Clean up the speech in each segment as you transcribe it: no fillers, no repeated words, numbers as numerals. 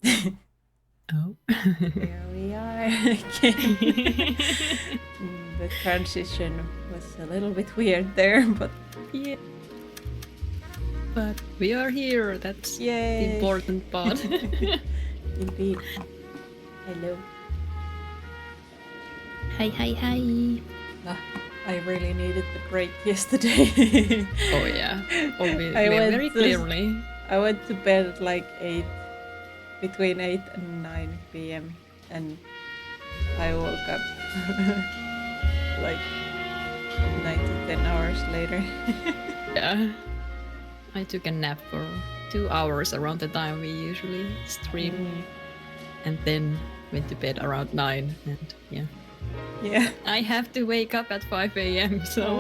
Oh. Here we are again. The transition was a little bit weird there, but Yeah. But we are here. That's the yay! important part. Indeed. Hello. Hi. I really needed the break yesterday. Oh yeah. Oh, I went very to- clearly. I went to bed at like 8, between 8 and 9 p.m. and I woke up like 9 to 10 hours later. Yeah. I took a nap for 2 hours around the time we usually stream, and then went to bed around 9. And yeah. Yeah. I have to wake up at 5 a.m. So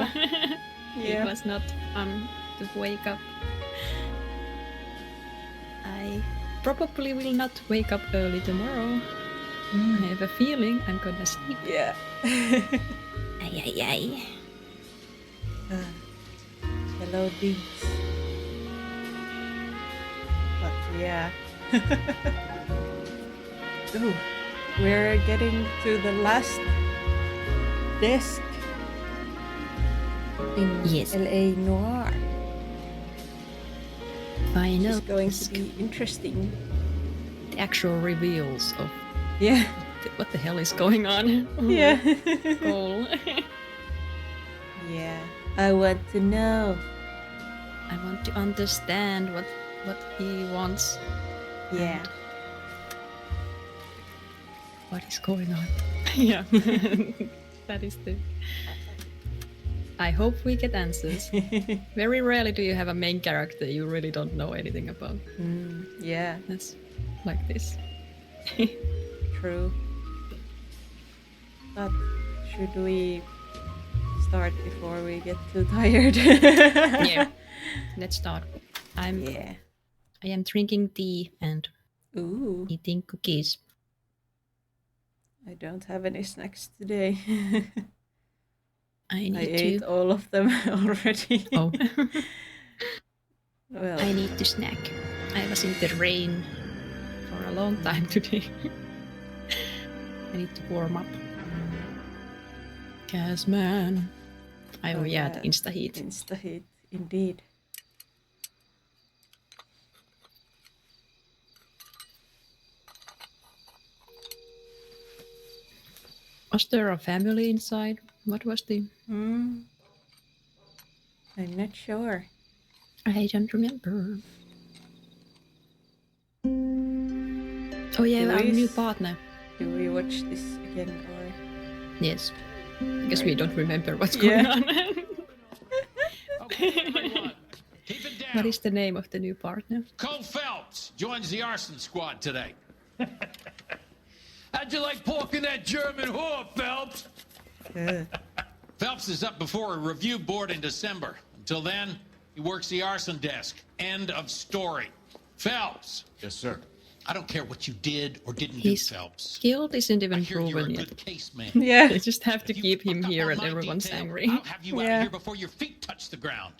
Yeah. it was not fun to wake up. I probably will not wake up early tomorrow. I have a feeling I'm gonna sleep. Yeah. Ay. Hello, Dinks. But yeah. Ooh, we're getting to the last desk in Yes. LA Noir. Final. It's going to be interesting. The actual reveals of Yeah. what the hell is going on. Yeah. Cool. Yeah. I want to know. I want to understand what he wants. Yeah. and what is going on. Yeah. That is the... I hope we get answers. Very rarely do you have a main character you really don't know anything about. Yeah. That's like this. True. But should we start before we get too tired? Yeah. Let's start. I am drinking tea and eating cookies. I don't have any snacks today. I ate all of them already. Oh. Well, I need to snack. I was in the rain for a long time today. I need to warm up. Gas man. Oh yeah, the Insta Heat. Insta Heat, indeed. Was there a family inside? What was the... I'm not sure. I don't remember. Oh yeah, our new partner. Do we watch this again or? Yes, because we don't remember what's going on. What is the name of the new partner? Cole Phelps joins the arson squad today. How'd you like porking that German whore, Phelps? Phelps is up before a review board in December. Until then, he works the arson desk. End of story. Phelps. Yes, sir. I don't care what you did or didn't do, Phelps. Guild isn't even proven yet. Yeah. They just have to keep him here and everyone's angry. I'll have you out of here before your feet touch the ground.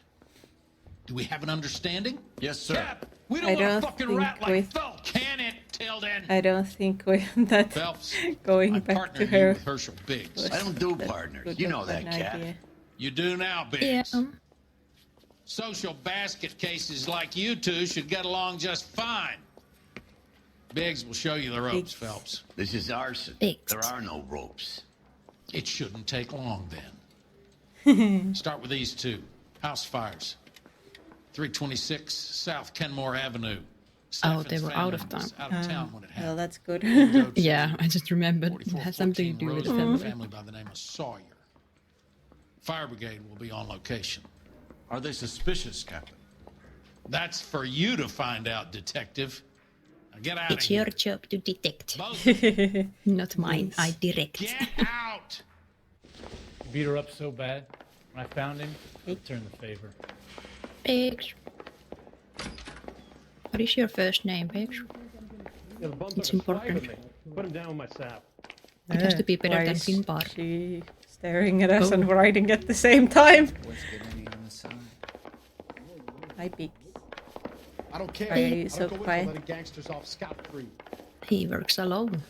Do we have an understanding? Yes, sir. Cap, we don't want a fucking rat like Phelps. Can it, Tilden? I don't think we that Phelps, going back to her. with Herschel Biggs. I don't do partners. You know that, Cap. You do now, Biggs. Yeah. Social basket cases like you two should get along just fine. Biggs will show you the ropes, Phelps. This is arson. Biggs. There are no ropes. It shouldn't take long then. Start with these two. House fires. 326 South Kenmore Avenue. Oh, they were out of Steffen's town. Out of town when it happened. Well, that's good. Yeah, I just remembered it had something to do with the family. Family by the name of Sawyer. Fire brigade will be on location. Are they suspicious, Captain? That's for you to find out, detective. Now get out It's of here. your job to detect. Both of you. Not mine, I direct. Get out! Beat her up so bad. When I found him, returned the favor. Biggs. What is your first name, Biggs? It's important. Put him down with my sap. It has to be better Why than is Finbar. she staring at us and writing at the same time? Hi, Biggs. I don't care. Why are you I so don't go in for quiet? letting gangsters off scot-free. He works alone.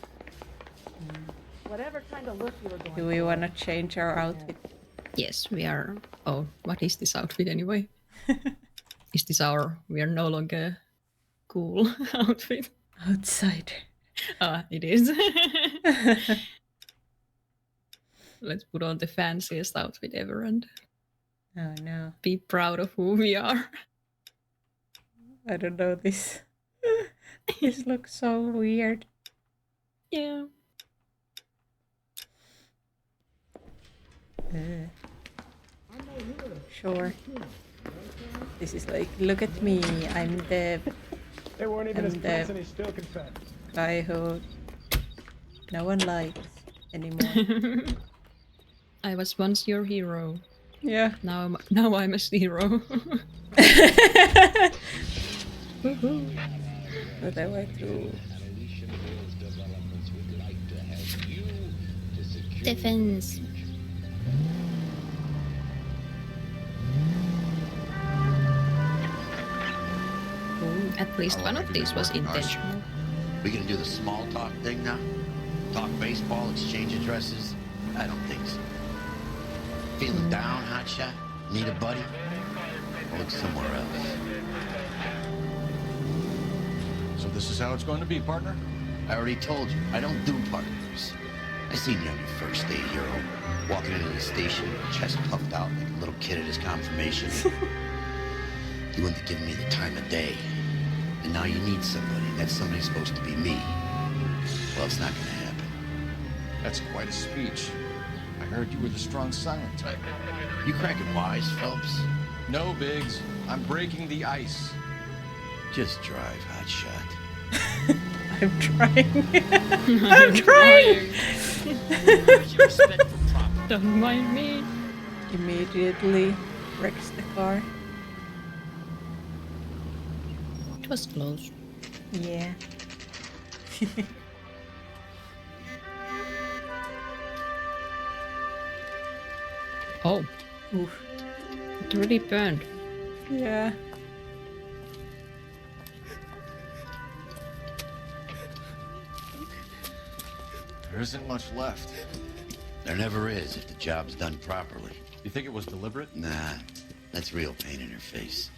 Whatever kind of look you were going Do we want to change our outfit? Yes, we are. Oh, what is this outfit anyway? Is this our? We are no longer cool outfit. Outside. Ah, it is. Let's put on the fanciest outfit ever and Oh no, be proud of who we are. I don't know this. This looks so weird. Yeah. Sure. This is like, look at me, I'm the They weren't even I'm his the pants and he still confessed. guy who no one likes anymore. I was once your hero. Yeah. Now I'm a zero. Woohoo. But I like to... Defense. At least one of these was intentional. We gonna do the small talk thing now? Talk baseball, exchange addresses? I don't think so. Feeling down, hotshot? Need a buddy? I'll look somewhere else. So this is how it's going to be, partner? I already told you, I don't do partners. I seen you on your first day, hero. Walking into the station, chest puffed out like a little kid at his confirmation. You wouldn't have given me the time of day. And now you need somebody. That somebody's supposed to be me. Well, it's not gonna happen. That's quite a speech. I heard you were the strong silent type. You cracking wise, Phelps? No, Biggs. I'm breaking the ice. Just drive, hotshot. I'm trying. I'm trying! Don't mind me. Immediately wrecks the car. It was close. Yeah. Oh, Oof. it really burned. Yeah. There isn't much left. There never is if the job's done properly. You think it was deliberate? Nah, that's real pain in her face.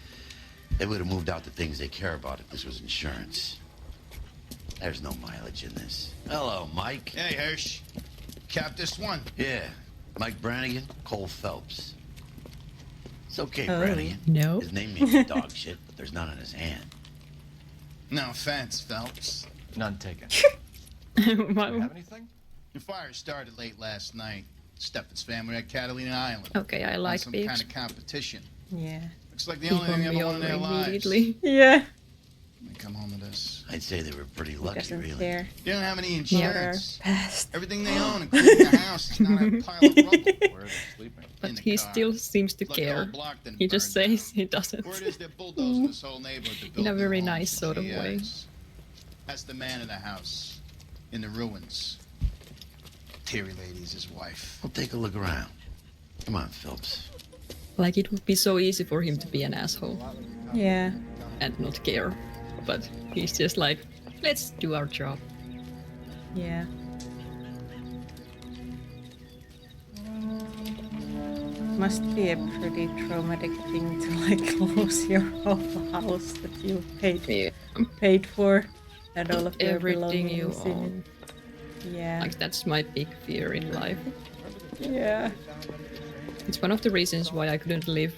They would have moved out the things they care about if this was insurance. There's no mileage in this. Hello, Mike. Hey, Hirsch. Cap this one. Yeah, Mike Brannigan, Cole Phelps. It's okay, Oh. Brannigan. No. His name means dog shit, but there's none on his hand. No offense, Phelps. None taken. Do you Wow. have anything? The fire started late last night. Steffen's family at Catalina Island. Okay, I On like some pigs. kind of competition. Yeah. Looks like the He only thing they won me ever won in over their lives. immediately. Yeah. They come home to this. I'd say they were pretty He lucky, doesn't really. care. They don't have any They're insurance. past. Everything they own, including the house, is not a pile of rubble. Where are they sleeping? But in the he car. still seems to Look, the care. whole block didn't He just burn says down. he doesn't. Word is they're bulldozing this whole neighborhood to build In a new very homes nice and sort of way. GIs. That's the man of the house. In the ruins. Terry lady's his wife. Well, take a look around. Come on, Phelps. Like it would be so easy for him to be an asshole Yeah. and not care. But he's just like, let's do our job. Yeah. Must be a pretty traumatic thing to like lose your whole house that you paid for and all of your Everything you belongings in own. it. Yeah. Like that's my big fear in life. Yeah. It's one of the reasons why I couldn't live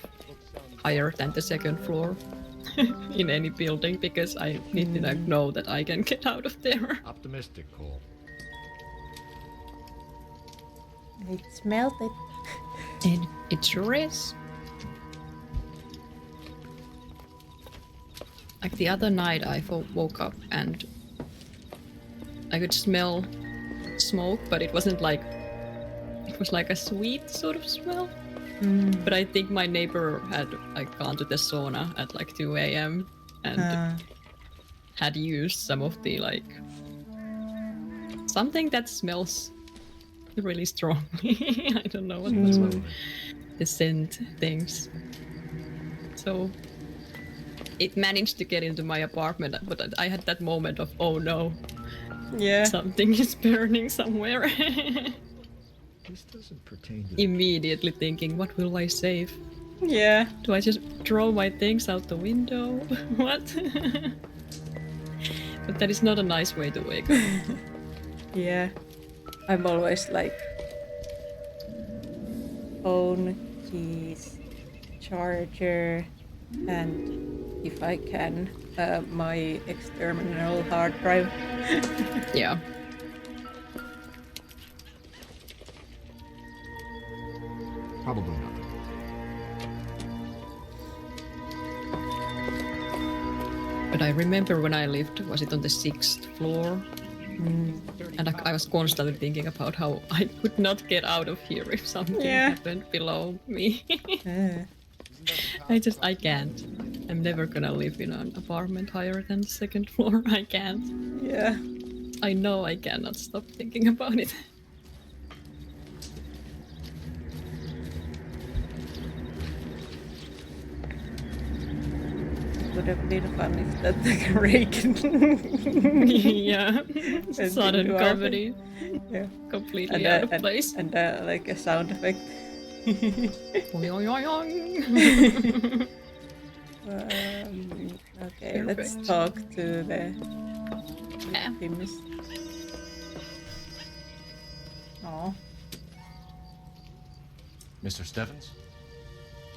higher than the second floor in any building, because I need to like, know that I can get out of there. Optimistic, Cole. It smelled it. And it sure is. Like the other night, I woke up and I could smell smoke, but it wasn't like, it was like a sweet sort of smell. But I think my neighbor had like gone to the sauna at like 2 a.m. and had used some of the like something that smells really strongly. I don't know what was the scent things. So it managed to get into my apartment, but I had that moment of, oh no, Yeah. something is burning somewhere. This doesn't pertain to Immediately thinking, what will I save? Yeah. Do I just throw my things out the window? What? But that is not a nice way to wake up. Yeah. I'm always like phone, keys, charger, and if I can, my external hard drive. Yeah. Probably not. But I remember when I lived, was it on the 6th floor? And I was constantly thinking about how I could not get out of here if something happened below me. I can't. I'm never gonna live in an apartment higher than the 2nd floor. I can't. Yeah. I know I cannot stop thinking about it. Would have been fun if that rake Yeah. Sudden into our comedy. Yeah. Completely out of place. And like a sound effect. Okay, let's Perfect. talk to the Yeah. victims. Oh, Mr. Stevens?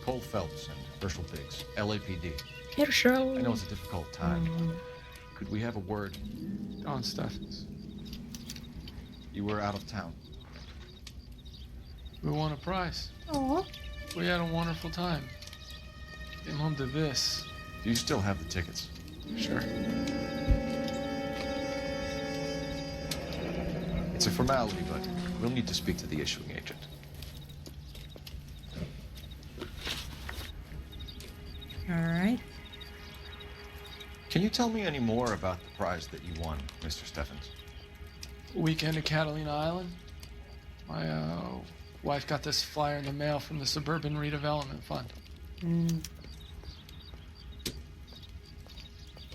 Cole Phelps and Herschel Biggs, LAPD. Herschel. I know it's a difficult time. Could we have a word? Don Steffens. You were out of town. We won a prize. oh, We had a wonderful time. Came home to this. Do you still have the tickets? Sure. It's a formality, but we'll need to speak to the issuing agent. all right. Can you tell me any more about the prize that you won, Mr. Steffens? Weekend at Catalina Island. My wife got this flyer in the mail from the Suburban Redevelopment Fund.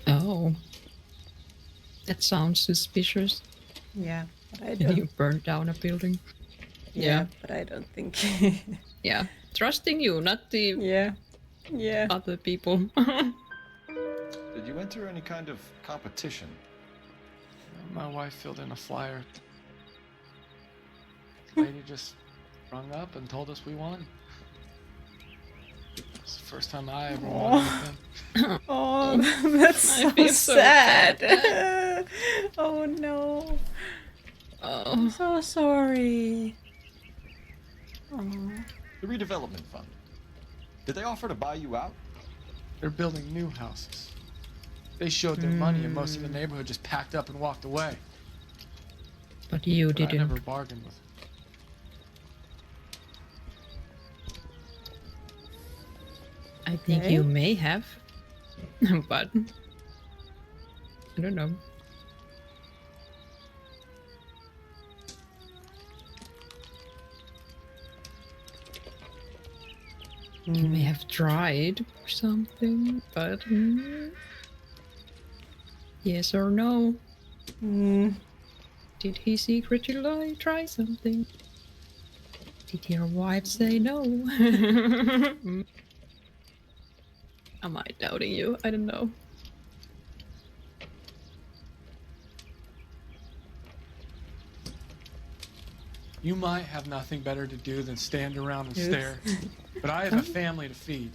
Oh. That sounds suspicious. Yeah, but I You don't. burned down a building. Yeah, but I don't think. Yeah. Trusting you, not the Yeah. other people. Did you enter any kind of competition? My wife filled in a flyer. The lady just rung up and told us we won. It's the first time I ever won anything. Oh, that's I so feel so sad. bad. Oh no. Oh. I'm so sorry. Oh. The redevelopment fund. Did they offer to buy you out? They're building new houses. They showed their money and most of the neighborhood just packed up and walked away. But you But I didn't. never bargained with them. I think Okay. you may have. But I don't know. You may have tried or something, but yes or no? Did he secretly try something? Did your wife say no? Am I doubting you? I don't know. You might have nothing better to do than stand around and Yes. stare, but I have a family to feed.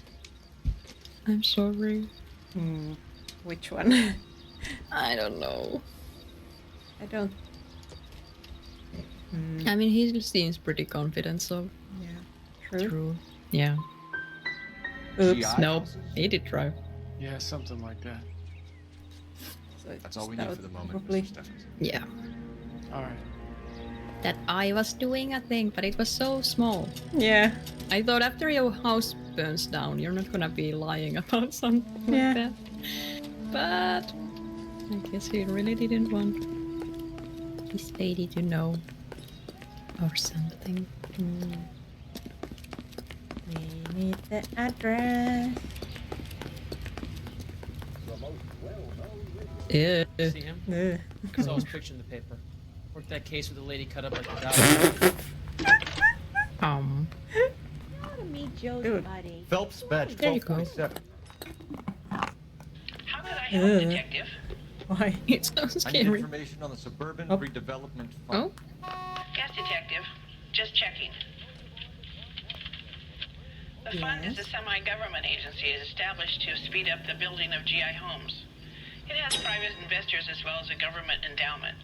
I'm sorry. Which one? I don't know. I don't. I mean, he seems pretty confident, so Yeah. True. true. Yeah. Oops. GI Nope. houses? He did try. Yeah, something like that. So it's That's all we need out, for the moment, probably. Mr. Steffens. Yeah. All right. That I was doing a thing, but it was so small. Yeah. I thought after your house burns down, you're not gonna be lying about something Yeah. like that. But I guess he really didn't want this lady to know or something. We need the address. Yeah. See him? Ugh. Saw his picture in the paper. Worked that case with the lady cut up like a dog. Meet Joe's Dude. buddy. Phelps, badge There you go. 1247. How could I help, Detective? Why? It's so I need scary. information on the Suburban Oh. Redevelopment Oh, Fund. Yes, Detective. Just checking. The fund is a semi-government agency established to speed up the building of GI homes. It has private investors as well as a government endowment.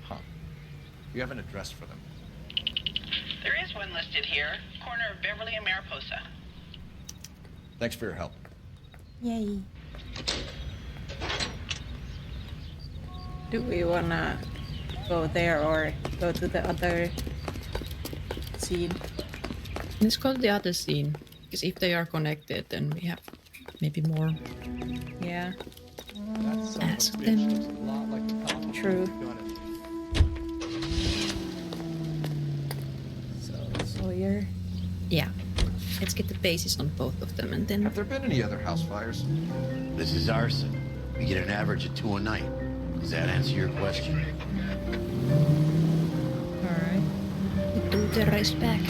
Huh. You have an address for them. There is one listed here, corner of Beverly and Mariposa. Thanks for your help. Yay. Do we wanna go there or go to the other scene? let's go to the other scene. Because if they are connected, then we have maybe more. Yeah, Ask them. true. So Sawyer. Yeah. Let's get the bases on both of them and then. Have there been any other house fires? This is arson. We get an average of 2 a night. Does that answer your question? Alright. Do the rest back.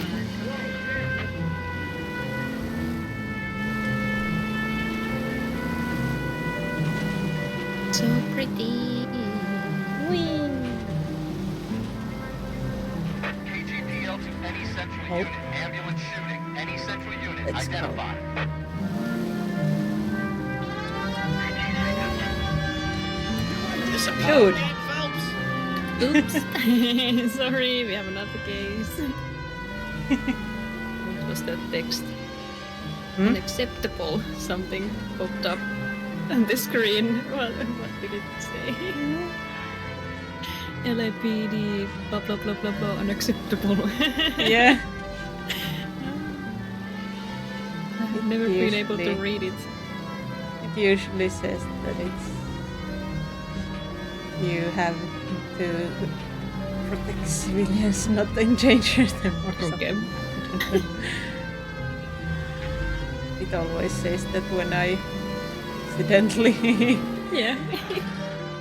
So pretty. KGPL to any central Oh. unit. Ambulance shooting. Any central unit. Let's go. Identify. Dude. Oops. Sorry, we have another case. What was that text? Unacceptable. Something popped up on the screen. What did it say? LAPD, blah blah blah blah blah, unacceptable. Yeah. I've never been able to Usually- read it. It usually says that it's you have to protect civilians, not endanger them or Okay. something. It always says that when I accidentally Yeah.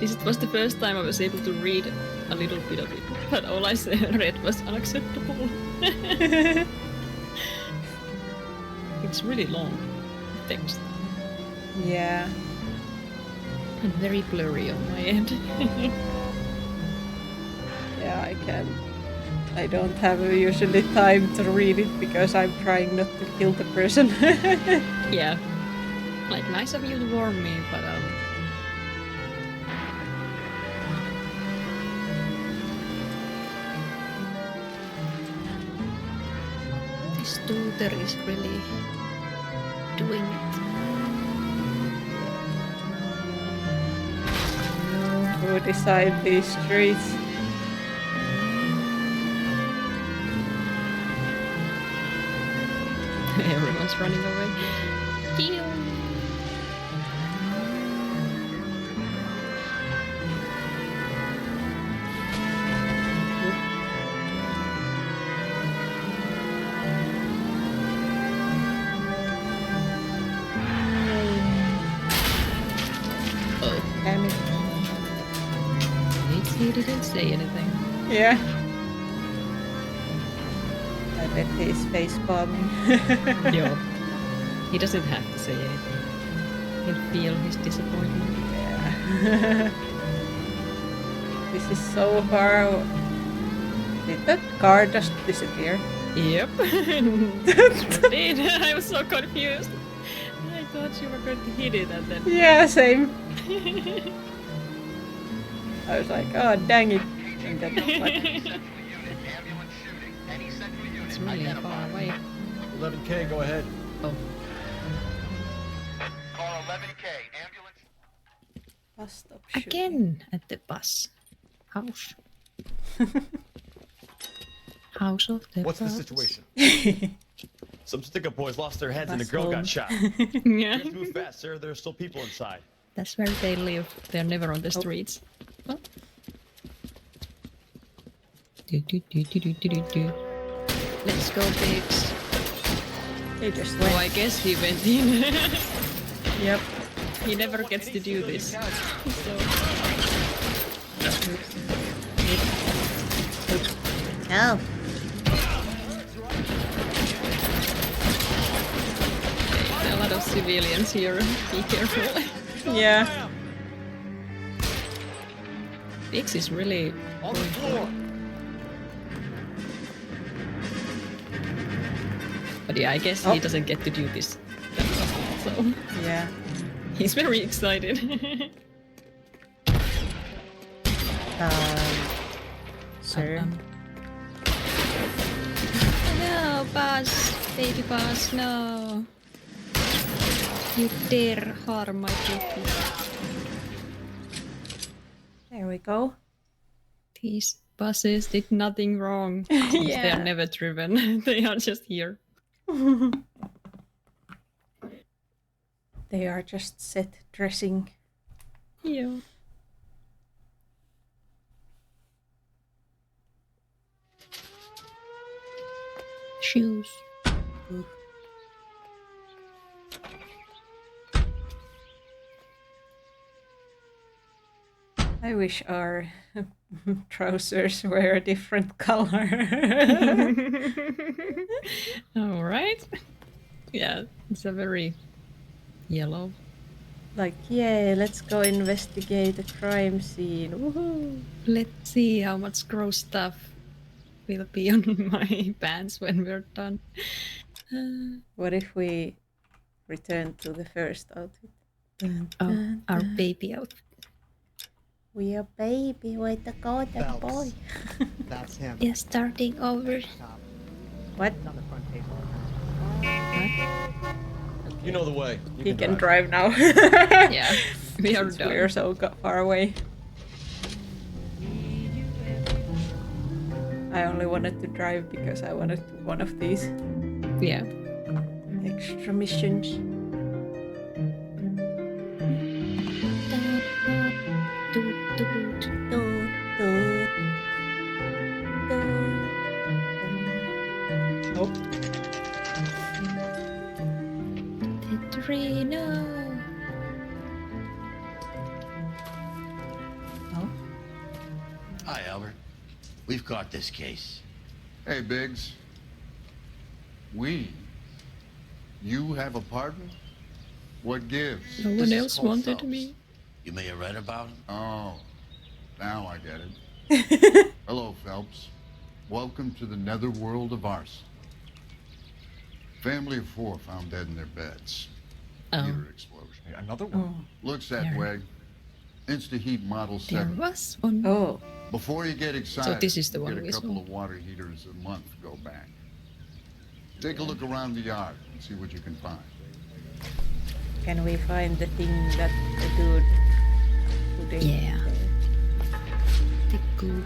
This was the first time I was able to read a little bit of it, but all I read was unacceptable. It's really long text Yeah. and very blurry on my end. Yeah, I can. I don't have usually time to read it because I'm trying not to kill the person. Yeah. Like, nice of you to warn me, but this tutor is really doing it. Who decide these streets? Everyone's running away. Deal. Oh, Damn it. he didn't say anything. Yeah. I bet he's face bombing. Yeah. He doesn't have to say anything. He'll feel his disappointment. Yeah. This is so far. Did that car just disappear? Yep. Sure did. I was so confused. I thought you were going to hit it and then. Yeah, same. I was like, oh dang it. And then like, It's really far away. 11K, go ahead. Oh. Call 11K. Ambulance. bus stop shooting. Again at the bus. House. House of the What's the bus. situation? Some stick-up boys lost their heads and a Bus girl home. got shot. Yeah. Just move fast, sir. There are still people inside. That's where they live. They're never on the streets. Oh. Do, do, do, do, do, do, do, do. Let's go, pigs. They just Oh, went. I guess he went in. Yep. he never gets to do this. So. Oh. There are a lot of civilians here. Be careful. Yeah. Biggs is really On the floor. But yeah, I guess he doesn't get to do this that often, so Yeah. he's very excited. Sir. No, Buzz! Baby Buzz, no! You dare harm my baby. There we go. These buses did nothing wrong. Since they Yeah. are never driven. They are just here. They are just set dressing. Yeah. Shoes. I wish our trousers were a different color. All right. Yeah, it's a very yellow. Like, yeah, let's go investigate the crime scene. Woohoo! Let's see how much gross stuff will be on my pants when we're done. What if we return to the first outfit? Our baby outfit. We are baby. Way to go, that Phelps. boy. That's him. Yeah, starting over. What? It's on the front page. You know the way. You He can drive. drive now. Yeah, we are Since done. we're so far away. I only wanted to drive because I wanted one of these Yeah. extra missions. Nope. Petrino. No. Hi, Albert. We've got this case. Hey, Biggs. You have a partner? What gives? No This one is else Cole wanted Phelps. me. You may have read about him. Oh, now I get it. Hello, Phelps. Welcome to the netherworld of arson. Family of 4 found dead in their beds. Oh. Heater explosion. Hey, another one. Looks that There. way. Insta-heat Model There 7. was one. Oh, Before you get excited, this is the one get we a couple saw. of water heaters a month go back. Take a look around the yard and see what you can find. can we find the thing that the dude who did? Yeah. The goop.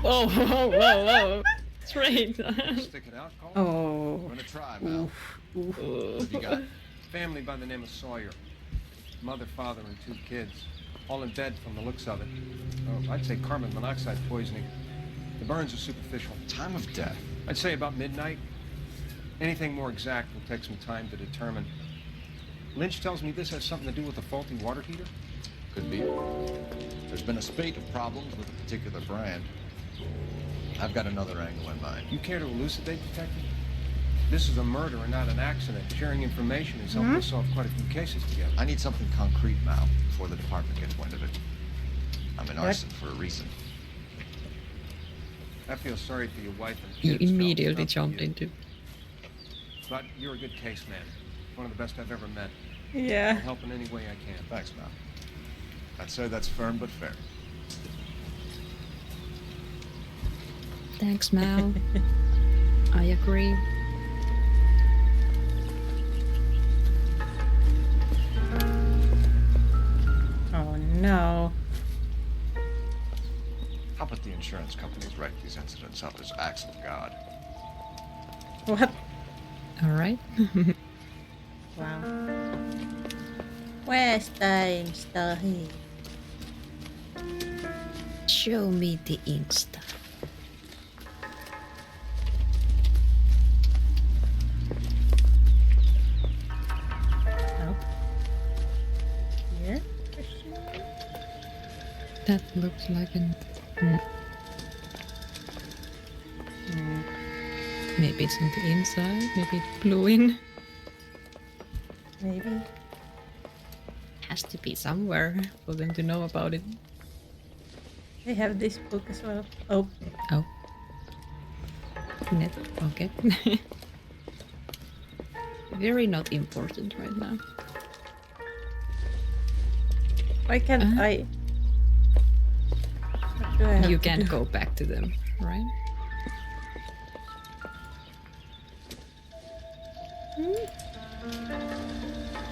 oh, whoa. Straight. Stick it out, Cole? Oh. I'm gonna try, Mal. Oof. What you got? Family by the name of Sawyer. Mother, father, and 2 kids. All in bed from the looks of it. Oh, I'd say carbon monoxide poisoning. The burns are superficial. Time of death. I'd say about midnight. Anything more exact will take some time to determine. Lynch tells me this has something to do with a faulty water heater. Could be. There's been a spate of problems with a particular brand. I've got another angle in mind. You care to elucidate, Detective? This is a murder and not an accident. Sharing information has helped us solve quite a few cases together. I need something concrete now before the department gets wind of it. I'm in arson for a reason. I feel sorry for your wife and You kids. immediately Phelps, not jumped you. into. But you're a good case man. One of the best I've ever met. Yeah. I'll help in any way I can. Thanks, Mal. I'd say that's firm but fair. Thanks, Mal. I agree. Oh no. How about the insurance companies write these incidents up as acts of God? What? All right. Wow. Where's the Insta here? Show me the Insta. Nope. That looks like an... Maybe it's on the inside. Maybe it blew in. Maybe. Has to be somewhere for them to know about it. They have this book as well. Oh. Oh. Net pocket. Very not important right now. Why can't I? What do I have You to can't do? go back to them, right?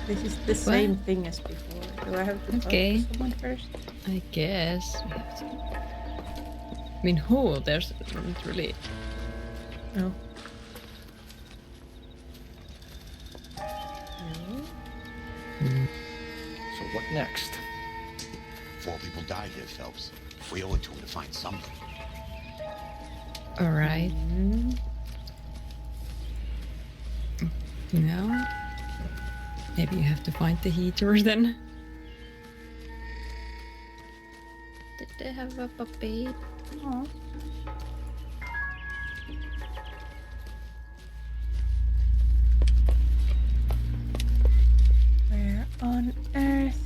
This is the same thing as before. Do I have to talk to someone first? I guess we have to. I mean, who? There's not really. No. So what next? 4 people died here, Phelps. We owe it to him to find something. All right. No. Maybe you have to find the heater then. Did they have a puppy? Oh. Where on earth?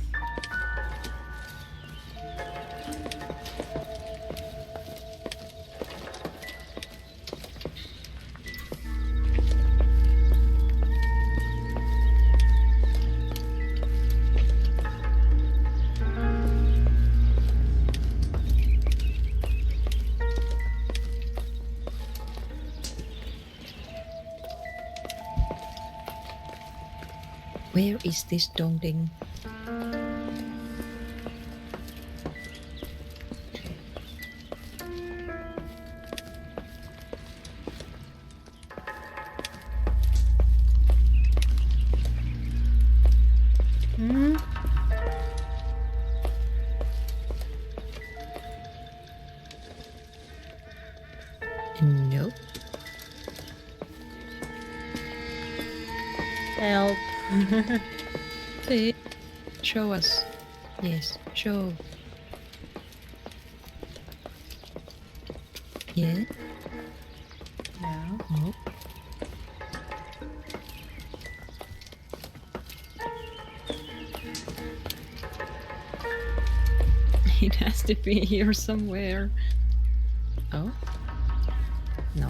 Where is this dong-ding? Nope. Help. Please show us. Yes, show. Yeah. No. Nope. It has to be here somewhere. Oh? No.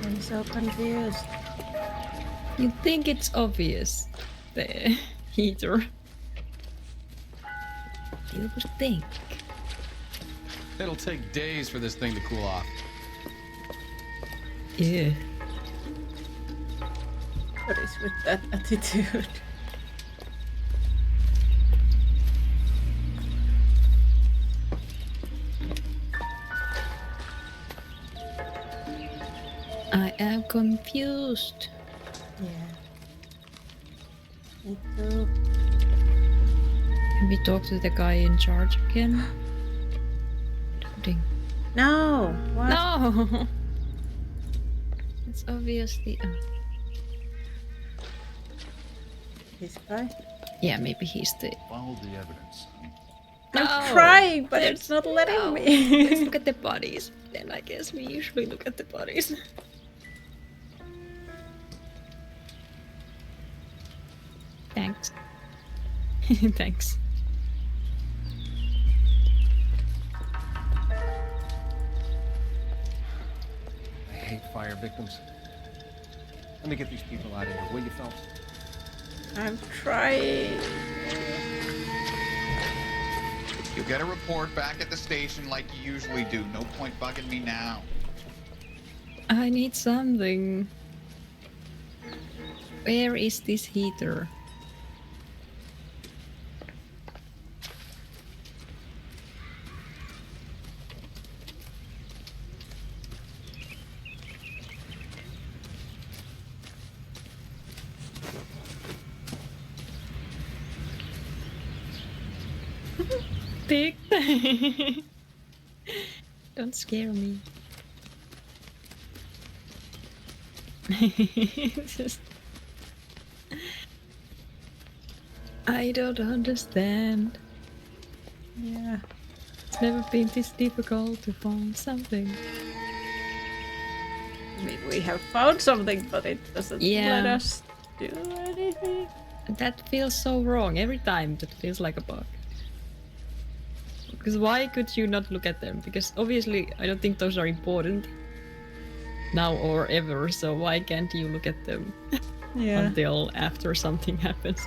I'm so confused. You think it's obvious, the heater. You would think. It'll take days for this thing to cool off. Yeah. What is with that attitude? I am confused. Yeah. Me too. Can we talk to the guy in charge again? Ding. No! What? No! It's obviously... This guy? Yeah, maybe he's the... Follow the evidence, son. I'm trying, but it's not letting me. Let's look at the bodies. Then I guess we usually look at the bodies. Thanks. Thanks. I hate fire victims. Let me get these people out of here, will you, Phelps? I'm trying. You'll get a report back at the station like you usually do. No point bugging me now. I need something. Where is this heater? Tick. Don't scare me. Just... I don't understand. Yeah. It's never been this difficult to find something. I mean, we have found something, but it doesn't let us do anything. That feels so wrong every time. That feels like a bug. Because why could you not look at them? Because obviously I don't think those are important now or ever, so why can't you look at them until after something happens?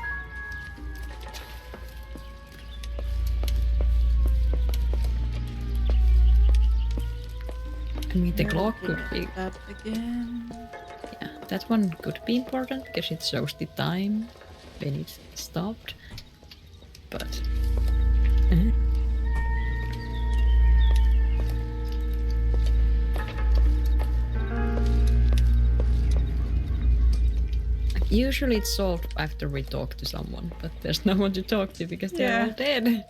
I mean, the clock could be... Up again. Yeah, that one could be important because it shows the time when it stopped. But... Usually it's solved after we talk to someone, but there's no one to talk to because they're all dead.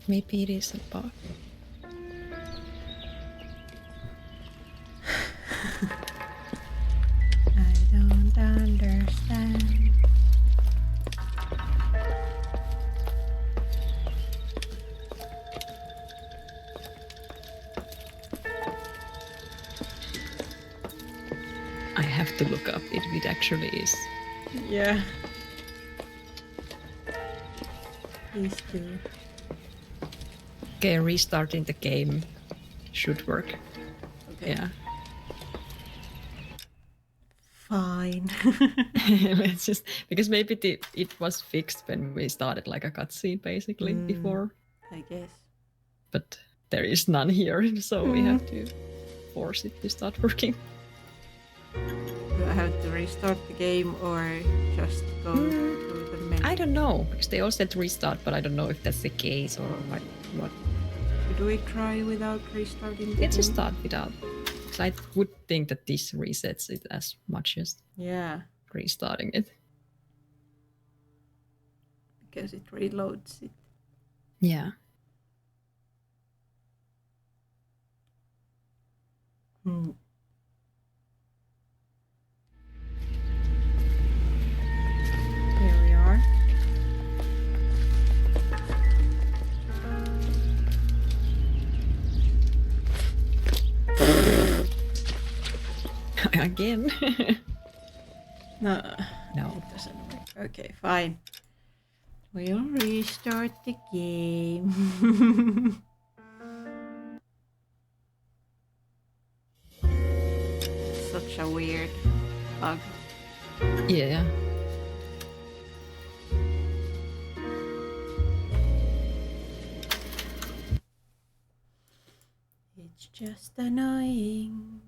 Maybe it is a bug. I don't understand. I have to look up if it actually is. Yeah. Please do. Okay, restarting the game should work. Okay. Yeah. Fine. Let's just because maybe it was fixed when we started like a cutscene basically before. I guess. But there is none here, so we have to force it to start working. Do I have to restart the game or just go to the menu? I don't know, because they all said restart, but I don't know if that's the case or what. Do we try without restarting the Let's game? just start without. So I would think that this resets it as much as restarting it. Because it reloads it. Yeah. Here we are. Again. No. No. It doesn't work. Okay, fine. We'll restart the game. Such a weird bug. Yeah. It's just annoying.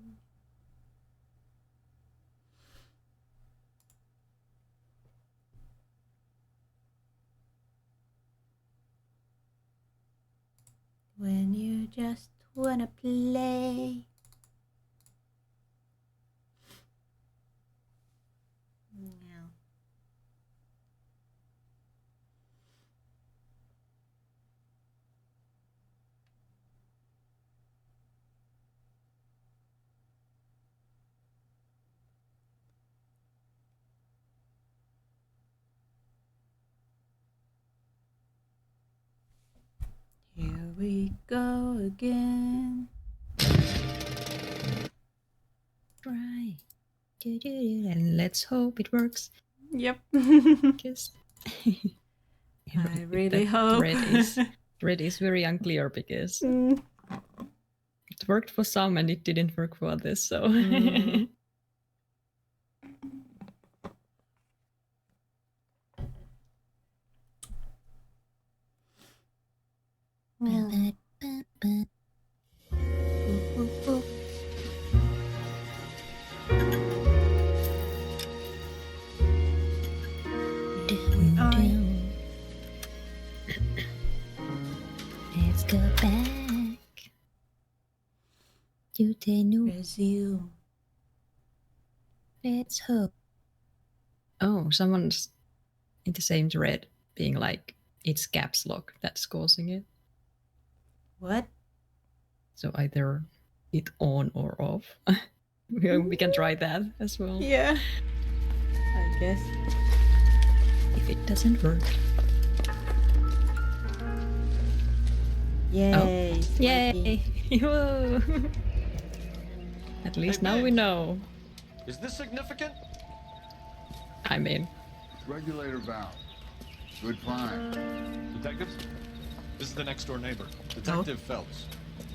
When you just wanna play. No. Here we go again. Try. And let's hope it works. Yep. Because I really hope. Red is very unclear because it worked for some and it didn't work for others, so let's go back to the new resume. Let's hope. Oh, someone's in the same thread being like, it's caps lock that's causing it. What? So either it on or off. We can try that as well. Yeah. I guess. If it doesn't work. Yay. Oh. it's Yay! working. Whoa. At least now we know. Is this significant? I mean, Regulator valve. Good find. Detectives? This is the next door neighbor, Detective Phelps.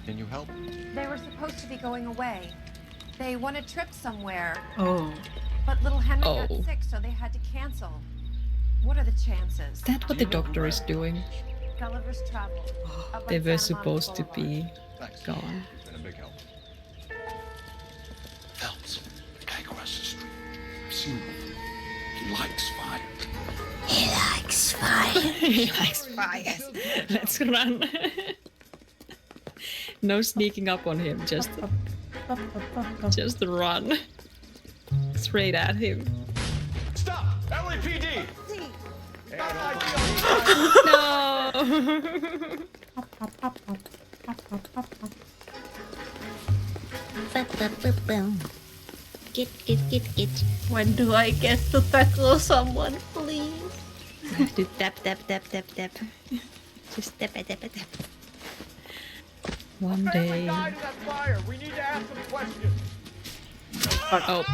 Can you help? They were supposed to be going away. They won a trip somewhere. Oh. But little Henry got Oh. sick, so they had to cancel. What are the chances? is that what the doctor is doing? Gulliver's Travel. up They on were Santa Monica supposed to Boulevard. be Thanks. gone. You've been a big help. Phelps, the guy across the street. I've seen him before. He likes fire. He likes fire. He likes fire. Let's run. No sneaking up on him, just run. Straight at him. Stop! LAPD! No! Get. When do I get to tackle someone, please? Have to tap. Just tap. One day. Died in that fire. We need to ask some questions. Oh.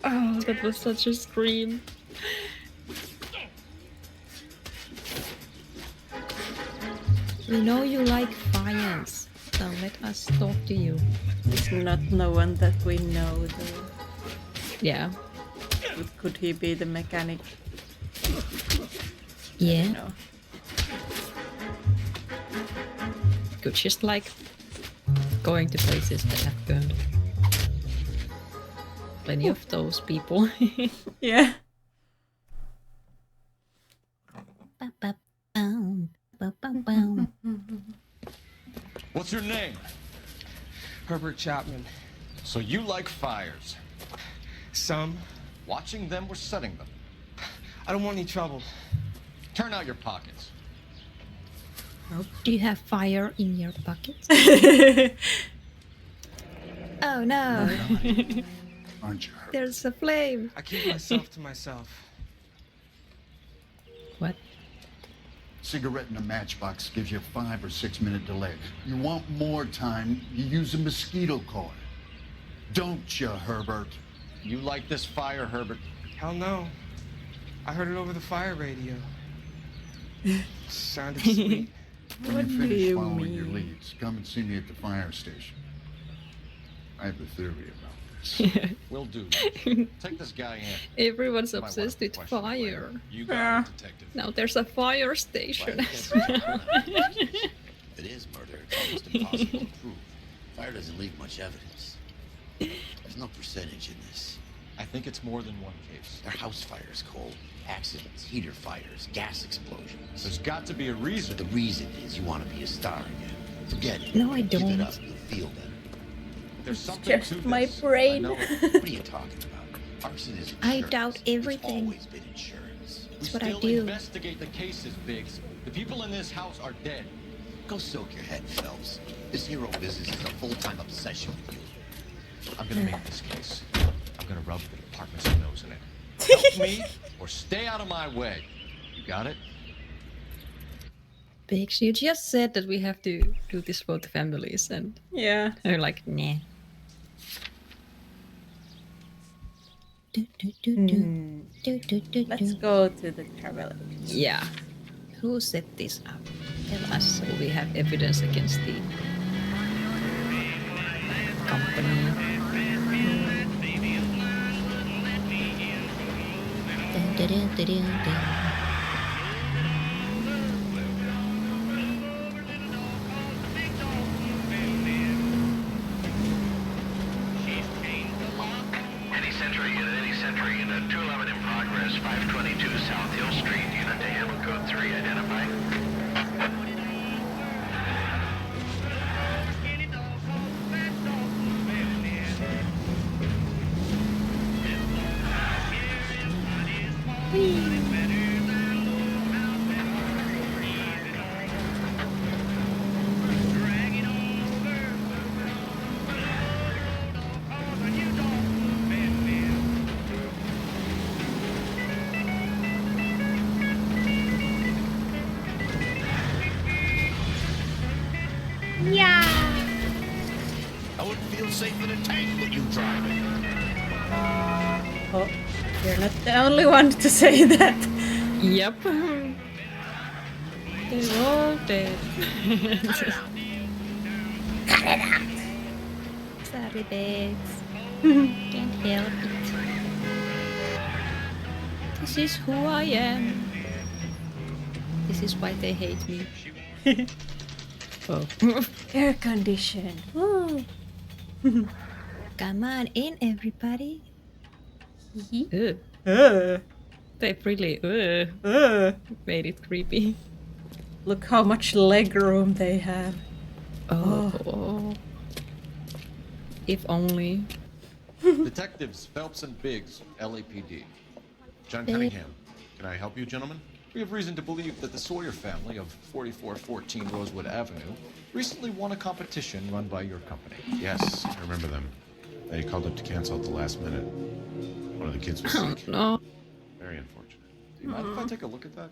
Oh, that was such a scream. We know you like fires, so let us talk to you. It's not no one that we know though. Yeah. Could he be the mechanic? Yeah. No. Could just like going to places that have burned. Plenty of those people. Yeah. What's your name? Herbert Chapman. So you like fires. Some. Watching them or setting them? I don't want any trouble. Turn out your pockets. Do you have fire in your pockets? Oh no! Aren't you hurt? There's a flame. I keep myself to myself. What? Cigarette in a matchbox gives you a 5 or 6 minute delay. You want more time, you use a mosquito coil. Don't you, Herbert? You like this fire, Herbert? Hell no. I heard it over the fire radio. Sounded sweet. When What you do finish you following your mean? leads, come and see me at the fire station. I have a theory about this. Will do. Take this guy in. Everyone's You might want obsessed to with question him fire. later. You got Yeah. it, detective. Now there's a fire station as If well. it is murder, it's almost impossible to prove. Fire doesn't leave much evidence. There's no percentage in this. I think it's more than one case. They're house fires, Cole. Accidents, heater fires, gas explosions. There's got to be a reason. The reason is you want to be a star again. Forget it. No, I Give don't. it up. You'll feel better. There's something Just to my this. brain. I know it. What are you talking about? Arson is I insurance. doubt everything. It's always been insurance. That's We what I still do. investigate the cases, Biggs. The people in this house are dead. Go soak your head, Phelps. This hero business is a full-time obsession with you. I'm gonna make this case. I'm gonna rub the department's nose in it. Help me or stay out of my way. You got it? Biggs, you just said that we have to do this for the families, and Yeah. they're like, nah. Let's go to the travel agent. Yeah. Who set this up? Tell us so we have evidence against the company. Any Century unit 211 in progress, 522 South Hill Street, unit to handle code 3, identify. Yeah. I wouldn't feel safe in a tank with you driving. Oh, you're not the only one to say that. Yep. They're all dead. Cut it out. Sorry, babes. Can't help it. This is who I am. This is why they hate me. Oh. Air condition. Woo. Come on in, everybody. Ugh. They really made it creepy. Look how much leg room they have. Oh. If only. Detectives Phelps and Biggs, LAPD. John Cunningham, can I help you, gentlemen? We have reason to believe that the Sawyer family of 4414 Rosewood Avenue recently won a competition run by your company. Yes, I remember them. They called up to cancel at the last minute. One of the kids was sick. Oh, no. Very unfortunate. Do you mind if I take a look at that?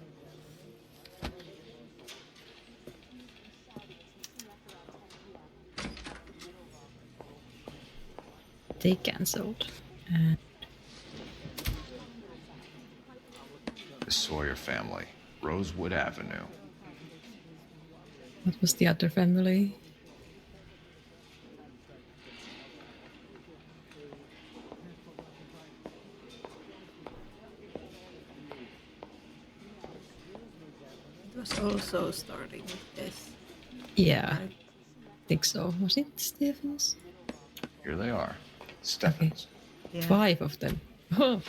They cancelled. And The Sawyer family, Rosewood Avenue. what was the other family? It was also starting with this. Yeah. I think so. Was it Stephens? Here they are. Stephens. Yeah. 5 of them. Oh.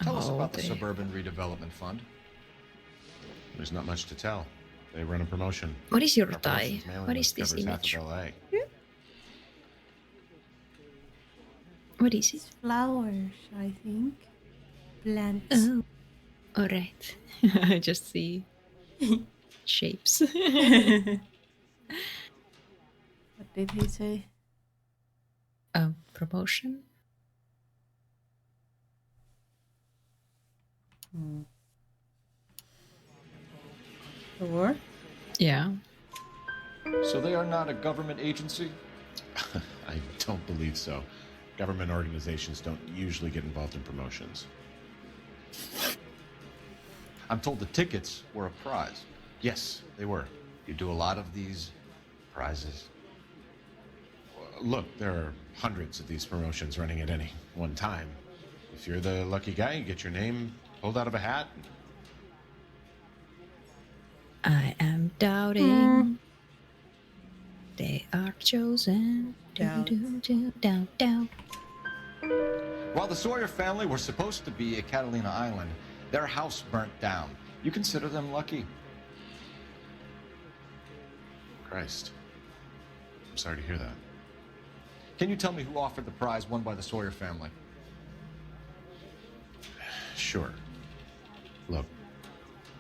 Tell us about the they- Suburban Redevelopment Fund. There's not much to tell. They run a promotion. What is your Our tie? promotions mailing What list is this covers half image? of LA. What is it? Flowers, I think. Plants. Oh. Alright. I just see shapes. What did he say? Promotion? Or? Yeah. So they are not a government agency? I don't believe so. Government organizations don't usually get involved in promotions. I'm told the tickets were a prize. Yes, they were. You do a lot of these prizes. Look, there are hundreds of these promotions running at any one time. If you're the lucky guy, you get your name pulled out of a hat. I am doubting. They are chosen. Doubt. Doubt. While the Sawyer family were supposed to be at Catalina Island, their house burnt down. You consider them lucky? Christ. I'm sorry to hear that. Can you tell me who offered the prize won by the Sawyer family? Sure. Look,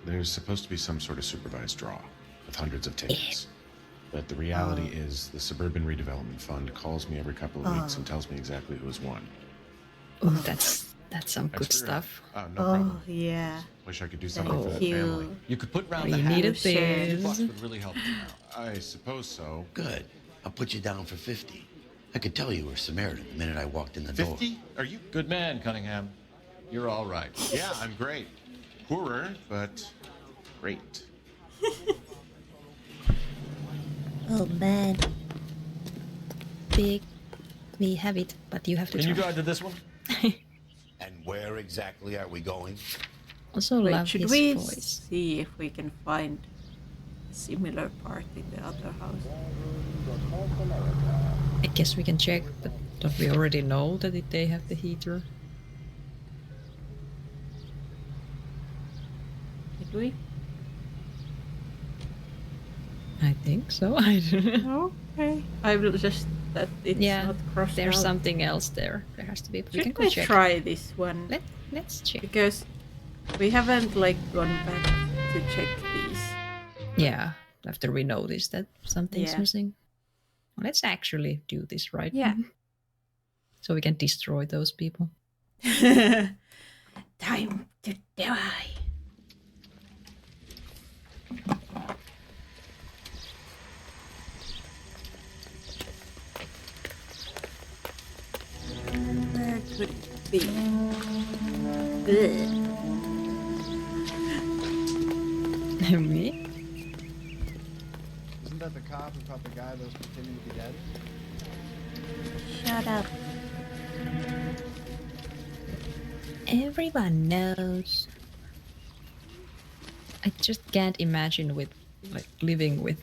there's supposed to be some sort of supervised draw with hundreds of tickets. But the reality is the Suburban Redevelopment Fund calls me every couple of weeks and tells me exactly who has won. Oh, that's some good Thanks for your help. stuff. No problem. Yeah. Wish I could do something for that Thank you. family. You could put round You the hat. needed $50 this. would really help you. I suppose so. Good. I'll put you down for 50. I could tell you were Samaritan the minute I walked in the door. 50? Are you? Good man, Cunningham. You're all right. Yeah, I'm great. Poorer, but great. Oh man. Big. We have it, but you have to Can you try. drive to this one? And where exactly are we going? Also Wait, love should his we voice. see if we can find a similar part in the other house? I guess we can check, but don't we already know that they have the heater? Did we? I think so. I don't know. Okay. I will just that it's Yeah, not crossed there's out. something else there. There has to be. But we can Should go we check. try this one? Let's check. Because we haven't like gone back to check these. Yeah, after we notice that something's Yeah. missing. Let's actually do this, right? Yeah. So we can destroy those people. Time to die. Where could it be? Me? Isn't that the cop who caught the guy that was pretending to be dead? Shut up. Everyone knows. I just can't imagine with like living with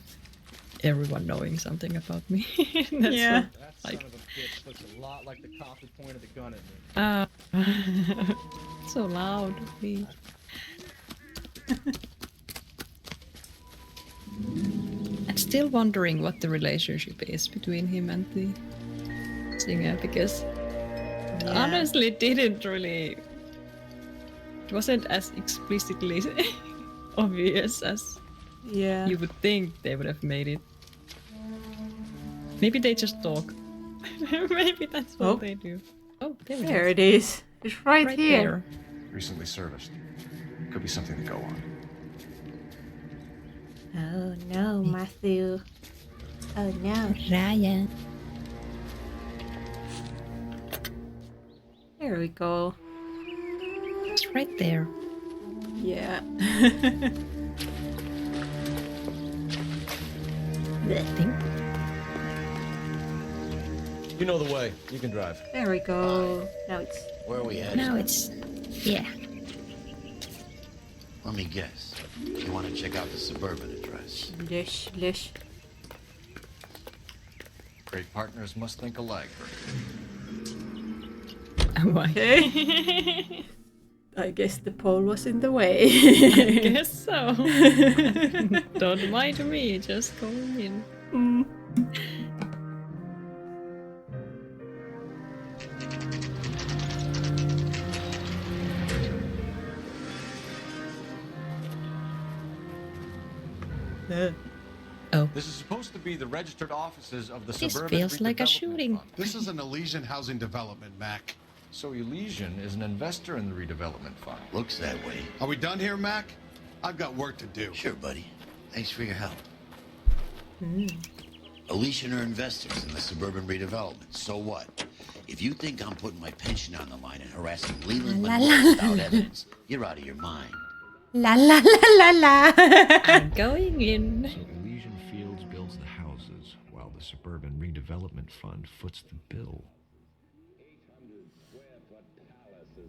everyone knowing something about me. That's Yeah. so, That like, son of a bitch looks a lot like the cop who pointed the gun at me. so loud, please. I'm still wondering what the relationship is between him and the singer, because honestly it didn't really, it wasn't as explicitly obvious as you would think they would have made it. Maybe they just talk. Maybe that's what they do. Oh, There it is. It's right here. There. Recently serviced. Could be something to go on. Oh no, Matthew. Oh no. Ryan. There we go. It's right there. Yeah. You know the way. You can drive. There we go. Now it's. Where are we headed? Now it's, yeah. Let me guess. You want to check out the suburban address? Lish. Great partners must think alike. Okay. I guess the pole was in the way. I guess so. Don't mind me, just go in. Oh. This is supposed to be the registered offices of the This Suburban feels like a Redevelopment shooting. Fund. This is an Elysian housing development, Mac. So Elysian is an investor in the redevelopment fund. Looks that way. Are we done here, Mac? I've got work to do. Sure, buddy. Thanks for your help. Elysian are investors in the suburban redevelopment. So what? If you think I'm putting my pension on the line and harassing Leland La, Monroe la, without la. evidence, you're out of your mind. La la la la la. I'm going in. So Elysian Fields builds the houses, while the Suburban Redevelopment Fund foots the bill.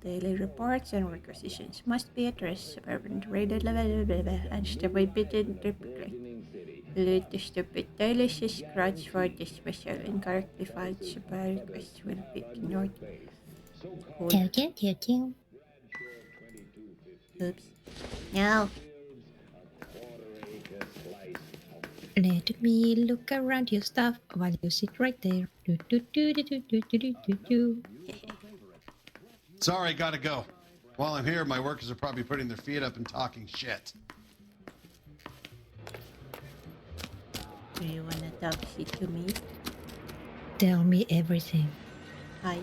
Daily reports and requisitions must be addressed. Suburban rated level and stupid typically. Lead to stupid daily scratch for this special incorrectly filed super request will be ignored. Cool. Oops. No. Let me look around your stuff while you sit right there. Sorry, gotta go. While I'm here, my workers are probably putting their feet up and talking shit. Do you wanna talk shit to me? Tell me everything. Hi.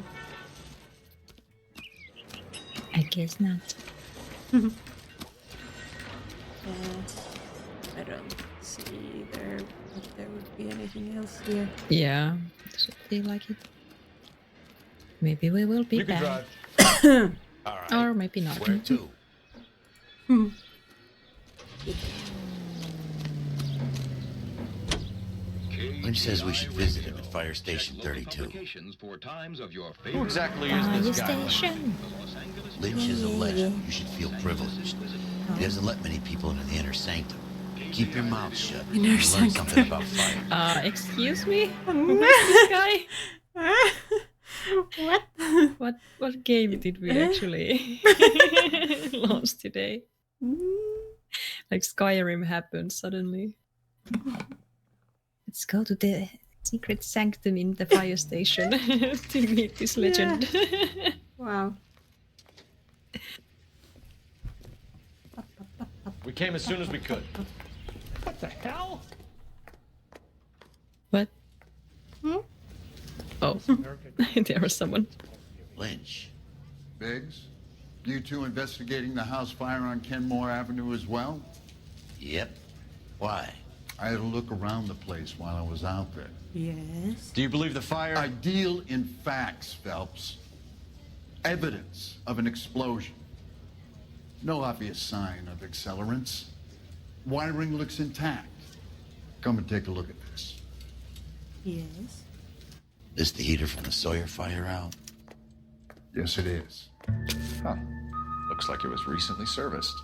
I guess not. I don't see there if there would be anything else here. Yeah, should be like it. Maybe we will be You can back. drive. All right. Or maybe not. Where to? Lynch says we should visit him at Fire Station 32. Who exactly is this guy? Station. Lynch is a legend. You should feel privileged. He doesn't let many people into the inner sanctum. Keep your mouth shut. Inner You learn sanctum. something about fire. Excuse me? Who's this guy? What? What game did we actually launch today? Like Skyrim happened suddenly. Let's go to the secret sanctum in the fire station to meet this legend. Wow. We came as soon as we could. What the hell? What? Hmm? Oh, there was someone. Lynch. Biggs, you two investigating the house fire on Kenmore Avenue as well? Yep. Why? I had a look around the place while I was out there. Yes. Do you believe the fire? I deal in facts, Phelps. Evidence of an explosion. No obvious sign of accelerants. Wiring looks intact. Come and take a look at this. Yes. This the heater from the Sawyer fire out? Yes, it is. Huh. Looks like it was recently serviced.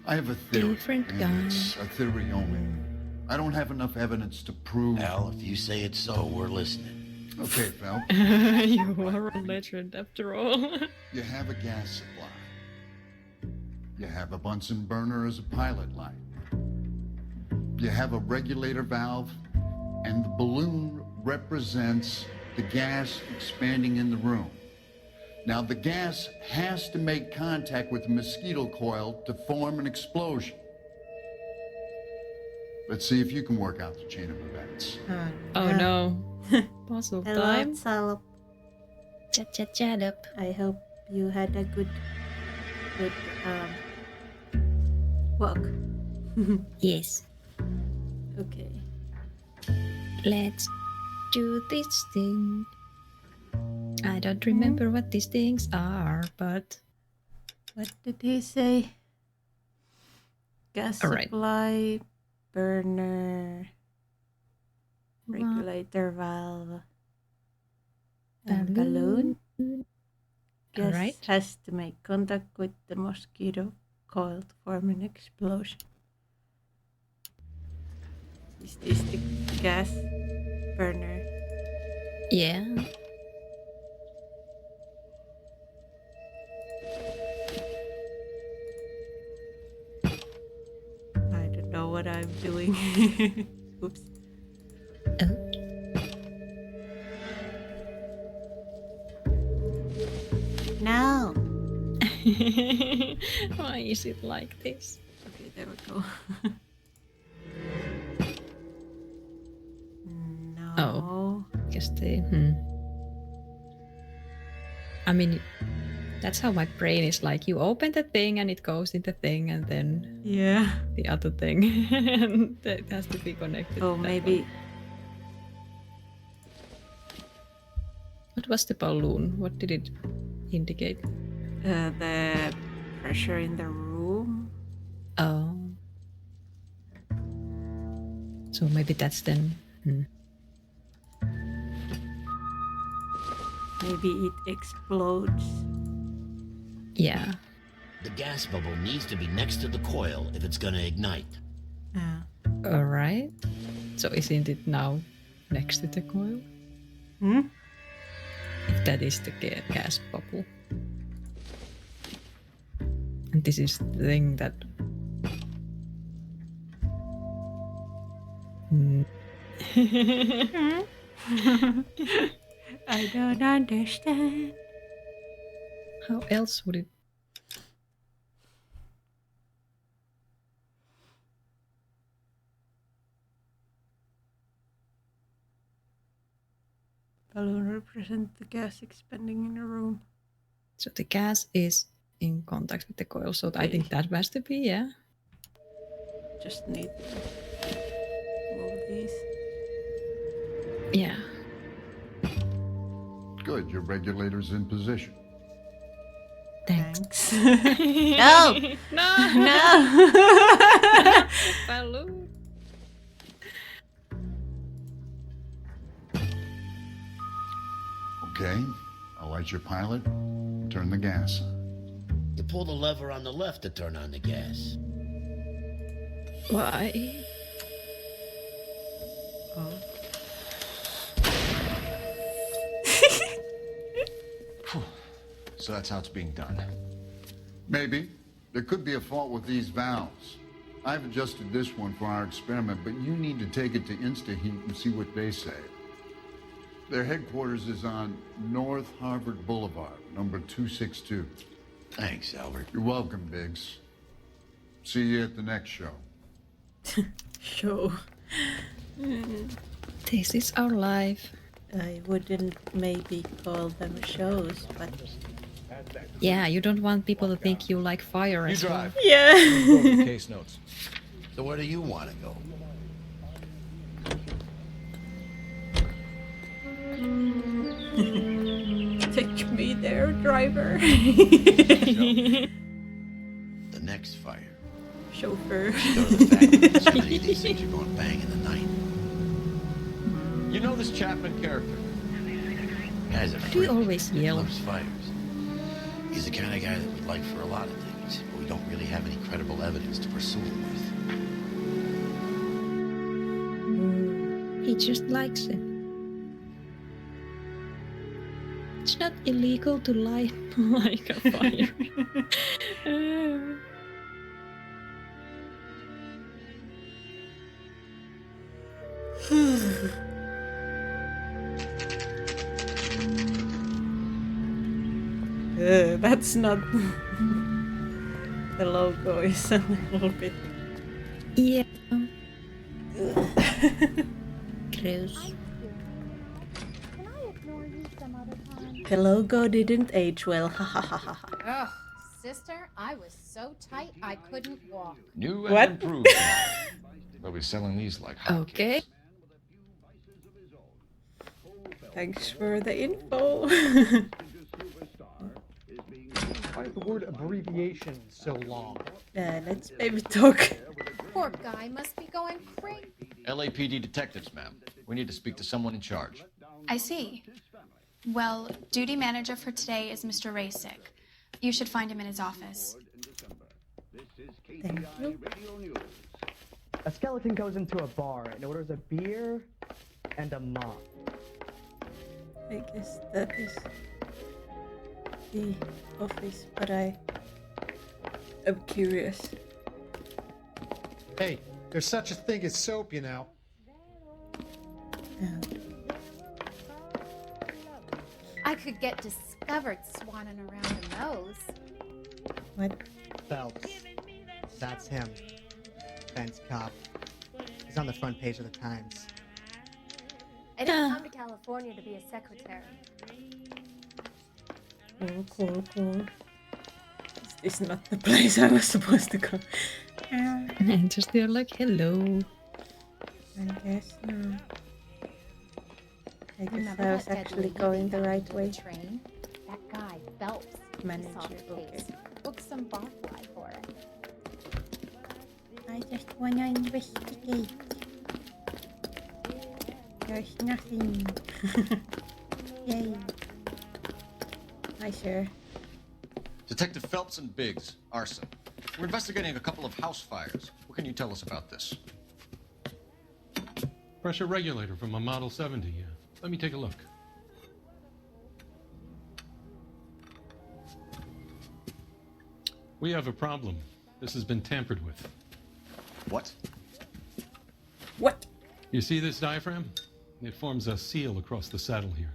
I have a theory. Different and guy. It's a theory only. I don't have enough evidence to prove... Al, if you say it's so, we're listening. Okay, Phelps. You are a legend after all. You have a gas supply. You have a Bunsen burner as a pilot light. You have a regulator valve, and the balloon represents the gas expanding in the room. Now, the gas has to make contact with the mosquito coil to form an explosion. Let's see if you can work out the chain of events. Oh no. Puzzle Hello, time. Salop. Chat up. I hope you had a good walk. Yes. Okay. Let's do this thing. I don't remember what these things are, but... What did he say? Gas All right. supply, burner, regulator valve, and balloon. Gas Alright. has to make contact with the mosquito coil to form an explosion. Is this the gas burner? Yeah. I don't know what I'm doing. Oops. No. Why is it like this? Okay, there we go. No. Oh, guess they. I mean, that's how my brain is like. You open the thing and it goes in the thing, and then Yeah. the other thing, and that has to be connected. Oh, to that maybe. one. What was the balloon? What did it indicate? The pressure in the room. Oh. So maybe that's then. Maybe it explodes. Yeah. The gas bubble needs to be next to the coil if it's gonna ignite. All right. So isn't it now next to the coil? Hmm? If that is the gas bubble. And this is the thing that... I don't understand. How else would it... Balloon represents the gas expanding in a room. So the gas is in contact with the coil, so I think that has to be, yeah. Just need to move these. Yeah. Good, your regulator's in position. Thanks. No! No! No! Balloon. Okay, I'll light your pilot. Turn the gas on. You pull the lever on the left to turn on the gas. Why? Oh. So that's how it's being done. Maybe. There could be a fault with these valves. I've adjusted this one for our experiment, but you need to take it to InstaHeat and see what they say. Their headquarters is on North Harvard Boulevard, number 262. Thanks, Albert. You're welcome, Biggs. See you at the next show. Show. This is our life. I wouldn't maybe call them shows, but... Yeah, you don't want people to think you like fire You as well. drive. Yeah. Go over the case notes. So where do you want to go? Take me there, driver. The next fire. Chauffeur. Go to the factory. So many of these things are going bang in the night. You know this Chapman character? Guy's a Do you freak. always He yell? loves fires. He's the kind of guy that we'd like for a lot of things, but we don't really have any credible evidence to pursue him with. He just likes it. It's not illegal to light like a fire. That's not... The logo is a little bit... Yeah. Gross. The logo didn't age well, ha ha ha ha. Ugh, sister, I was so tight I couldn't walk. New What? and improved. They'll be selling these like hot. Okay. Thanks for the info. Why is the word abbreviation so long? Let's maybe talk. Poor guy must be going crazy. LAPD detectives, ma'am. We need to speak to someone in charge. I see. Well, duty manager for today is Mr. Rasick. You should find him in his office. Thank you. A skeleton goes into a bar and orders a beer and a mop. I guess that is the office, but I am curious. Hey, there's such a thing as soap, you know. I could get discovered swanning around the nose. What? Phelps. That's him. Fence cop. He's on the front page of the Times. I didn't come to California to be a secretary. Cool, cool. Is this not the place I was supposed to go? And just they're like, hello. I guess no. I guess Remember I was that actually dead going lady the they right found on way. the train? That guy, Phelps, Manager, solved the case. Book some barfly for it. I just wanna investigate. There's nothing. Yay. Hi, sir. Detective Phelps and Biggs, arson. We're investigating a couple of house fires. What can you tell us about this? Pressure regulator from a Model 70. Let me take a look. We have a problem. This has been tampered with. What? What? You see this diaphragm? It forms a seal across the saddle here.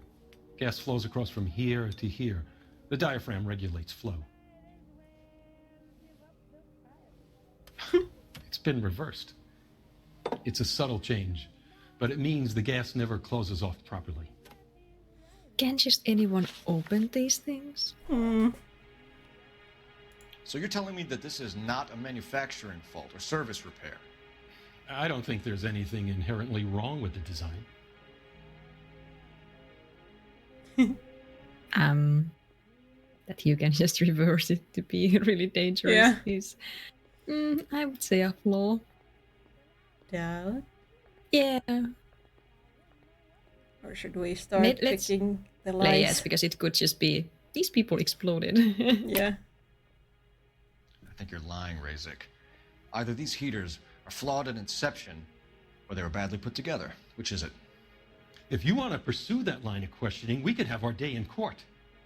Gas flows across from here to here. The diaphragm regulates flow. It's been reversed. It's a subtle change, but it means the gas never closes off properly. Can't just anyone open these things? So you're telling me that this is not a manufacturing fault or service repair? I don't think there's anything inherently wrong with the design. That you can just reverse it to be really dangerous Yeah. is, I would say, a flaw. Doubt? Yeah. Or should we start Let's picking the play lies? yes, because it could just be these people exploded. Yeah. I think you're lying, Razik. Either these heaters are flawed at inception, or they were badly put together. Which is it? If you want to pursue that line of questioning, we could have our day in court.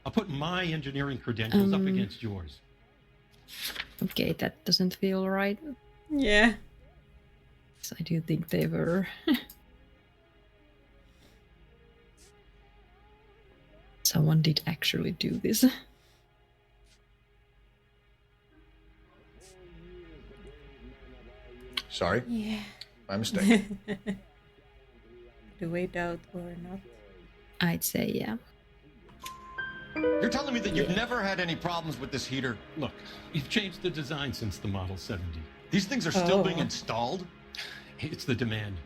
I'll put my engineering credentials up against yours. Okay, that doesn't feel right. Yeah. So I do think they were. someone did actually do this. Sorry? Yeah. My mistake. Do we doubt or not? I'd say yeah. You're telling me that you've never had any problems with this heater? Look, we've changed the design since the Model 70. These things are still being installed? It's the demand.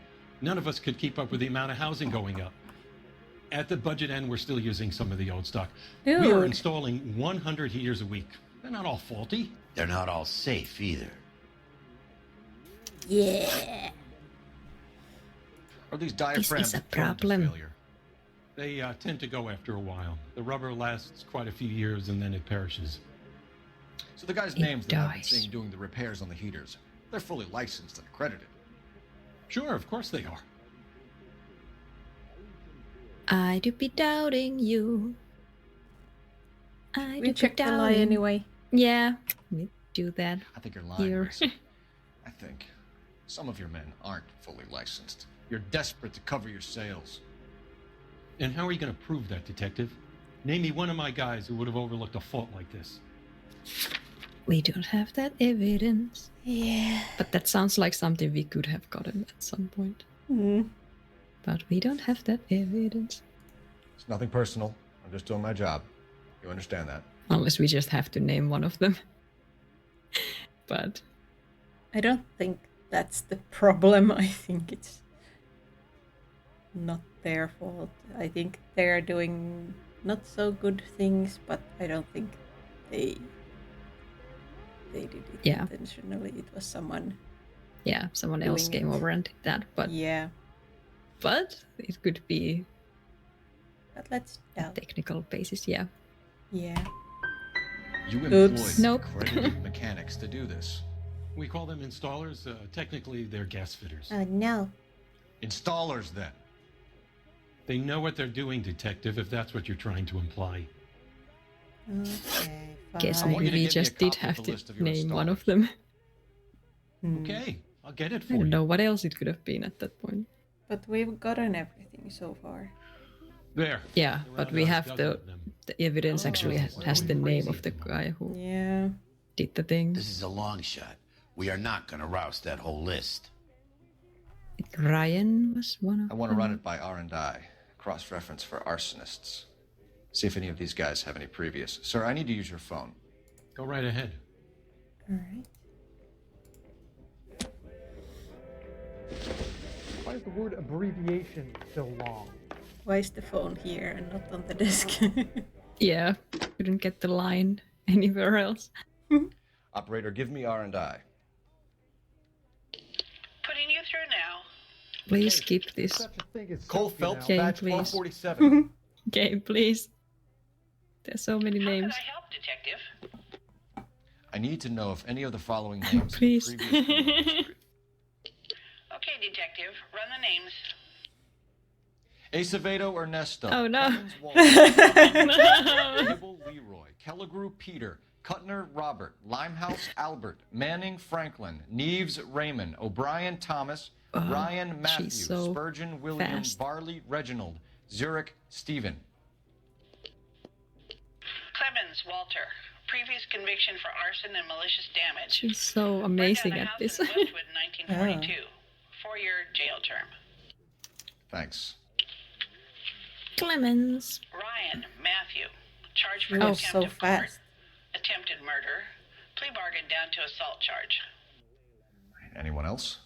None of us could keep up with the amount of housing going up. At the budget end, we're still using some of the old stock. Dude. We are installing 100 heaters a week. They're not all faulty. They're not all safe either. Yeah. Are these This diaphragms is a prone to problem. failure? They tend to go after a while. The rubber lasts quite a few years and then it perishes. So the guys' It names that I've been dies. seeing doing the repairs on the heaters, they're fully licensed and accredited. Sure, of course they are. I do be doubting you. I We do be checked the lie doubting. anyway. Yeah, we do that. I think you're lying, Here. Racing. I think some of your men aren't fully licensed. You're desperate to cover your sales. And how are you going to prove that, Detective? Name me one of my guys who would have overlooked a fault like this. We don't have that evidence. Yeah. But that sounds like something we could have gotten at some point. Mm. But we don't have that evidence. It's nothing personal. I'm just doing my job. You understand that? Unless we just have to name one of them. But I don't think that's the problem. I think it's not their fault. I think they're doing not so good things, but I don't think they did it Yeah. intentionally. It was someone. yeah, someone else Doing came it. over and did that. But it could be But let's a doubt. technical basis. Yeah. Yeah. You employed Oops. Nope. accredited mechanics to do this. We call them installers. Technically, they're gas fitters. Oh no. Installers, then. They know what they're doing, Detective, if that's what you're trying to imply. Okay. Guess I want maybe you to we get me a just did copy of have the to list of your name one of installers. them. Okay, I'll get it I for don't you. know what else it could have been at that point. But we've gotten everything so far. There. Yeah, but we Around a have dozen the of them. evidence actually has the name of the Crazy. guy who Yeah. did the thing. This is a long shot. We are not going to rouse that whole list. Ryan was one of I want to run it by R&I, cross-reference for arsonists. See if any of these guys have any previous. Sir, I need to use your phone. Go right ahead. All right. Why is the word abbreviation so long? Why is the phone here and not on the desk? Yeah, couldn't get the line anywhere else. Operator, give me R&I. Putting you through now. Please skip this Such a thing as Cole soap, you Phelps, know. Okay, badge please. 1247. game, please. There's so many How names. can I help, Detective? I need to know if any of the following names Please. have previous criminal history. Okay, Detective, run the names. Acevedo Ernesto. Oh, no. Evans Walter, No. Abel Leroy. Kelligrew Peter. Kuttner Robert. Limehouse Albert. Manning Franklin. Neves Raymond. O'Brien Thomas. Ryan Matthew. she's so Spurgeon William. fast. Varley Reginald. Zurich Stephen. Clemens Walter. Previous conviction for arson and malicious damage. She's so Burned amazing down a at house this. in Westwood in 1942. 4-year jail term. Thanks. Clemens. Ryan Matthew. Charged for Oh, contempt so of court. fast. Attempted murder. Plea bargain down to assault charge. Anyone else?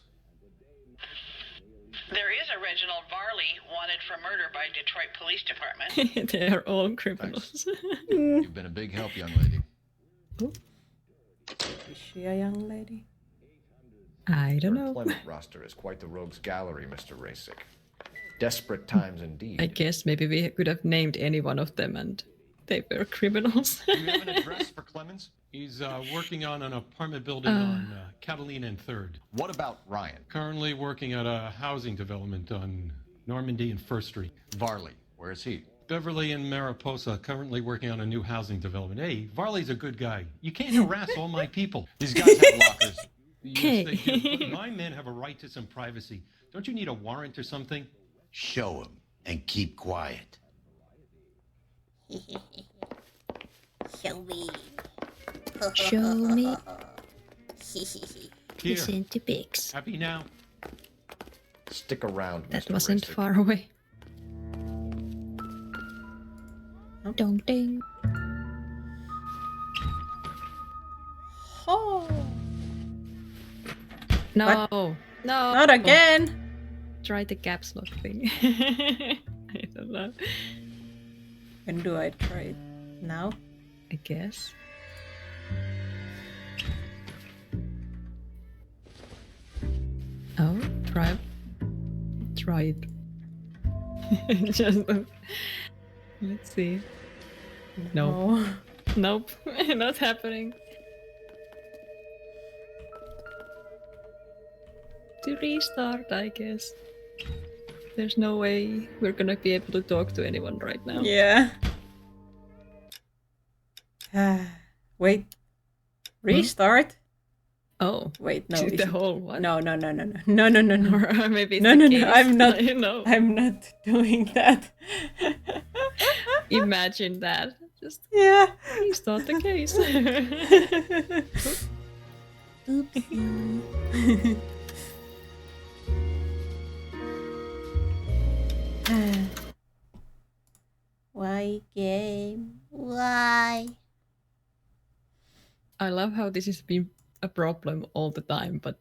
There is a Reginald Varley wanted for murder by Detroit Police Department. They're all criminals. You've been a big help, young lady. Is she a young lady? I don't Your know. employment roster is quite the rogues gallery, Mr. Rasick. Desperate times indeed. I guess maybe we could have named any one of them and they were criminals. Do you have an address for Clemens? He's working on an apartment building on Catalina and 3rd. What about Ryan? Currently working at a housing development on Normandy and 1st Street. Varley, where is he? Beverly and Mariposa, currently working on a new housing development. Hey, Varley's a good guy. You can't harass all my people. These guys have lockers. Yes, they do. But my men have a right to some privacy. Don't you need a warrant or something? Show him and keep quiet. Show me. Show me. Here. Listen to pigs. Happy now? Stick around, That Mr. wasn't Racek. far away. Dong ding. Oh. No. What? No. Not again. Try the caps lock thing. I don't know. When do I try it? Now? I guess. Oh, try it. Just let's see. No. Nope. Not happening. To restart, I guess. There's no way we're gonna be able to talk to anyone right now. Yeah. Wait. Restart? Oh. Wait, no. To is the it- whole what? No. No. Or maybe it's No. the case. I'm not. You know. I'm not doing that. Imagine that. Just yeah. Restart the case. Oopsie. Why game? Why? I love how this has been a problem all the time, but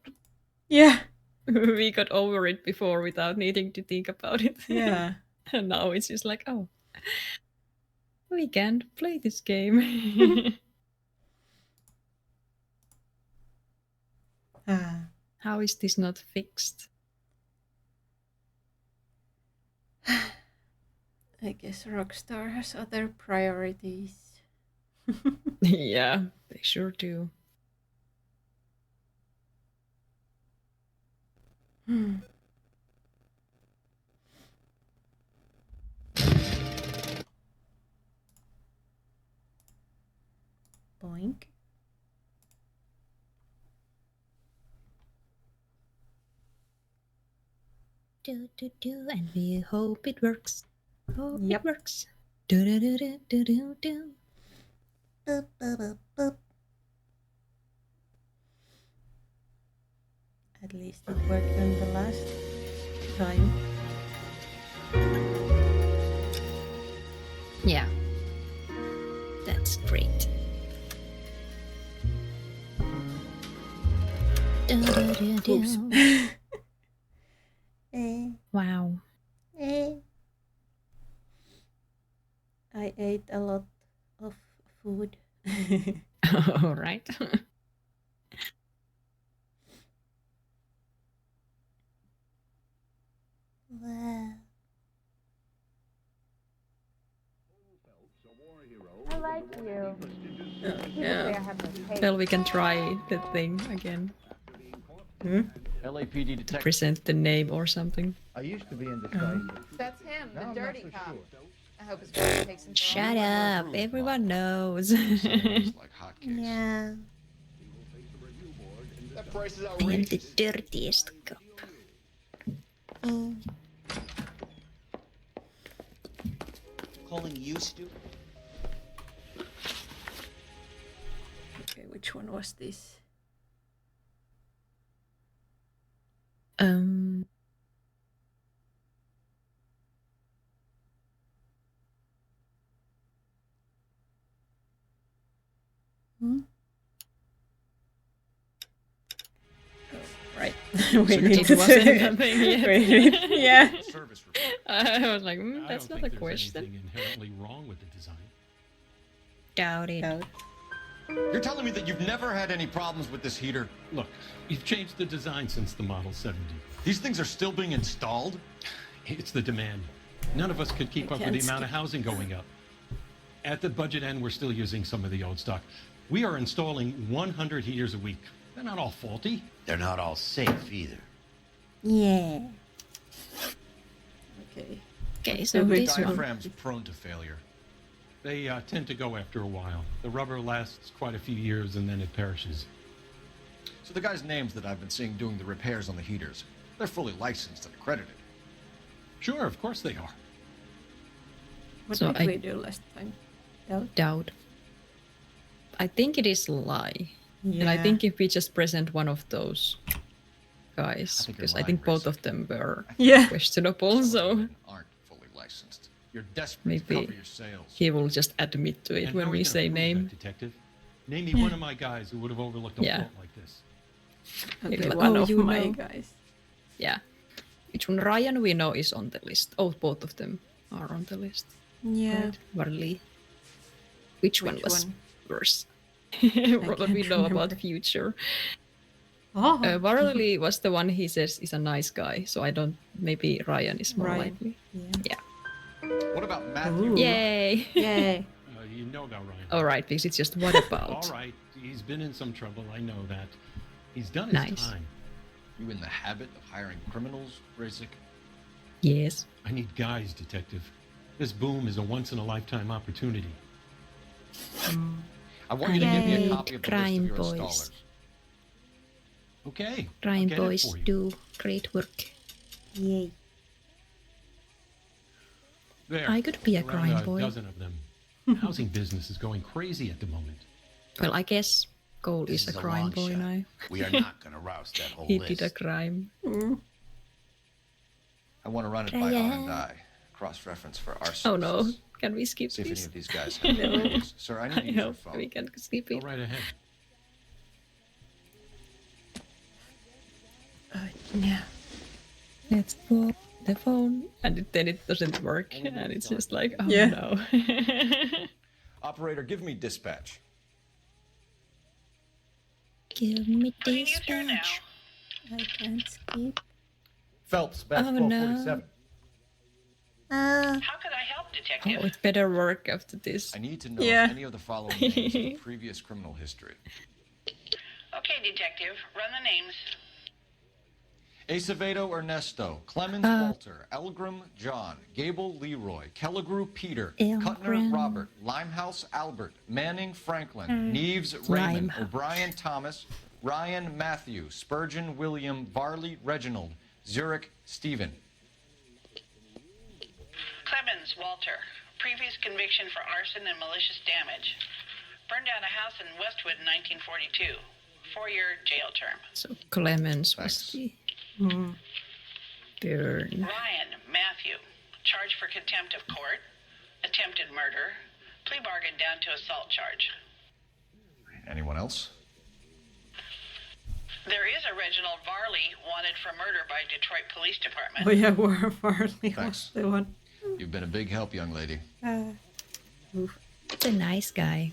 Yeah. we got over it before without needing to think about it. Yeah. And now it's just like, oh, we can't play this game. How is this not fixed? I guess Rockstar has other priorities. Yeah, they sure do. Boink. And we hope it works. Hope Yep. it works. Do do do do do do do. Boop, boop, boop, boop. At least it worked on the last time. Yeah. That's great. Do, do, do, do. Oops. Wow. I ate a lot of food. All right. Wow. I like you. Yeah. Well, we can try the thing again. LAPD detective. Present the name or something. I used to be indecisive. That's him, the Now I'm dirty not so cop. sure. I hope his brother takes him. Shut up. Everyone knows. Yeah. That price is I am outrageous. the dirtiest cop. Calling you stupid? Okay, which one was this? Right. We need to wasn't a thing yet. Yeah. I was like, I that's don't not a think there's question. anything inherently wrong with the design. Doubt it. You're telling me that you've never had any problems with this heater? Look, we've changed the design since the Model 70. These things are still being installed? It's the demand. None of us could keep up with the can't amount of housing going up. At the budget end, we're still using some of the old stock. We are installing 100 heaters a week. They're not all faulty. They're not all safe either. Yeah. Okay. Okay, so The this one. diaphragm's prone to failure. They tend to go after a while. The rubber lasts quite a few years and then it perishes. So the guys' names that I've been seeing doing the repairs on the heaters, they're fully licensed and accredited. Sure, of course they are. What So did we do last time? Doubt. I think it is lie. And I Yeah. think if we just present one of those guys, think you're because I lying, think both Gracie. of them were Yeah. questionable, so Aren't fully licensed. You're desperate to cover maybe your sales. he will just admit to it And when how are we you gonna say prove name. that, detective? Name me one of my guys who would have overlooked a Yeah. fault like this. Okay, Like, one oh, of you my know. guys. Yeah. Which one? Ryan we know is on the list. Oh, both of them are on the list. Yeah. Right? Varley. Which one Which was one? worse? can't What we know about remember. Future. Oh. Varley was the one he says is a nice guy, so I don't. Maybe Ryan is more Ryan. likely. Yeah. What about Matthew? Ooh. Yay! Yay. You know about Ryan. All right, because it's just what about? All right, he's been in some trouble. I know that. He's done his Nice. time. You in the habit of hiring criminals, Racic? Yes. I need guys, detective. This boom is a once-in-a-lifetime opportunity. I want you to give me a Yay, copy of the list crime of your boys. installers. Okay. Crime I'll get it boys for you. do great work. Yay. There. I could be a Around crime boy. dozen of them. Housing business is going crazy at the moment. Well, I guess Cole This is a is a crime long boy shot. now. We are not going to rouse that whole He list. did a crime. I want to run it by R&I. Cross-reference for arson. Oh no, can we skip See if any this? of these guys have No. names. Sir, I need to I use your hope phone. we can skip Go it. right ahead. Yeah. Let's go the phone, and then it doesn't work, and it's just like, oh Yeah. no. Operator, give me dispatch. Give me Putting you through now. dispatch. I can't skip. Phelps, batch Oh, no. 1247. How could I help, Detective? Oh, it better work after this. I need to know Yeah. if any of the following names have previous criminal history. Okay, Detective, run the names. Acevedo Ernesto, Clemens Walter, Elgrim John, Gable Leroy, Kelligrew Peter, Cutner Elgrim. Robert, Limehouse Albert, Manning Franklin, Neves Raymond, Limehouse. O'Brien Thomas, Ryan Matthew, Spurgeon William, Varley Reginald, Zurich Stephen. Clemens Walter, previous conviction for arson and malicious damage. Burned down a house in Westwood in 1942. 4-year jail term. So Clemens was the burn. Ryan Matthew, charged for contempt of court, attempted murder, plea bargain down to assault charge. Anyone else? There is a Reginald Varley wanted for murder by Detroit Police Department. Oh yeah, Varley was Thanks. the one. You've been a big help, young lady. It's a nice guy.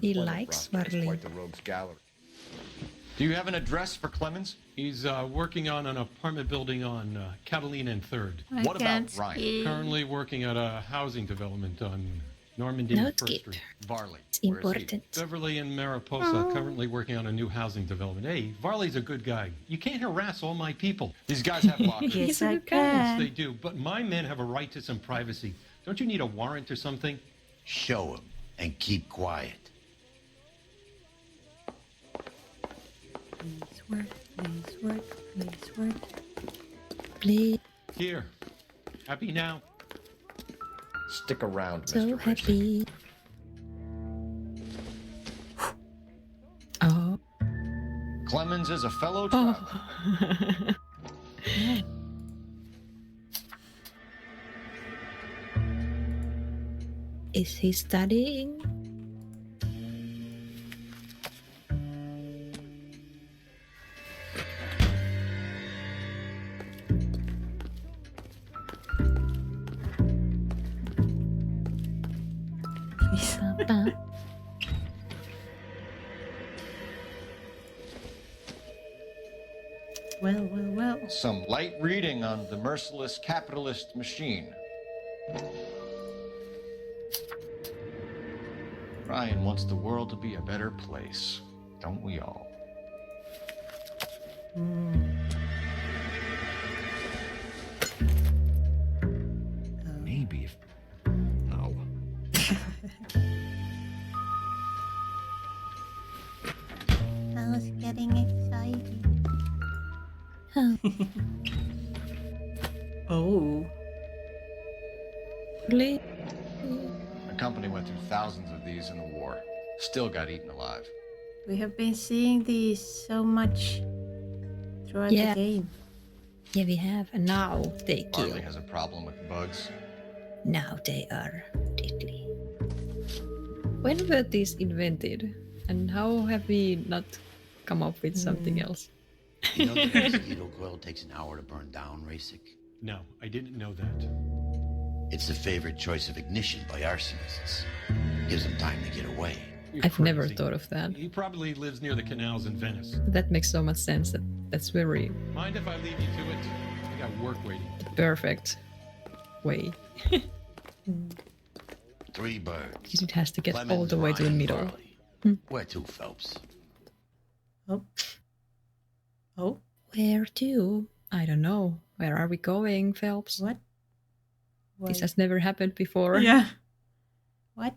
He likes Varley. Quite the rogues gallery. Do you have an address for Clemens? He's working on an apartment building on Catalina and 3rd. What about Ryan? Currently working at a housing development on Normandy No, and it's 1st good. Street. Varley. It's Where is he? important. Beverly and Mariposa, currently working on a new housing development. Hey, Varley's a good guy. You can't harass all my people. These guys have lockers. He's a good Yes, guy. they do. But my men have a right to some privacy. Don't you need a warrant or something? Show him and keep quiet. Please work, please work, please work. Please, Here. Happy now? Stick around, so Mr. Racic. happy. Oh. Clemens is a fellow traveler. Is he studying? Papa. Well. Some light reading on the merciless capitalist machine. Ryan wants the world to be a better place, don't we all? Maybe if... No. I was getting excited. Oh. Really? My company went through thousands of these in the war. Still got eaten alive. We have been seeing these so much throughout the game. Yeah, we have. And now they kill. Harley has a problem with bugs. Now they are deadly. When were these invented? And how have we not come up with something else? You know that mosquito coil takes an hour to burn down, Rasic? No, I didn't know that. It's the favorite choice of ignition by arsonists. Gives them time to get away. I've never thought of that. He probably lives near the canals in Venice. That makes so much sense. That's very Mind if I leave you to it? I got work waiting. the perfect way. 3 birds. Because it has to get all Clemens, the way to the Ryan, middle. Farley. Where to, Phelps? Oh? Where to? I don't know. Where are we going, Phelps? What? This has never happened before. Yeah. What?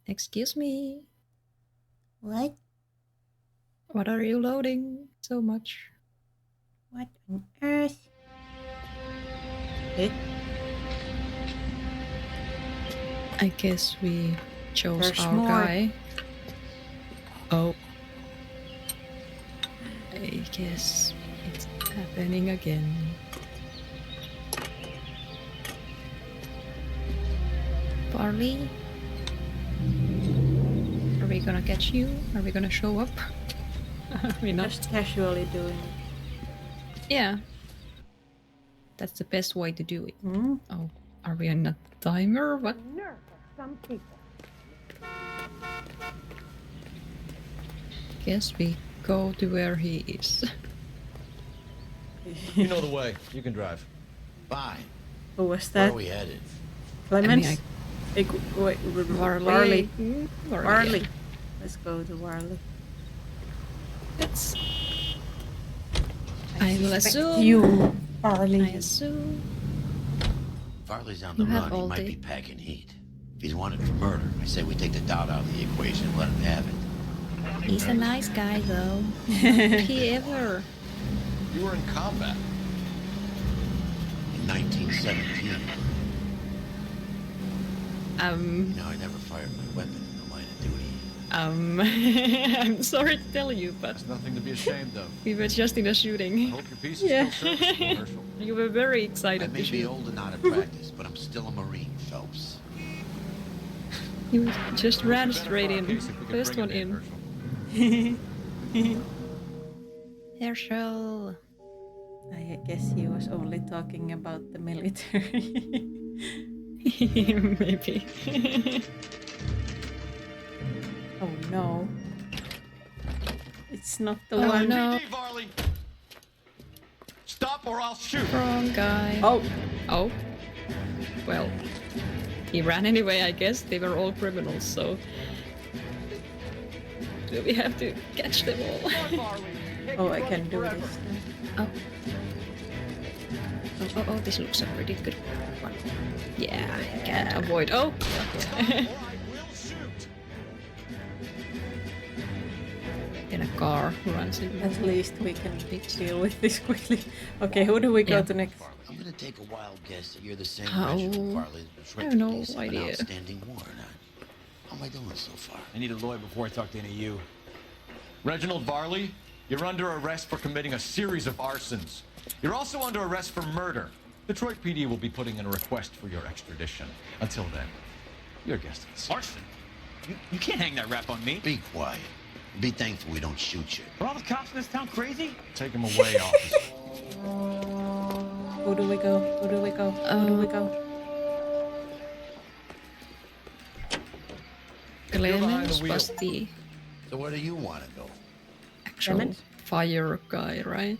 Excuse me. What? What are you loading so much? What on earth? It? I guess we chose There's our more. guy. Oh. I guess it's happening again. Barley? Are we gonna catch you? Are we gonna show up? Are we not? Just casually doing it. Yeah. That's the best way to do it. Hmm? Oh, are we on a timer? What? Nerve of some people. Guess we go to where he is. You know the way. You can drive. Fine. Who was Where that? are we headed? Clemens? Wait, Warley. Warley. Let's go to Warley. Let's. I will assume. You, Warley. I assume. Farley's on the You have run. He all might day. be packing heat. If he's wanted for murder, I say we take the doubt out of the equation and let him have it. He's a nice guy, though. Would he ever? You were in combat. In 1917. You know, I never fired my weapon in the line of duty. I'm sorry to tell you, but There's nothing to be ashamed of. we were just in a shooting. Hope your piece is Yeah. still serviceable, Herschel. You were very I excited may to be shoot. old and out of practice, but I'm still a Marine, Phelps. You just ran Better straight for our in. case if we can First bring one him in. Herschel. I guess he was only talking about the military. Maybe. Oh no. It's not the Oh, one. no. LAPD, Varley! Stop or I'll shoot! Wrong guy. Oh. Oh. Well. He ran anyway, I guess. They were all criminals, so. Do we have to catch them all? Oh, I can do this. Oh. Oh, this looks a pretty good one. Yeah, I can't avoid. Oh! Then a car runs in. At least we can deal with this quickly. Okay, who do we go Yeah. to next? I'm gonna take a wild guess that you're the same How? Reginald Farley that's I have no piece of an idea. outstanding warrant on. How am I doing so far? I need a lawyer before I talk to any of you. Reginald Varley, you're under arrest for committing a series of arsons. You're also under arrest for murder. Detroit PD will be putting in a request for your extradition. Until then, you're a guest of the scene. Arson? You can't hang that rap on me. Be quiet. Be thankful we don't shoot you. Are all the cops in this town crazy? Take him away, officer. Who do we go? Who do we go? Who do we go? Clemens was the So where do you want to go? actual Clemens? fire guy, right?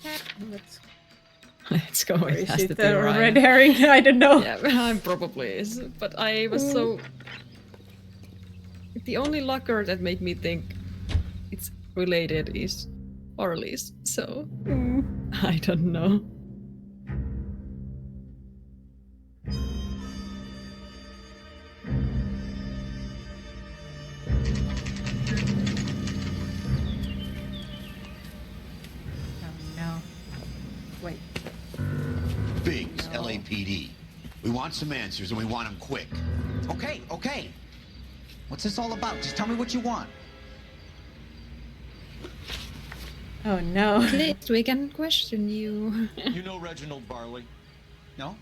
Let's go. Or It is has it to be a Ryan. red herring? I don't know. Yeah, probably is. But I was so. The only locker that made me think it's related is Orly's, so I don't know. No. Wait. Biggs, LAPD. We want some answers, and we want them quick. Okay, okay. What's this all about? Just tell me what you want. Oh no. At least we can question you. You know Reginald Barley? No?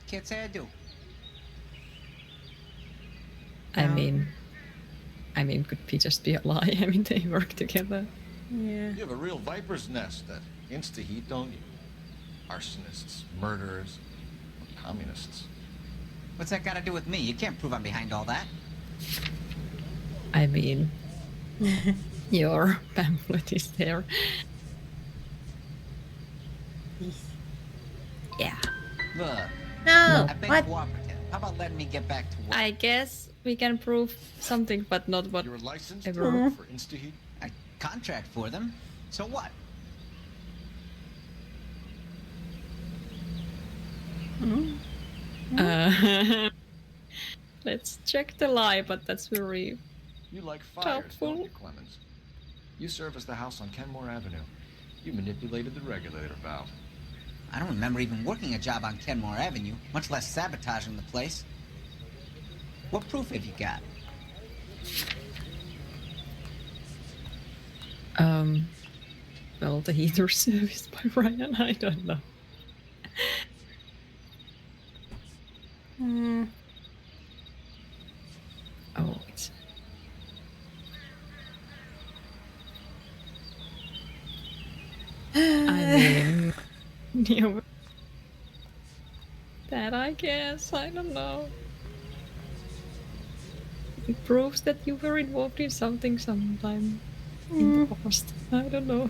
Can't say I do. I mean, could he just be a lie? I mean, they work together. Yeah. You have a real viper's nest that insta-heat, don't you? Arsonists, murderers, communists. What's that got to do with me? You can't prove I'm behind all that. I mean, your pamphlet is there. Yeah. Look. No. I've been What? cooperative. How about letting me get back to work? I guess we can prove something, but not what You're licensed ever. for insta-heat? I contract for them. So what? Let's check the lie, but that's very You like fires, doubtful. don't you, Clemens? You serviced the house on Kenmore Avenue. You manipulated the regulator valve. I don't remember even working a job on Kenmore Avenue, much less sabotaging the place. What proof have you got? Well, the heater service by Ryan, I don't know. Oh, it's... I mean... yeah, that I guess, I don't know. It proves that you were involved in something sometime in the past. I don't know.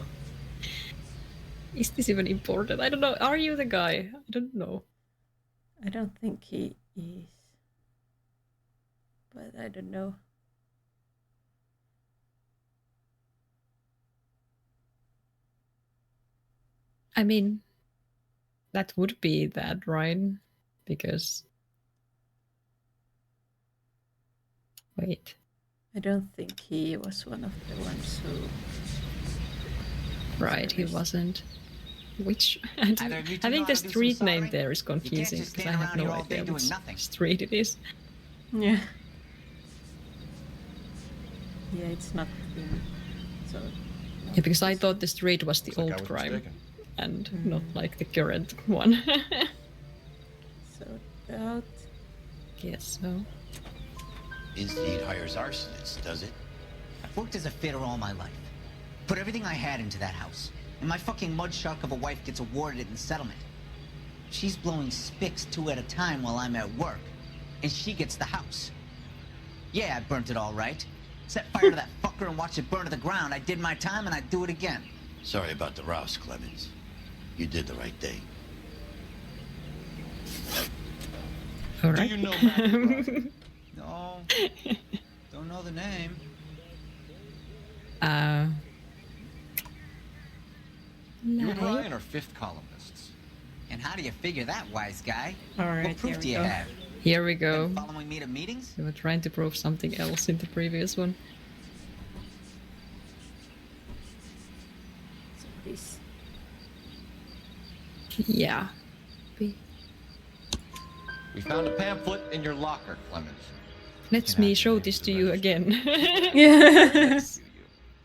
Is this even important? I don't know. Are you the guy? I don't know. I don't think he is. But I don't know. I mean, that would be that, right? Because... Wait. I don't think he was one of the ones who... Right, he wasn't. Which... I think the street name there is confusing, because I have no idea which street it is. Yeah. Yeah, it's not him. So... Yeah, because I thought the street was the old crime, and not like the current one. So that... Guess so. Insta-heat hires arsonists, does it? I've worked as a fitter all my life. Put everything I had into that house. And my fucking mud shark of a wife gets awarded it in settlement. She's blowing spics 2 at a time while I'm at work. And she gets the house. Yeah, I burnt it all right. Set fire to that fucker and watched it burn to the ground. I did my time and I'd do it again. Sorry about the rouse, Clemens. You did the right thing. All right. Do you know Matthew? No. Don't know the name. You and Ryan are fifth columnists. And how do you figure that, wise guy? All right, what proof do you have? Here we go. Been following me to meetings? We were trying to prove something else in the previous one. So this... Yeah. We found a pamphlet in your locker, Clemens. Let me show this to you again. Yeah.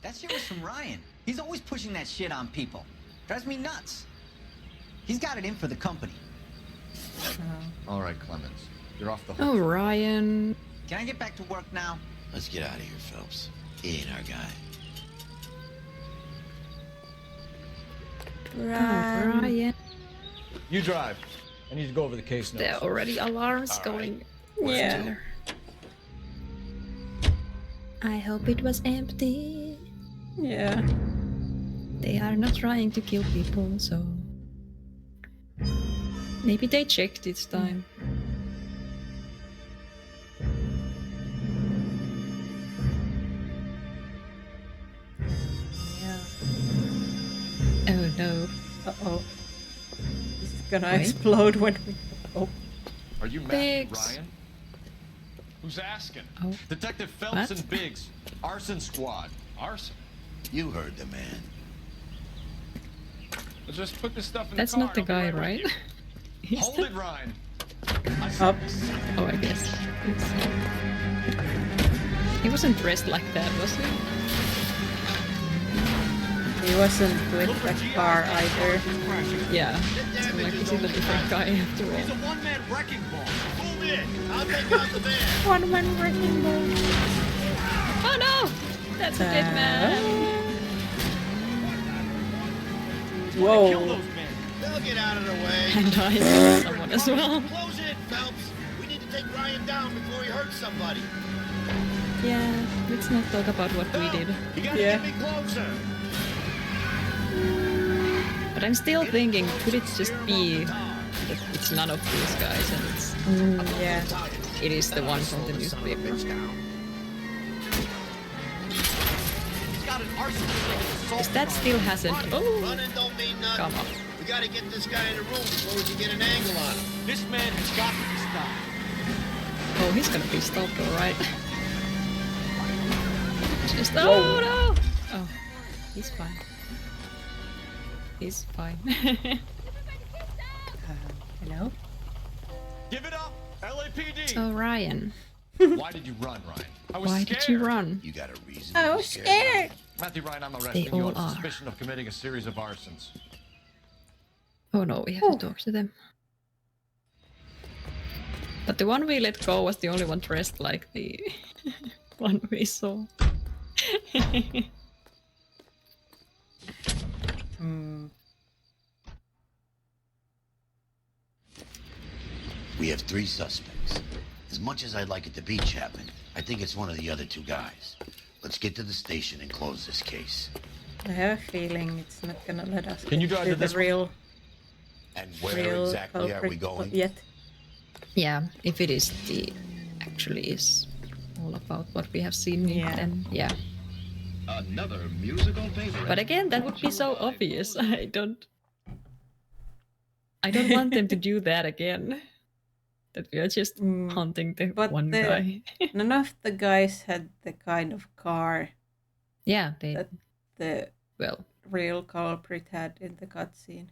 That shit was from Ryan. He's always pushing that shit on people. Drives me nuts. He's got it in for the company. All right, Clemens. You're off the hook. Oh, Ryan. Can I get back to work now? Let's get out of here, Phelps. He ain't our guy. Ryan. You drive. I need to go over the case notes. There are already alarms going. Yeah. I hope it was empty. Yeah. They are not trying to kill people, so... Maybe they checked this time. Yeah. Oh no. Uh-oh. This is gonna explode when we... Oh. Are you Matthew Ryan? Who's asking? Oh. Detective Phelps What? and Biggs. Arson squad. Arson? You heard the man. Let's just put this stuff in That's the car. not the and I'll be guy, right with right? you. Hold it, Ryan. Up. Oh, I guess. He wasn't dressed like that, was he? He wasn't with the car either. Yeah. So like, is it a different guy after all? He's a one-man wrecking ball. Move in. I'll take out the van. One-man wrecking ball. Oh no! That's a dead man. Whoa. Kill those men. They'll get out of the way. And I saw someone as well. Close it, Phelps. We need to take Ryan down before he hurts somebody. Yeah, let's not talk about what we did. You gotta get me closer. But I'm still thinking, could it just be that it's none of these guys and it's... yeah. It is the one from the newspaper. Because that still hasn't... Oh! Running don't mean nothing. Come on. We gotta get this guy in the room before we can get an angle on him. This man has got to be stopped. Oh, he's gonna be stopped, alright. Just... Oh, no! Oh, he's fine. He's fine. Hello? Give it up, LAPD! So, Ryan. Why did you run, Ryan? I was Why scared. did you run? You got a reason. I was scared. Matthew Ryan, I'm They arresting you all on are. suspicion of committing a series of arsons. Oh no, we have to talk to them. But the one we let go was the only one dressed like the one we saw. We have 3 suspects. As much as I'd like it to be Chapman, I think it's one of the other 2 guys. Let's get to the station and close this case. I have a feeling it's not gonna let us Can you get drive to to the this real, And where real exactly are we culprit going? yet. Yeah, if it is actually is all about what we have seen, then yeah. Another musical favorite. But again, that would be so obvious. I don't want them to do that again. That we are just hunting the one guy. None of the guys had the kind of car Yeah, they that the real culprit had in the cutscene.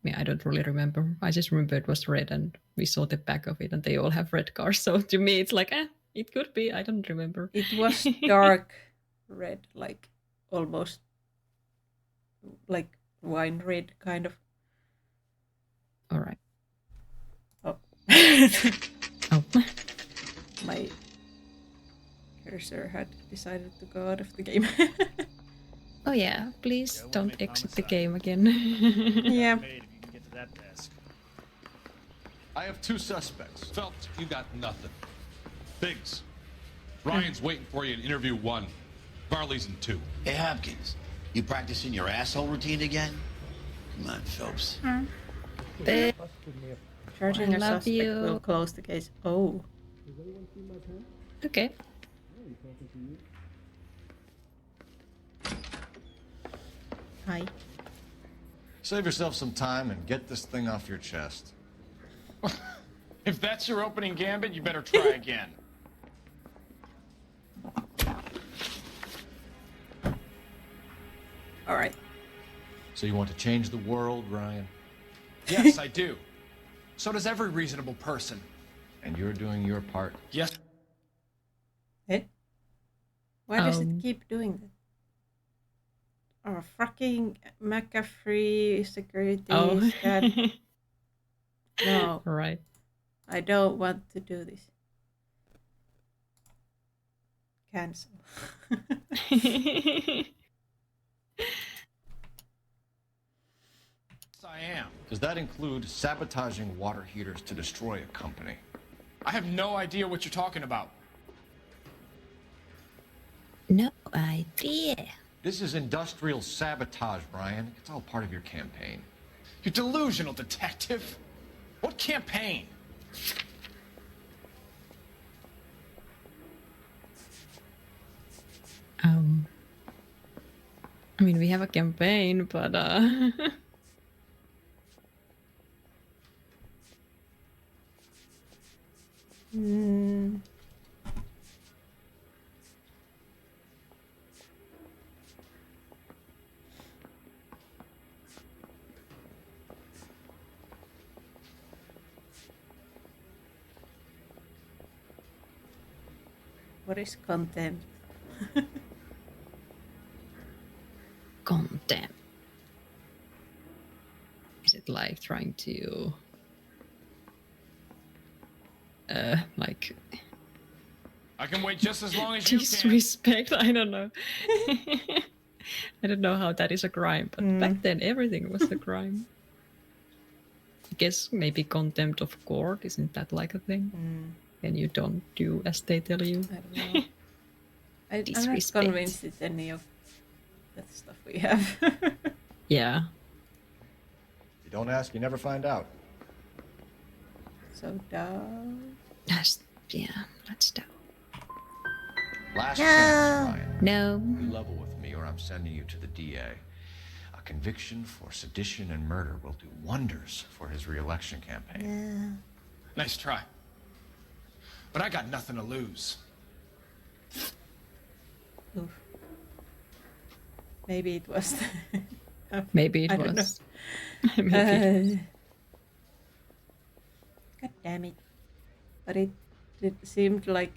Yeah, I don't really remember. I just remember it was red and we saw the back of it and they all have red cars. So to me, it's like, it could be. I don't remember. It was dark red, like almost like wine red, kind of. All right. Oh. Oh. My cursor had decided to go out of the game. Oh yeah, please don't exit the game again. Yeah. I have 2 suspects. Phelps, you got nothing. Biggs, Ryan's waiting for you in interview 1. Varley's in 2. Hey, Hopkins, you practicing your asshole routine again? Come on, Phelps. Charging I a love suspect you. will close the case. Oh. Okay. Hi. Save yourself some time and get this thing off your chest. If that's your opening gambit, you better try again. All right. So you want to change the world, Ryan? Yes, I do. So does every reasonable person. And you're doing your part? Yes. Eh? Why does it keep doing that? Oh, fucking McAfee security scan. No. Right. I don't want to do this. Cancel. I am. Does that include sabotaging water heaters to destroy a company? I have no idea what you're talking about. No idea. This is industrial sabotage, Ryan. It's all part of your campaign. You delusional detective. What campaign? I mean, we have a campaign, but What is contempt? Contempt. Is it like trying to like I can wait just as long as you can. disrespect? I don't know. I don't know how that is a crime, but back then everything was a crime. I guess maybe contempt of court, isn't that like a thing? And you don't do as they tell you. I don't know. I'm not convinced it's any of that stuff we have. Yeah. You don't ask, you never find out. So dumb. Yeah, let's do. Last chance, Ryan. No. Be level with me or I'm sending you to the DA. A conviction for sedition and murder will do wonders for his re-election campaign. Yeah. Nice try. But I got nothing to lose. Oof. Maybe it was. Maybe it I don't was. know. Maybe it was. God damn it. But it seemed like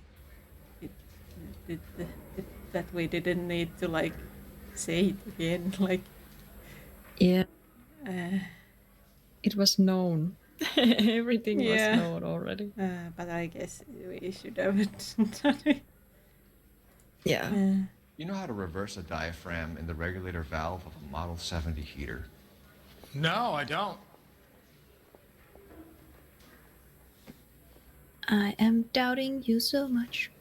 that we didn't need to like say it again. Like, yeah. It was known. Everything was known already. But I guess we should have done it. Yeah. You know how to reverse a diaphragm in the regulator valve of a Model 70 heater? No, I don't. I am doubting you so much.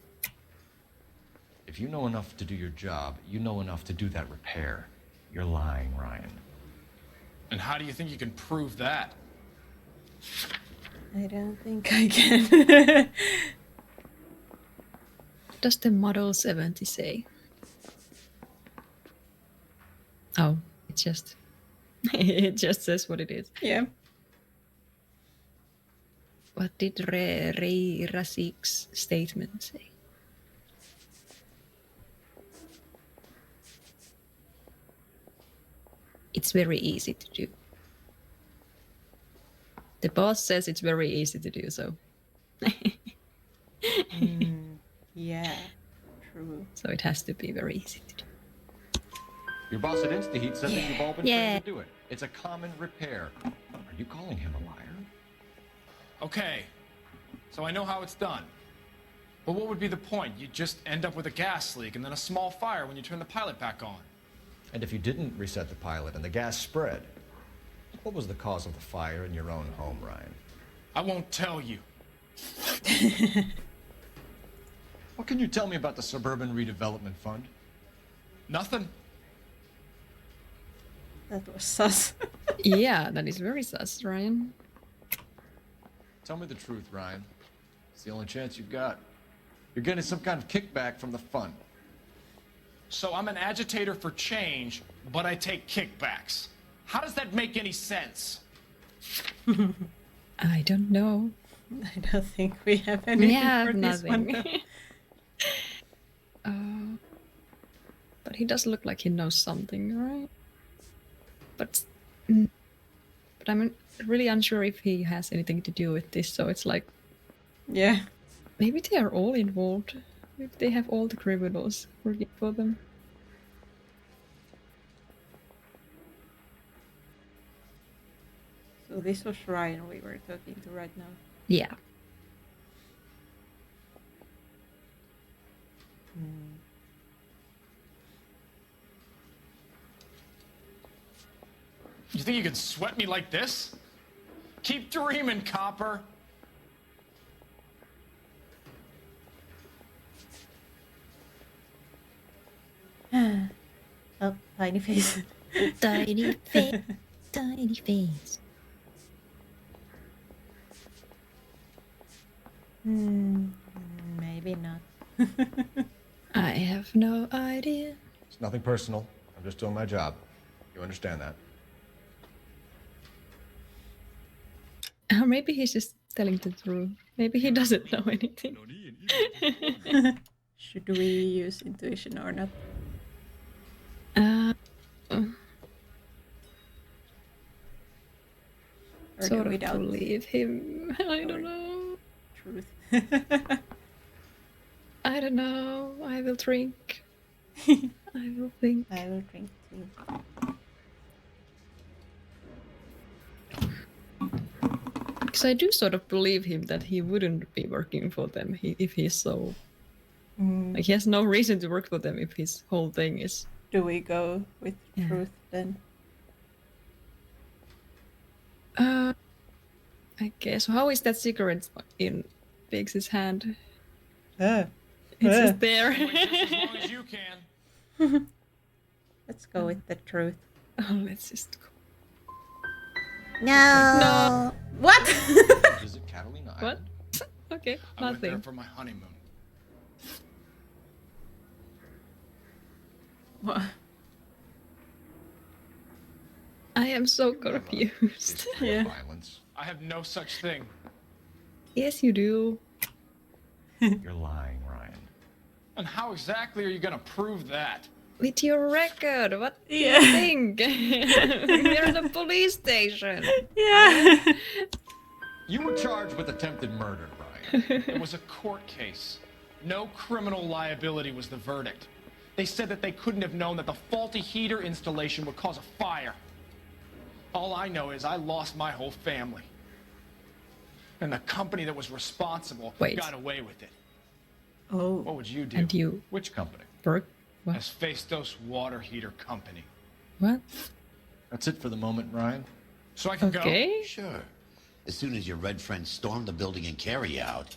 If you know enough to do your job, you know enough to do that repair. You're lying, Ryan. And how do you think you can prove that? I don't think I can. What does the Model 70 say? Oh, it just says what it is. Yeah. What did Ray Rasik's statement say? It's very easy to do. The boss says it's very easy to do so. Yeah, true. So So it has to be very easy to do. Your boss at InstaHeat said that you've all been Yeah. trained to do it. It's a common repair. Are you calling him a liar? Okay, so I know how it's done. But what would be the point? You just end up with a gas leak and then a small fire when you turn the pilot back on. And if you didn't reset the pilot and the gas spread, what was the cause of the fire in your own home, Ryan? I won't tell you. What can you tell me about the Suburban Redevelopment Fund? Nothing. That was sus. Yeah, that is very sus, Ryan. Tell me the truth, Ryan. It's the only chance you've got. You're getting some kind of kickback from the fund. So I'm an agitator for change, but I take kickbacks. How does that make any sense? I don't know. I don't think we have anything for this nothing. one. But he does look like he knows something, right? But I'm really unsure if he has anything to do with this, so it's like... Yeah. Maybe they are all involved. Maybe they have all the criminals working for them. So this was Ryan we were talking to right now. Yeah. You think you can sweat me like this? Keep dreaming, copper. Oh, tiny face. Tiny face. Tiny face. Maybe not. I have no idea. It's nothing personal. I'm just doing my job. You understand that? Or maybe he's just telling the truth. Maybe he doesn't know anything. Should we use intuition or not? Or Sort do we of doubt believe him. I don't know. truth? I don't know. I will drink. I will think. I will drink too. Because I do sort of believe him that he wouldn't be working for them if he's so... Like, he has no reason to work for them if his whole thing is... Do we go with truth then? I guess. How is that cigarette in Biggs's hand? It's just there. Just as long as you can. Let's go with the truth. Oh, let's just go. No. What? Visit Catalina What? Island. Okay, I went there nothing. for my honeymoon. What? I am so confused. Yeah. Violence. I have no such thing. Yes, you do. You're lying, Ryan. And how exactly are you gonna prove that? With your record, what do Yeah. you think? We're in a police station. Yeah. You were charged with attempted murder, Ryan. It was a court case. No criminal liability was the verdict. They said that they couldn't have known that the faulty heater installation would cause a fire. All I know is I lost my whole family. And the company that was responsible got away with it. Oh. What would you do? And you... Which company? Burke? What? Hephaestus Water Heater Company. What? That's it for the moment, Ryan. So I can go? Sure. As soon as your red friends storm the building and carry you out,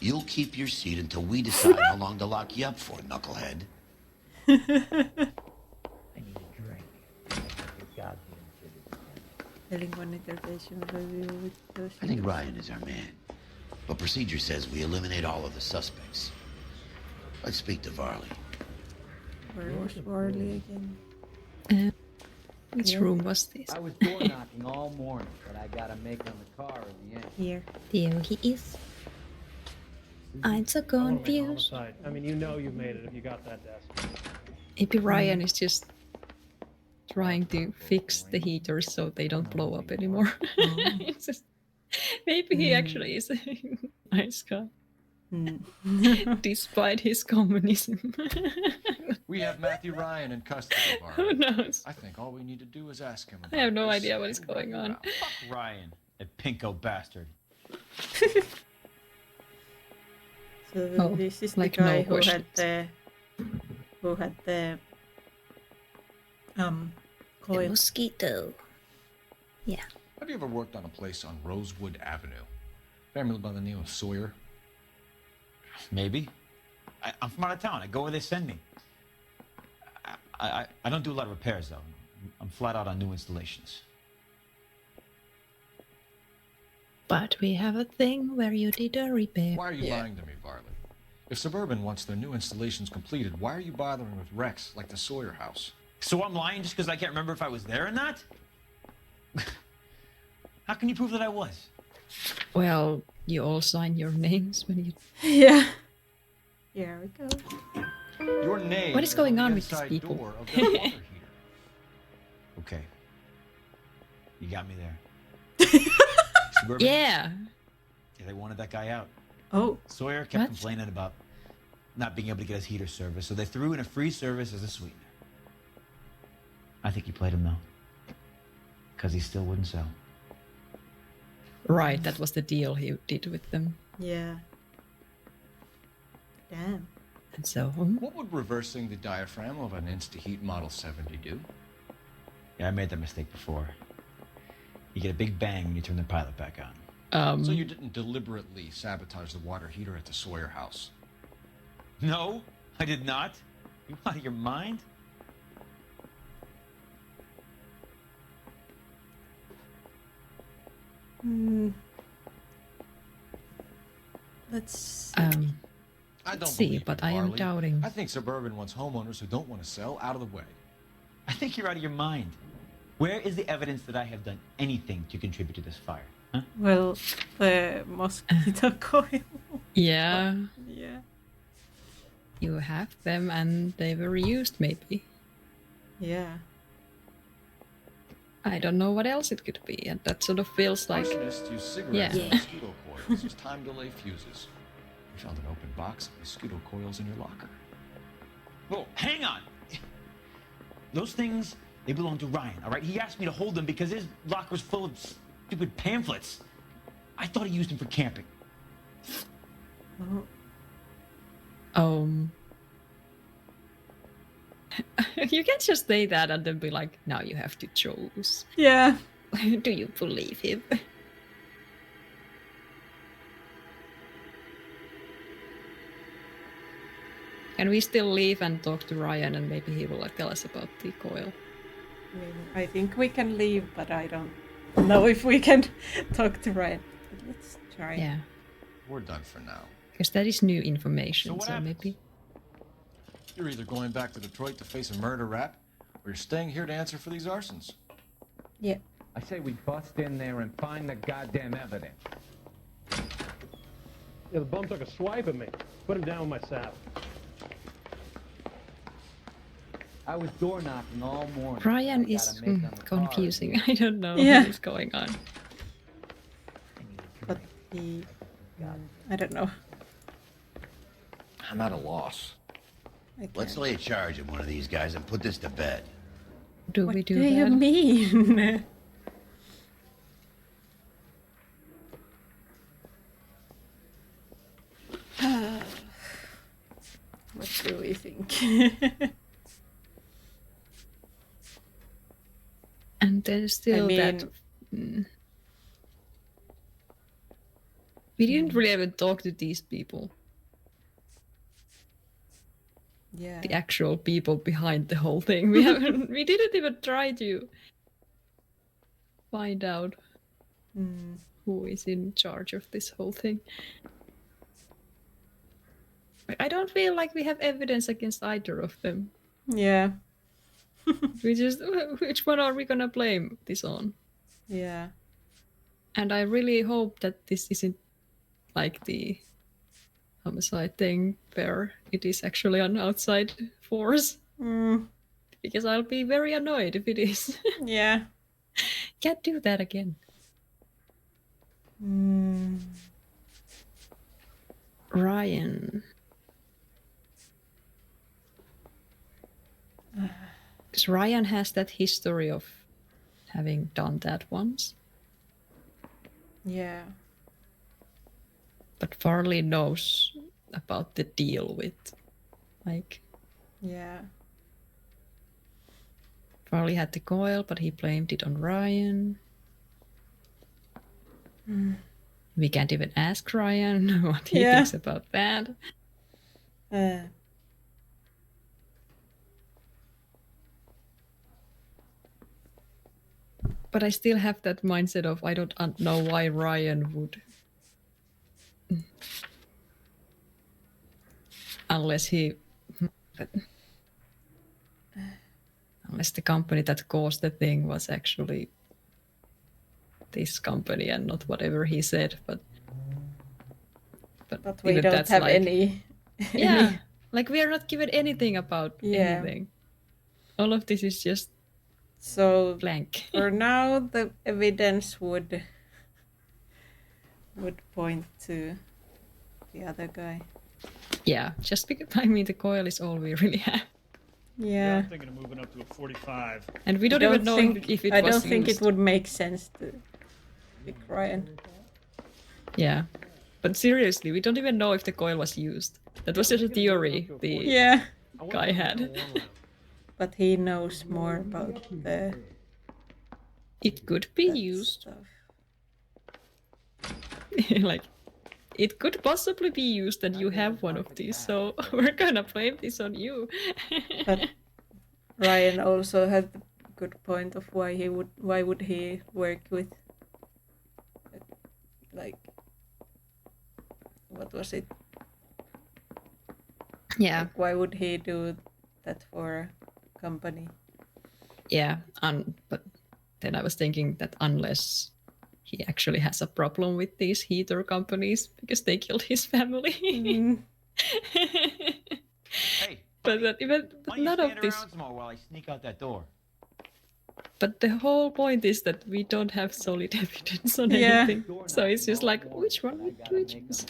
you'll keep your seat until we decide how long to lock you up for, knucklehead. I think Ryan is our man. But procedure says we eliminate all of the suspects. Let's speak to Varley. Where was Varley again? Which room was this? I was door knocking all morning, but I got a make on the car in the end. Here. There he is. I'm so confused. I mean, you know you made it if you got that desk. Maybe Ryan is just trying to fix the heaters so they don't blow up anymore. It's just, maybe he actually is a nice guy. Despite his communism. We have Matthew Ryan in custody, Varley. Who knows? I think all we need to do is ask him about I have no this. idea what is going on. Fuck Ryan, that pinko bastard. So this is like the guy no who had questions. the The coil. mosquito. Yeah. Have you ever worked on a place on Rosewood Avenue? Family by the name of Sawyer? Maybe. I'm from out of town. I go where they send me. I don't do a lot of repairs, though. I'm flat out on new installations. But we have a thing where you did a repair. Why are you lying to me, Varley? If Suburban wants their new installations completed, why are you bothering with wrecks like the Sawyer house? So I'm lying just because I can't remember if I was there or not? How can you prove that I was? Well, you all sign your names when you... Yeah. Here we go. Your name What is going on with these inside people? door of their water heater. Okay. You got me there. Suburban? Yeah. Yeah, they wanted that guy out. Oh. Sawyer kept What? complaining about not being able to get his heater service, so they threw in a free service as a sweetener. I think he played him, though. Because he still wouldn't sell. Right, that was the deal he did with them. Yeah. Damn. And so... What would reversing the diaphragm of an Insta-Heat Model 70 do? Yeah, I made that mistake before. You get a big bang when you turn the pilot back on. So you didn't deliberately sabotage the water heater at the Sawyer house? No, I did not. You out of your mind? Let's I don't see, believe but you, I am Varley. doubting. I think Suburban wants homeowners who don't want to sell out of the way. I think you're out of your mind. Where is the evidence that I have done anything to contribute to this fire? Huh? Well, the mosquito coil. Yeah. Yeah. You have them and they were reused, maybe. Yeah. I don't know what else it could be, and that sort of feels like... Arsonists use cigarettes Yeah. and mosquito coils as time delay fuses. We found an open box of mosquito coils in your locker. Whoa, hang on! Those things, they belong to Ryan, all right? He asked me to hold them because his locker's full of stupid pamphlets. I thought he used them for camping. You can't just say that and then be like, now you have to choose. Yeah. Do you believe him? Can we still leave and talk to Ryan and maybe he will tell us about the coil? I think we can leave, but I don't know if we can talk to Ryan. But let's try. Yeah. We're done for now. Because that is new information, So so maybe. You're either going back to Detroit to face a murder rap, or you're staying here to answer for these arsons. Yeah. I say we bust in there and find the goddamn evidence. Yeah, the bum took a swipe at me. Put him down with my sap. I was door knocking all morning. Ryan is confusing. I don't know what's going on. But he... I don't know. I'm at a loss. Let's lay a charge at one of these guys and put this to bed. Do we do that? What do you mean? What do we think? And there's still that... We didn't really even talk to these people. Yeah. The actual people behind the whole thing. We haven't. We didn't even try to find out who is in charge of this whole thing. I don't feel like we have evidence against either of them. Yeah. We just, which one are we gonna blame this on? Yeah. And I really hope that this isn't like the homicide thing where it is actually an outside force. Because I'll be very annoyed if it is. Yeah. Can't do that again. Ryan. Because Ryan has that history of having done that once. Yeah. But Farley knows about the deal with, like... Yeah. Farley had the coil, but he blamed it on Ryan. We can't even ask Ryan what he thinks about that. But I still have that mindset of I don't know why Ryan would. Unless the company that caused the thing was actually this company and not whatever he said, but we don't have any. Yeah, like we are not given anything about anything. All of this is just so blank. For now, the evidence would point to the other guy. Yeah, just because I mean the coil is all we really have. Yeah. I'm thinking of moving up to a 45. And we don't even know if it was I don't think used. it would make sense to pick Ryan. Yeah. But seriously, we don't even know if the coil was used. That was just a theory the guy had. But he knows more about the... It could be used. Like, it could possibly be used and you have one of these, so we're gonna blame this on you. But Ryan also had a good point of why would he work with, like, what was it? Yeah. Like, why would he do that for a company? Yeah, but then I was thinking that unless he actually has a problem with these heater companies because they killed his family. Hey, but none of this. Around some more while I sneak out that door. But the whole point is that we don't have solid evidence on anything. So it's just like, which one would we choose?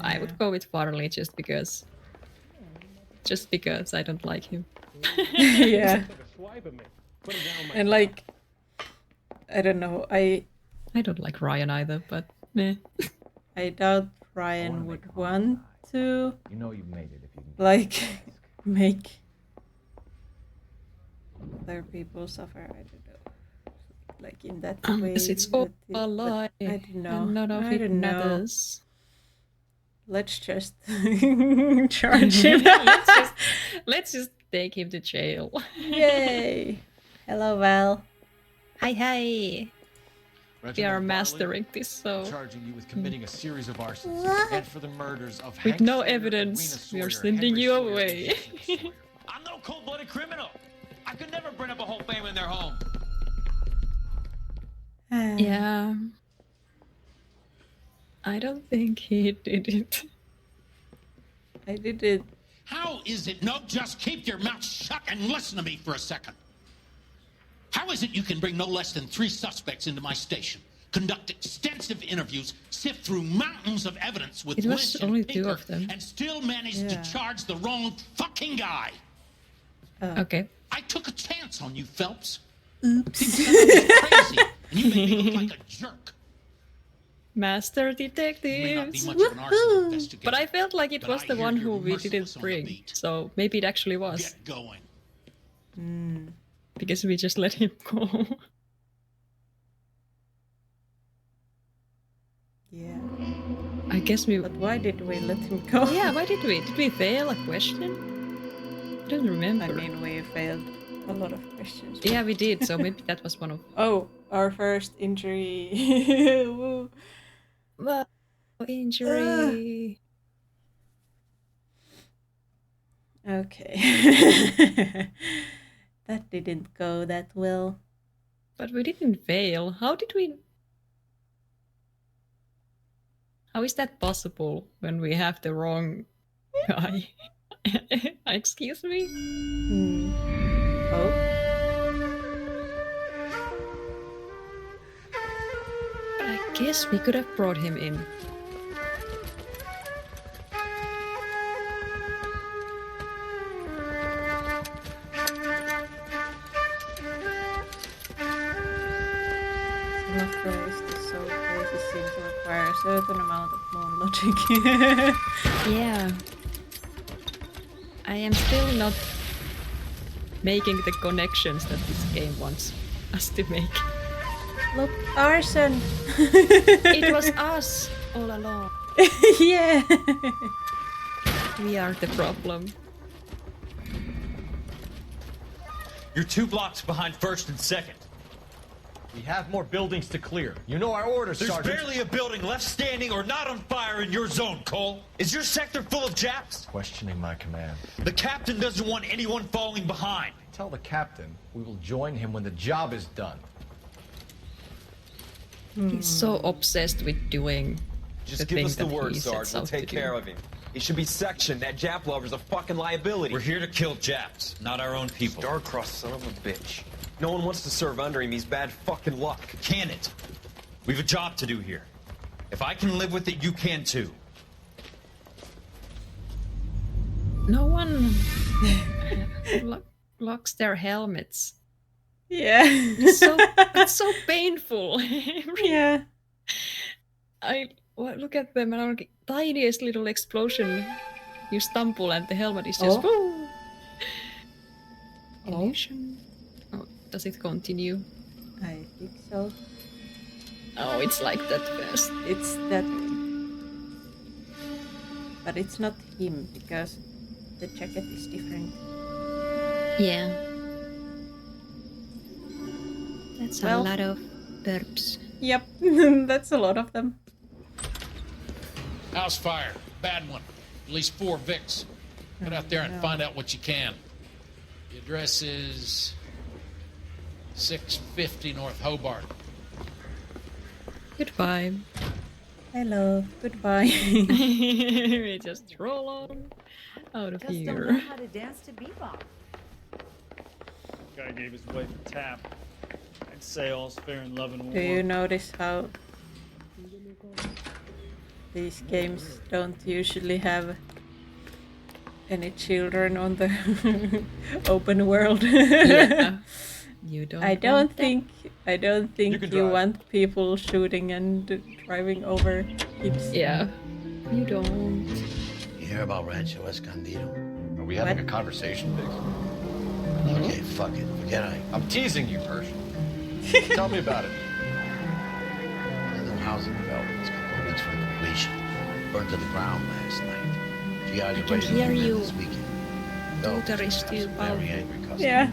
I would go with Farley just because I don't like him. Yeah. And like, I don't know, I don't like Ryan either, but meh. I doubt Ryan would want to You know you've made it if you can. like make other people suffer. I don't know. Like in that way. Unless it's all a lie. I don't know. And none of I it don't know. matters. Let's just charge him. let's just take him to jail. Yay! Hello, Val. Hi, hi. We are Reginald mastering this, so charging you with committing a series of arsons and for the murders of with Hank no Sawyer, evidence, Rena we are Sawyer, sending Henry you Sawyer, away. and Jason Sawyer. I'm no cold-blooded criminal. I could never burn up a whole family in their home. Yeah. I don't think he did it. I did it. How is it? No, just keep your mouth shut and listen to me for a second. How is it you can bring no less than 3 suspects into my station, conduct extensive interviews, sift through mountains of evidence with It was Lynch only and 2 Pinker, of them. and still manage to charge the wrong fucking guy? Okay. I took a chance on you, Phelps. Oops. People thought I was crazy, and you made me look like a jerk. Master You may not be detectives. much of an arson investigator, But I felt like it but was I the hear one you're who we merciless didn't on the bring. beat. So maybe it actually was. Get going. Because we just let him go. Yeah. I guess we... But why did we let him go? Yeah, why did we? Did we fail a question? I don't remember. I mean, we failed a lot of questions. Yeah, we did, so maybe that was one of... Oh, our first injury. Woo. Well, injury. Okay. That didn't go that well. But we didn't fail. How did we... How is that possible when we have the wrong guy? Excuse me? Oh. But I guess we could have brought him in. Enough praise is so crazy seem to require a certain amount of moon logic. Yeah. I am still not making the connections that this game wants us to make. Look, arson! It was us all along. Yeah! We are the problem. You're 2 blocks behind 1st and 2nd. We have more buildings to clear. You know our orders, There's Sergeant. barely a building left standing or not on fire in your zone, Cole. Is your sector full of Japs? Questioning my command. The captain doesn't want anyone falling behind. Tell the captain we will join him when the job is done. He's so obsessed with doing Just the give thing us the that word, he Sarge. sets We'll out take to care do. of him. He should be sectioned. That Jap lover's a fucking liability. We're here to kill Japs, not our own people. Star-crossed son of a bitch. No one wants to serve under him. He's bad fucking luck. Can it? We've a job to do here. If I can live with it, you can too. No one locks their helmets. Yeah. It's so painful. Yeah. Look at them, and I'm like, tiniest little explosion. You stumble, and the helmet is just. Oh. Illusion. Oh, does it continue? I think so. Oh, it's like that fast. It's that. But it's not him because the jacket is different. Yeah. That's a Well. lot of burps. Yep, that's a lot of them. House fire. Bad one. At least 4 Vicks. Get out there and find out what you can. The address is 650 North Hobart. Goodbye. Hello, goodbye. We just roll on out of Just don't know here. how to dance to bebop. Guy gave his wife a tap. I'd say all's fair in love and war. Do you notice how these games don't usually have any children on the open world. Yeah. You don't. I don't want think you want people shooting and driving over kids. Yeah. You don't. You hear about Rancho Escondido? Are we having a conversation, Biggs? Okay, fuck it. Forget I'm teasing you, Hirsch. Tell me about it. A new housing development is a couple of weeks from completion. Burned to the ground last night. You guys are can ready to hear move in you. this weekend. Tutor is too Very powerful. angry customers. Yeah.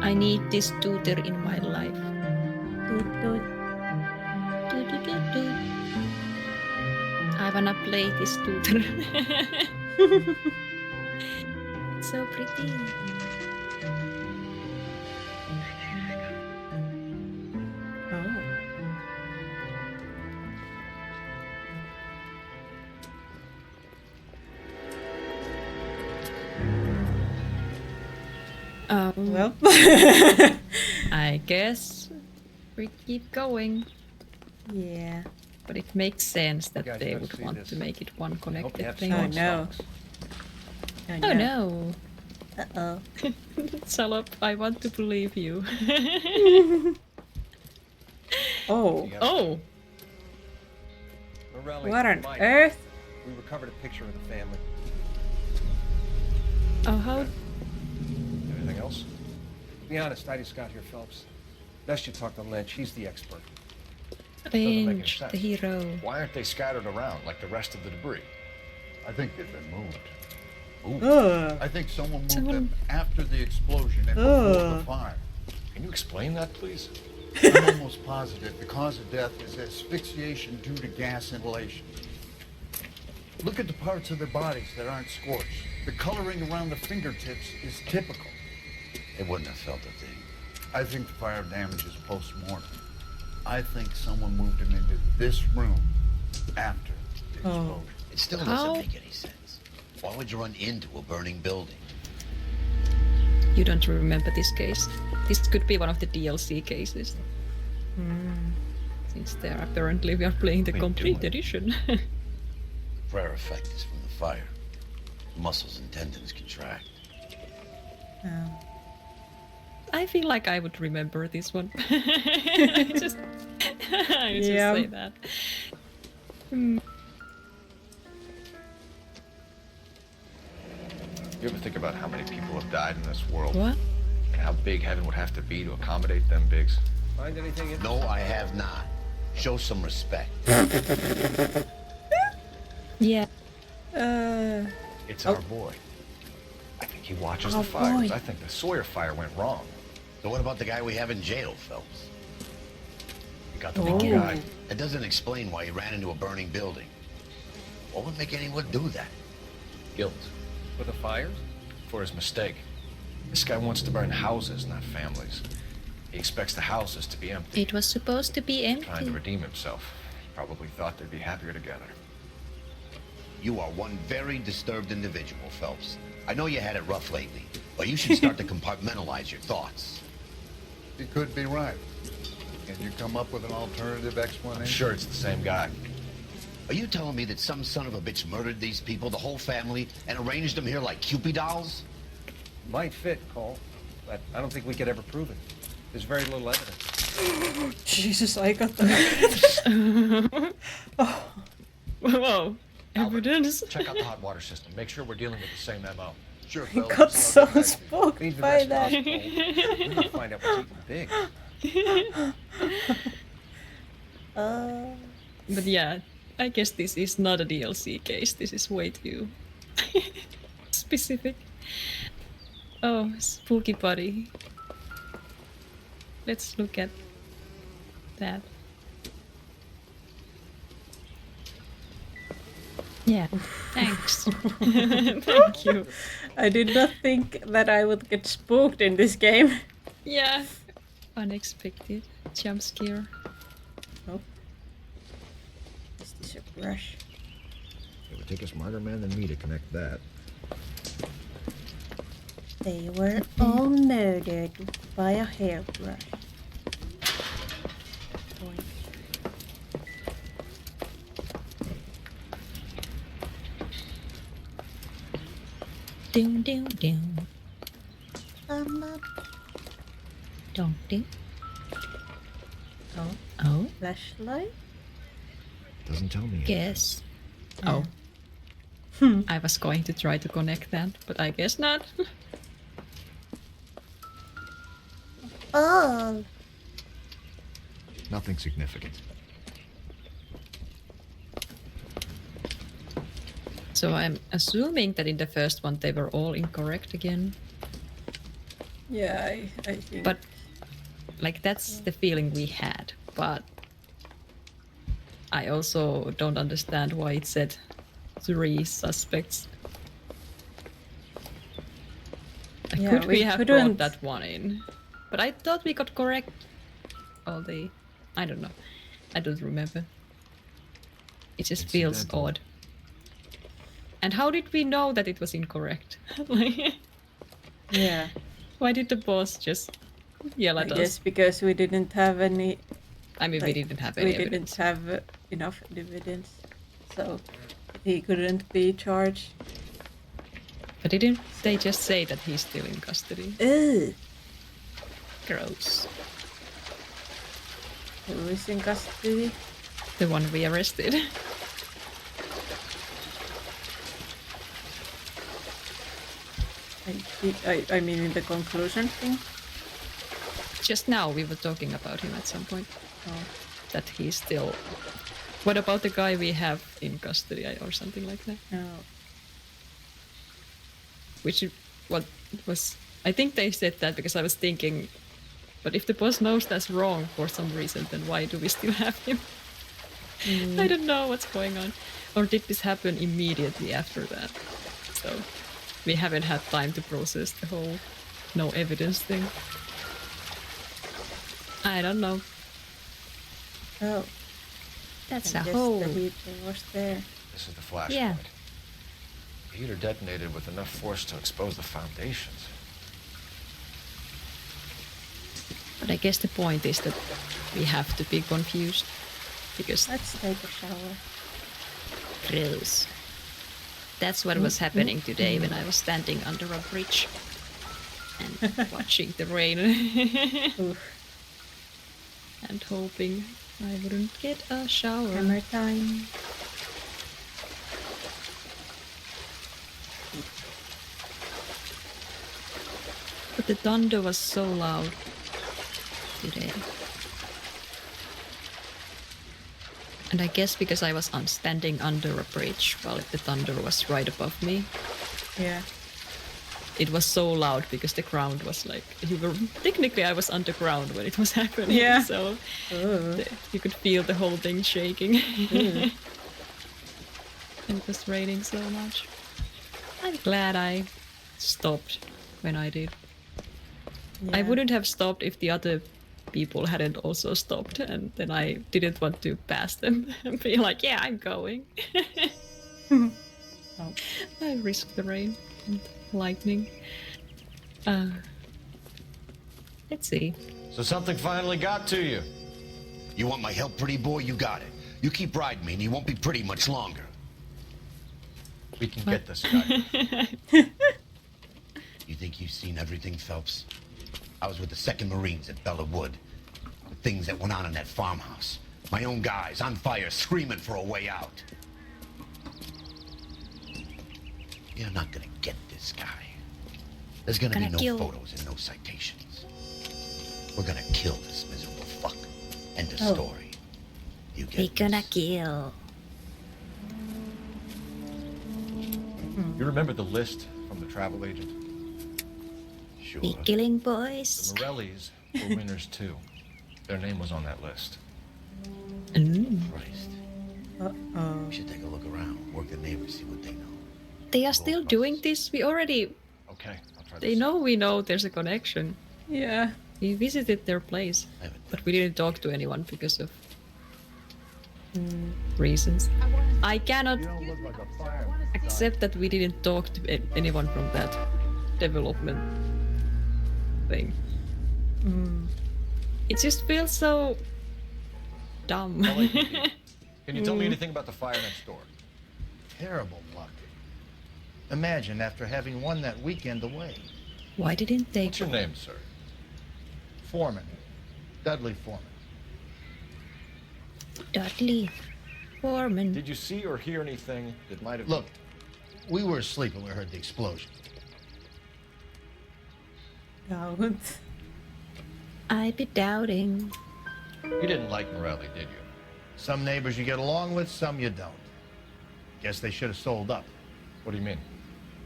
I need this tutor in my life. Toot toot. Toot, toot, toot, toot. I wanna play this tutor. It's so pretty. Well, I guess we keep going. Yeah. But it makes sense that Guys, they you gotta would see want this. to make it one I hope you connected have thing. Oh strong no. socks. Oh no. Uh-oh. Salop, I want to believe you. Oh. Oh. Morelli, What on Mike, earth? We recovered a picture of the family. Oh, how? Anything else? To be honest, I just got here, Phelps. Best you talk to Lynch. He's the expert. Lynch, the hero. Why aren't they scattered around like the rest of the debris? I think they've been moved. Ugh. I think someone moved Someone- them after the explosion and before the Ugh. fire. Can you explain that, please? I'm almost positive the cause of death is asphyxiation due to gas inhalation. Look at the parts of their bodies that aren't scorched. The coloring around the fingertips is typical. They wouldn't have felt a thing. I think the fire damage is post-mortem. I think someone moved him into this room after the explosion. It still How? doesn't make any sense. Why would you run into a burning building? You don't remember this case. This could be one of the DLC cases. Since there apparently we are playing the What are you complete doing? edition. Prayer effect is from the fire. Muscles and tendons contract. I feel like I would remember this one. I just Yeah. say that. Hmm. You ever think about how many people have died in this world? What? And how big heaven would have to be to accommodate them, Biggs? Find anything interesting? No, I have not. Show some respect. Yeah. It's our boy. I think he watches Our the fires. boy. I think the Sawyer fire went wrong. So what about the guy we have in jail, Phelps? We got the wrong guy. That doesn't explain why he ran into a burning building. What would make anyone do that? Guilt. For the fires? For his mistake. This guy wants to burn houses, not families. He expects the houses to be empty. It was supposed to be Trying to empty. redeem himself. Probably thought they'd be happier together. You are one very disturbed individual, Phelps. I know you had it rough lately, but you should start to compartmentalize your thoughts. He could be right. Can you come up with an alternative explanation? I'm sure it's the same guy. Are you telling me that some son of a bitch murdered these people, the whole family, and arranged them here like Cupid dolls? Might fit, Cole, but I don't think we could ever prove it. There's very little evidence. Jesus, I got that. Whoa. Evidence. Check out the hot water system. Make sure we're dealing with the same MO. Sure, I got so spooked Leave the by rest that. to us, Cole. We gotta find out what's eating Biggs. But yeah, I guess this is not a DLC case. This is way too specific. Oh, spooky body. Let's look at that. Yeah, thanks. Thank you. I did not think that I would get spooked in this game. Yeah, unexpected jump scare. Oh. Is this a brush? It would take a smarter man than me to connect that. They were all murdered by a hairbrush. Doom, doom, doom. Don't do. Oh. Oh. Flashlight? Doesn't tell me. Guess. Yeah. Oh. I was going to try to connect that, but I guess not. Oh. Nothing significant. So I'm assuming that in the first one they were all incorrect again. Yeah, I think. But like that's the feeling we had. But I also don't understand why it said 3 suspects. Yeah, Could we have brought couldn't- that one in? But I thought we got correct all the... I don't know. I don't remember. It just feels Incidental. odd. And how did we know that it was incorrect? Like, Yeah. why did the boss just yell at I us? guess because we didn't have any. I mean, we like, didn't have any We didn't evidence. have enough evidence, so he couldn't be charged. But didn't they just say that he's still in custody? Ugh. Gross. Who is in custody? The one we arrested. I mean, in the conclusion thing. Just now we were talking about him at some point. Oh. That he's still... What about the guy we have in custody or something like that? No. Which what was... I think they said that because I was thinking, but if the boss knows that's wrong for some reason, then why do we still have him? I don't know what's going on. Or did this happen immediately after that? So we haven't had time to process the whole no evidence thing. I don't know. Oh. That's I a guess hole. the heater was there. This is the flashpoint. Yeah. The heater detonated with enough force to expose the foundations. But I guess the point is that we have to be confused. Because... Let's take a shower. Gross. That's what was happening today when I was standing under a bridge and watching the rain and hoping I wouldn't get a shower. Hammer time. But the thunder was so loud today. And I guess because I was standing under a bridge while the thunder was right above me. Yeah. It was so loud because the ground was like... Technically I was underground when it was happening. Yeah. So you could feel the whole thing shaking. And it was raining so much. I'm glad I stopped when I did. I Yeah. wouldn't have stopped if the other people hadn't also stopped, and then I didn't want to pass them and be like, yeah, I'm going. I risked the rain and lightning. Let's see. So something finally got to you. You want my help, pretty boy? You got it. You keep riding me and you won't be pretty much longer. We can get this guy. You think you've seen everything, Phelps? I was with the 2nd Marines at Bella Wood. The things that went on in that farmhouse. My own guys on fire, screaming for a way out. You're not gonna get this guy. There's gonna be no photos and no citations. We're gonna kill this miserable fuck. End of story. You get We're gonna kill. You remember the list from the travel agent? Sure. We killing boys. The Morellis were winners too. Their name was on that list. Christ. Uh-oh. We should take a look around. Work the neighbors, see what they know. They are still doing this? We already... Okay, I'll try They this. know we know there's a connection. Yeah. We visited their place, but we didn't talk to anyone because of reasons. I cannot accept that we didn't talk to anyone from that development thing. It just feels so dumb. LAPD. Can you tell me anything about the fire next door? Terrible luck. Imagine after having won that weekend away. Why didn't they? What's your name, sir? Foreman. Dudley Foreman. Dudley Foreman. Did you see or hear anything that might have... Look, we were asleep when we heard the explosion. Don't. I be doubting. You didn't like Morelli, did you? Some neighbors you get along with, some you don't. Guess they should have sold up. What do you mean?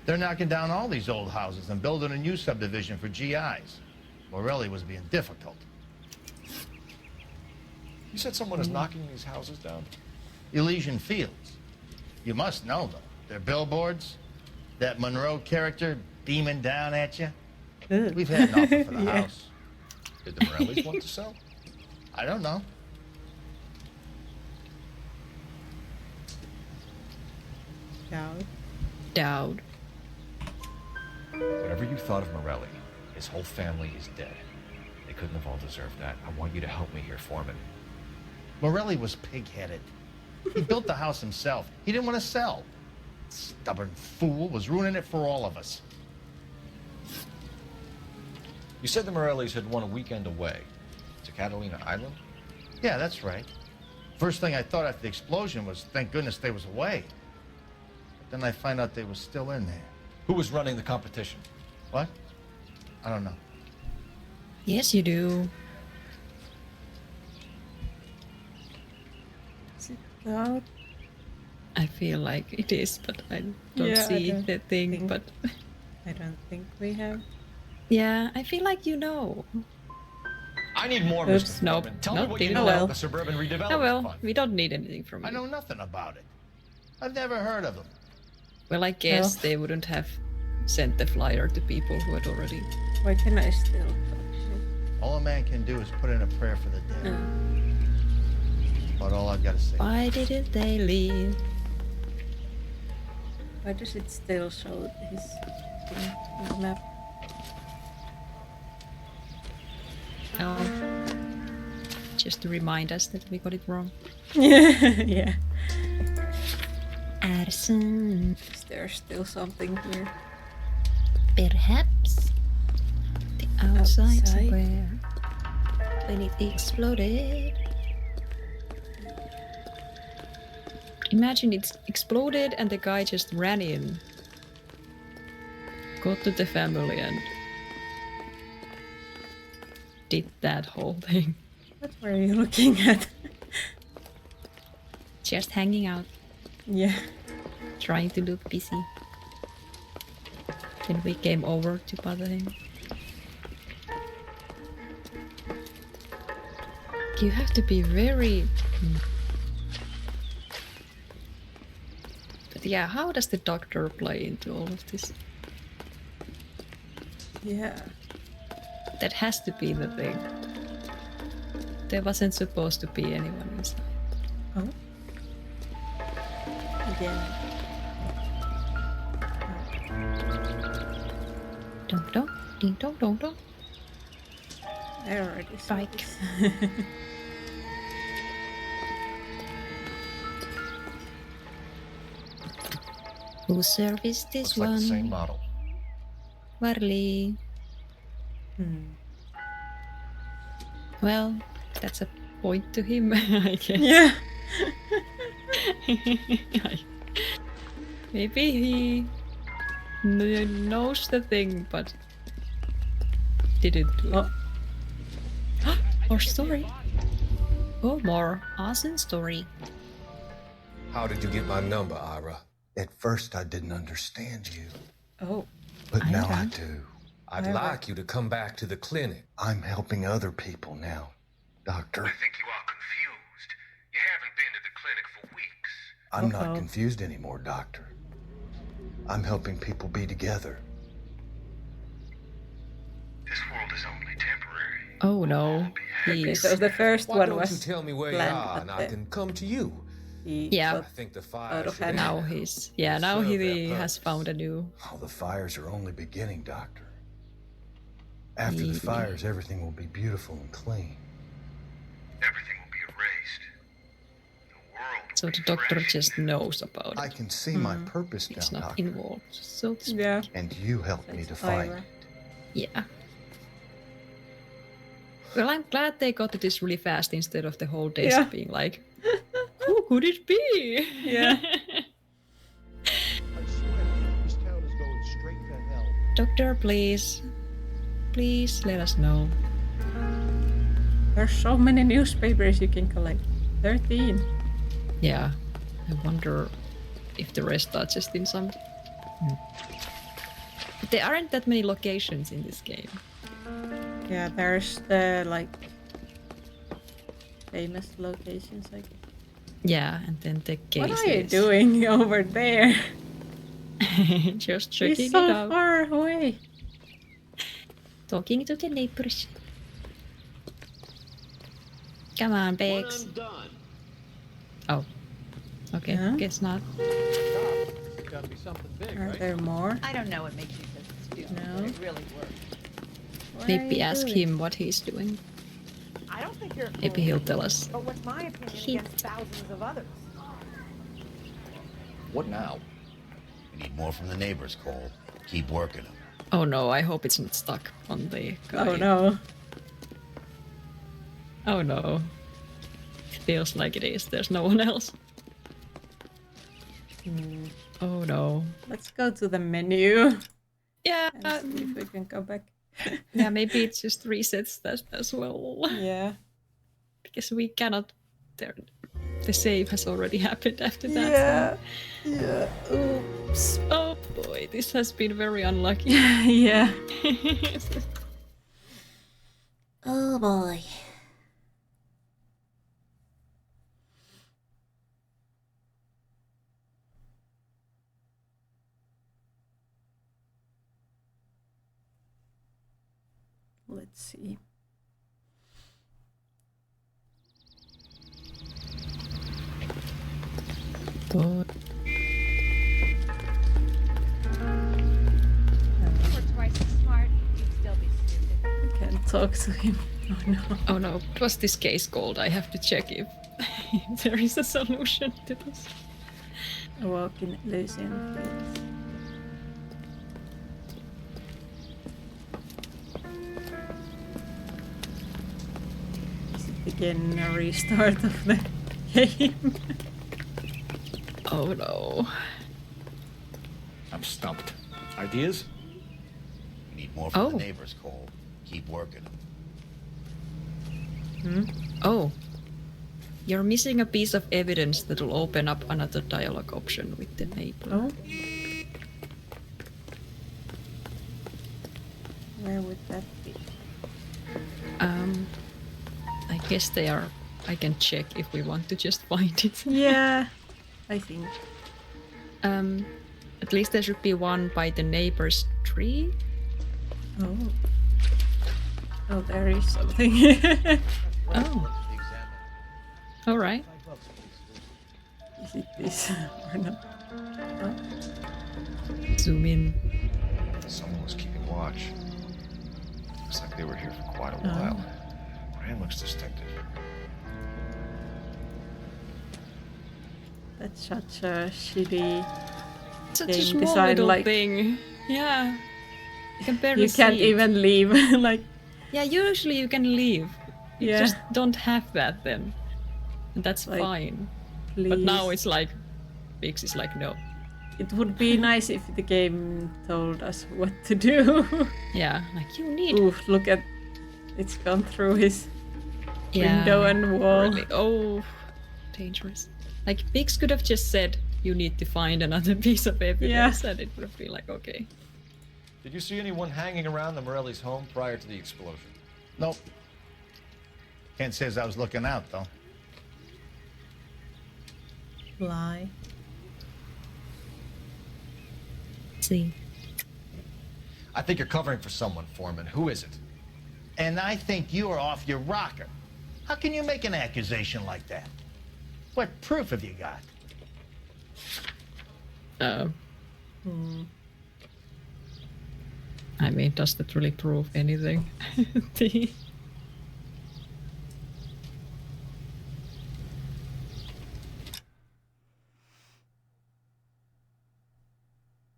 They're knocking down all these old houses and building a new subdivision for GIs. Morelli was being difficult. You said someone is knocking these houses down? Elysian Fields. You must know them. Their billboards, that Monroe character beaming down at you. We've had an offer for the house. Did the Morellis want to sell? I don't know. Dowd. Whatever you thought of Morelli, his whole family is dead. They couldn't have all deserved that. I want you to help me here, Foreman. Morelli was pig-headed. He built the house himself. He didn't want to sell. Stubborn fool was ruining it for all of us. You said the Morellis had won a weekend away to Catalina Island? Yeah, that's right. First thing I thought after the explosion was, thank goodness they was away. But then I find out they was still in there. Who was running the competition? What? I don't know. Yes, you do. Is it Dowd? I feel like it is, but I don't see the thing. But I don't think we have. Yeah, I feel like you know. I need more, Oops, Mr. nope. Foreman. Tell Nope, me what you didn't know know. about the Suburban Redevelopment Oh well, Fund. we don't need anything from you. I know nothing about it. I've never heard of them. Well, I guess they wouldn't have sent the flyer to people who had already. Why can I still talk shit? All a man can do is put in a prayer for the dead. About all I've got to say. Why didn't they leave? Why does it still show his thing on the map? Oh, just to remind us that we got it wrong. Yeah. Addison. Is there still something here? Perhaps the outside somewhere when it exploded. Imagine it's exploded and the guy just ran in, got to the family and did that whole thing. What were you looking at? Just hanging out. Yeah. Trying to look busy. Then we came over to bother him. You have to be very... But yeah, how does the doctor play into all of this? Yeah. That has to be the thing. There wasn't supposed to be anyone inside. Oh? Again. Dong dong, ding dong dong dong. I already saw Bike. this. Who serviced this Looks like one? the same model. Warley. Well, that's a point to him, I guess. Yeah. Maybe he knows the thing, but didn't do it. More story. Oh, more awesome story. How did you get my number, Ira? At first, I didn't understand you, Oh. but now I Ira. do. I'd like you to come back to the clinic. I'm helping other people now, Doctor. I think you are confused. You haven't been to the clinic for weeks. I'm not confused anymore, Doctor. I'm helping people be together. This world is only temporary. Oh no. Okay, He's... so the first Why one don't was you tell me where you planned, are but and I can come to you? he Yeah. I got think the out fire of should hand. Now he's... Yeah, now serve their he has purpose. found a new... Oh, the fires are only beginning, Doctor. After the fires, everything will be beautiful and clean. Everything will be erased. The world So the doctor just knows about it. I can see my purpose It's now, not Doctor. involved. So to speak. Yeah. And you helped me to find it. Yeah. Well, I'm glad they got to this really fast instead of the whole desk being like, who could it be? Yeah. This town is going straight to hell. Doctor, please. Please let us know. There's so many newspapers you can collect. 13. Yeah. I wonder if the rest are just in some... But there aren't that many locations in this game. Yeah, there's the like famous locations, I guess. Yeah, and then the cases. What are you doing over there? Just checking He's so it out. far away. Talking to the neighbors. Come on, Bex. Oh. Okay, Yeah. guess not. It's gotta be something big, Are right? there more? I don't know what makes you so stupid. No. It really works. What Maybe are you ask doing? him what he's doing. I don't think you're. Maybe he'll tell us. But what's my opinion against thousands of others? What now? We need more from the neighbors, Cole. Keep working them. Oh no, I hope it's not stuck on the guy. Oh no. Oh no. It feels like it is. There's no one else. Oh no. Let's go to the menu. Yeah. And see if we can go back. Yeah, maybe it just resets that as well. Yeah. Because we cannot. The save has already happened after that. Yeah. Yeah. Oops. Oh boy, this has been very unlucky. Yeah. Oh boy. Let's see. God. Twice as smart, you'd still be stupid. I can't talk to him. Oh no. Oh no, what was this case called? I have to check if there is a solution to this. A walk in Lucian Fields. Is it again a restart of the game? Oh no. I'm stumped. Ideas? We need more from the neighbors, Cole. Keep working them. Oh. You're missing a piece of evidence that will open up another dialogue option with the neighbor. Oh. Where would that be? I guess they are. I can check if we want to just find it. Yeah, I think. At least there should be one by the neighbor's tree. Oh. Oh, there is something. Oh. All right. Is it this or not? Oh. Zoom in. Someone was keeping watch. Looks like they were here for quite a while. Ryan looks distinctive. That's such a shitty Such a game small design. little Like thing. Yeah. You can barely you can't see it. even leave. Like Yeah, usually you can leave. You Yeah. just don't have that then. And that's Like, fine. please. But now it's like, Biggs is like, no. It would be nice if the game told us what to do. Yeah, like you need. Oof, look at it's gone through his Yeah, window and wall. really. Oh, dangerous. Like Biggs could have just said, you need to find another piece of evidence, and it would have been like, okay. Did you see anyone hanging around the Morelli's home prior to the explosion? Nope. Kent says I was looking out, though. Lie. See. I think you're covering for someone, Foreman. Who is it? And I think you are off your rocker. How can you make an accusation like that? What proof have you got? I mean, does that really prove anything?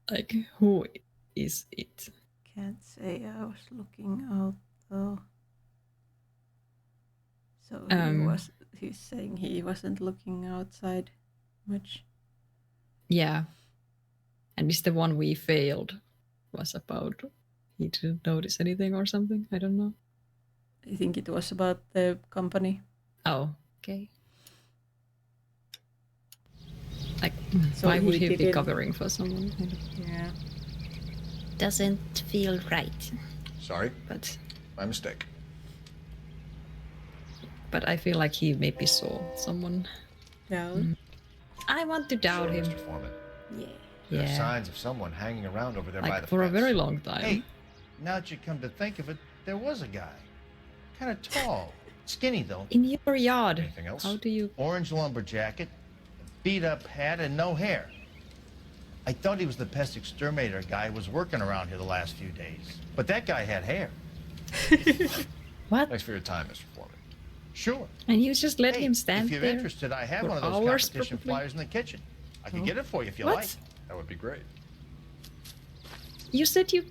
Like, who is it? Can't say. I was looking out though. So he's saying he wasn't looking outside much. Yeah. And is the one we failed was about he didn't notice anything or something? I don't know. I think it was about the company. Oh, okay. Like, So why would he be didn't- covering for someone? Yeah. Doesn't feel right. Sorry, But my mistake. I feel like he maybe saw someone. Down. I want to doubt him. Mr. Foreman. Yeah. There are Yeah. signs of someone hanging around over there by Like the for a fence. very long time. Hey, now that you come to think of it, there was a guy. Kind of tall. Skinny, though. In your yard. Anything else? How do you... Orange lumber jacket, beat up hat, and no hair. I thought he was the pest exterminator guy who was working around here the last few days. But that guy had hair. What? Thanks for your time, Mr. Foreman. Sure. And you just let Hey, him stand if you're there interested, I have for one of those hours, competition probably? flyers in the kitchen. I can Oh. get it for you if you What? like. That would be great. You said you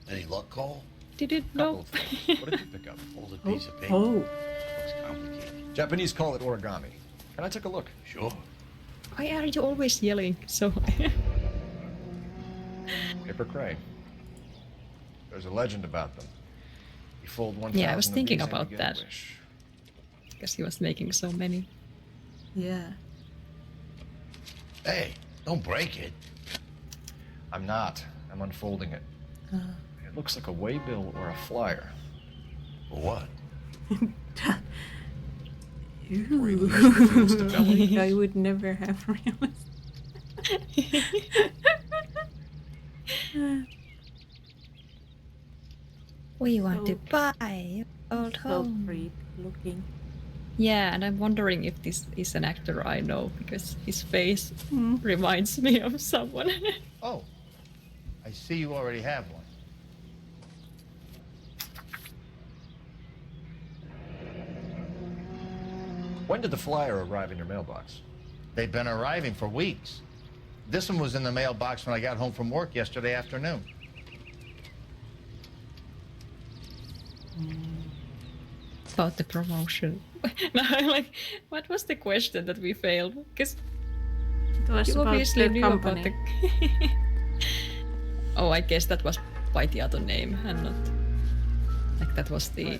Any luck, Cole? didn't know. What did you pick up? Folded piece of paper. Oh. Looks complicated. Japanese call it origami. Can I take a look? Sure. Why are you always yelling so... Paper crane. There's a legend about them. You fold 1,000 Yeah, I was of thinking these and about you get a that. wish. Because he was making so many. Yeah. Hey, don't break it. I'm not. I'm unfolding it. It looks like a waybill or a flyer. For what? Ooh. I would never have realized. We want to buy old So home. creepy looking. Yeah, and I'm wondering if this is an actor I know because his face reminds me of someone. Oh, I see you already have one. When did the flyer arrive in your mailbox? They've been arriving for weeks. This one was in the mailbox when I got home from work yesterday afternoon. About the promotion. No, like, what was the question that we failed? Because It was you about obviously the knew company. about the... Oh, I guess that was by the other name and not... Like, that was the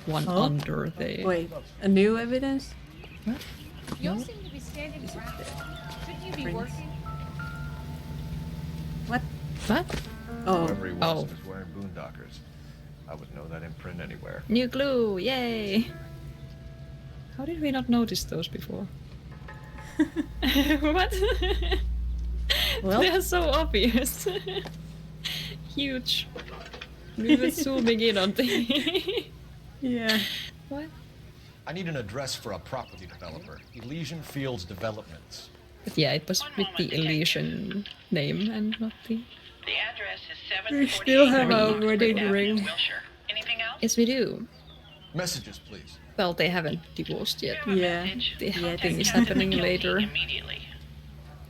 one Oh. under the... Wait, a new evidence? What? You all No? seem to be standing around. Shouldn't you be Prince. working? What? What? Oh. Whoever he was Oh. was wearing boondockers. I would know that imprint anywhere. New glue, yay! How did we not notice those before? What? Well. They are so obvious. Huge. We were zooming in on the... Yeah. What? I need an address for a property developer. Elysian Fields Developments. But yeah, it was with the Elysian name and not the... The address is We 748 still have our Oxford wedding Avenue, ring. Wilshire. Anything else? Yes, we do. Messages, please. Well, they haven't divorced yet. Yeah. The Yeah, thing is Contact happening Guilty later. Immediately.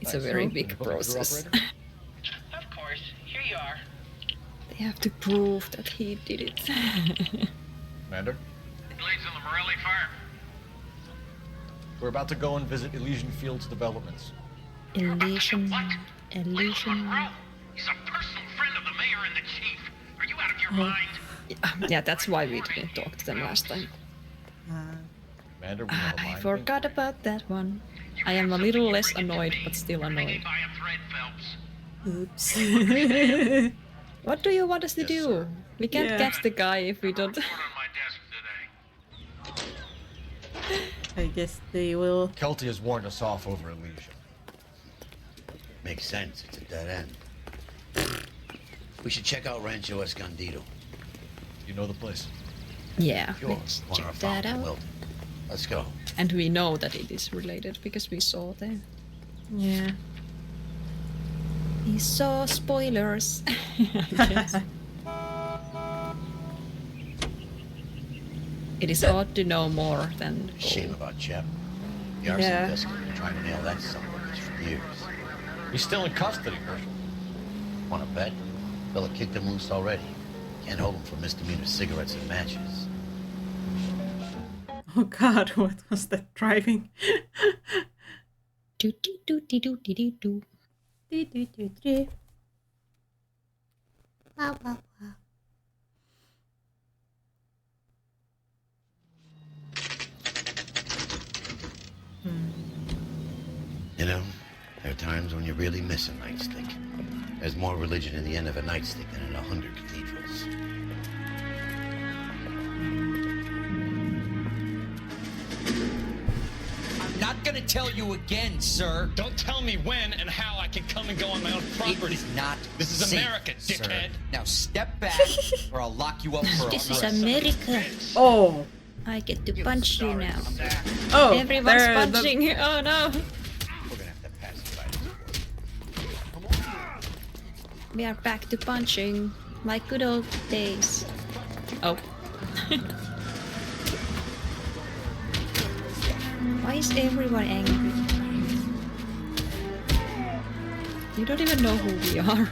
It's a Thanks. very Oh, big you put me through, process. operator? Of course. Here you are. They have to prove that he did it. Commander, Blades on the Morelli farm. we're about to go and visit Elysian Fields Developments. Elysian... Wait, Elysian... Monroe. He's a personal friend of the mayor and the chief. Are you out of your Oh. mind? Yeah, that's why we didn't talk to them last time. Commander, we have a I line. forgot about that one. I am a little less annoyed, but still annoyed. By a thread, Phelps. Oops. What do you want us to Yes, do? sir. We can't Yeah. catch the guy if we don't... Report on my desk today. I guess they will. Kelty has warned us off over Elysian. Makes sense. It's a dead end. We should check out Rancho Escondido. You know the place? Yeah, Sure. let's check Corner of that Fountain and out. Wilton. Let's go. And we know that it is related because we saw them. Yeah. We saw spoilers. I guess. It is odd to know more than Shame about Chep. The arson Yeah. desk has been trying to nail that son of a bitch for years. He's still in custody, Herschel. Want to bet? Fella kicked him loose already. Can't hold him for misdemeanor cigarettes and matches. Oh god, what was that driving? Do do do do do do do do. Do, do, do, do. Wow, wow, wow. You know, there are times when you really miss a nightstick. There's more religion in the end of a nightstick than in 100 cathedrals. I'm not gonna tell you again, sir. Don't tell me when and how I can come and go on my own property. It is not This is safe, America, dickhead. Sir. Now step back or I'll lock you up for This a is arrest. America. Oh. I get to punch you now. Oh, everyone's there, punching. Oh no. We are back to punching, like good old days. Oh. Why is everyone angry? You don't even know who we are.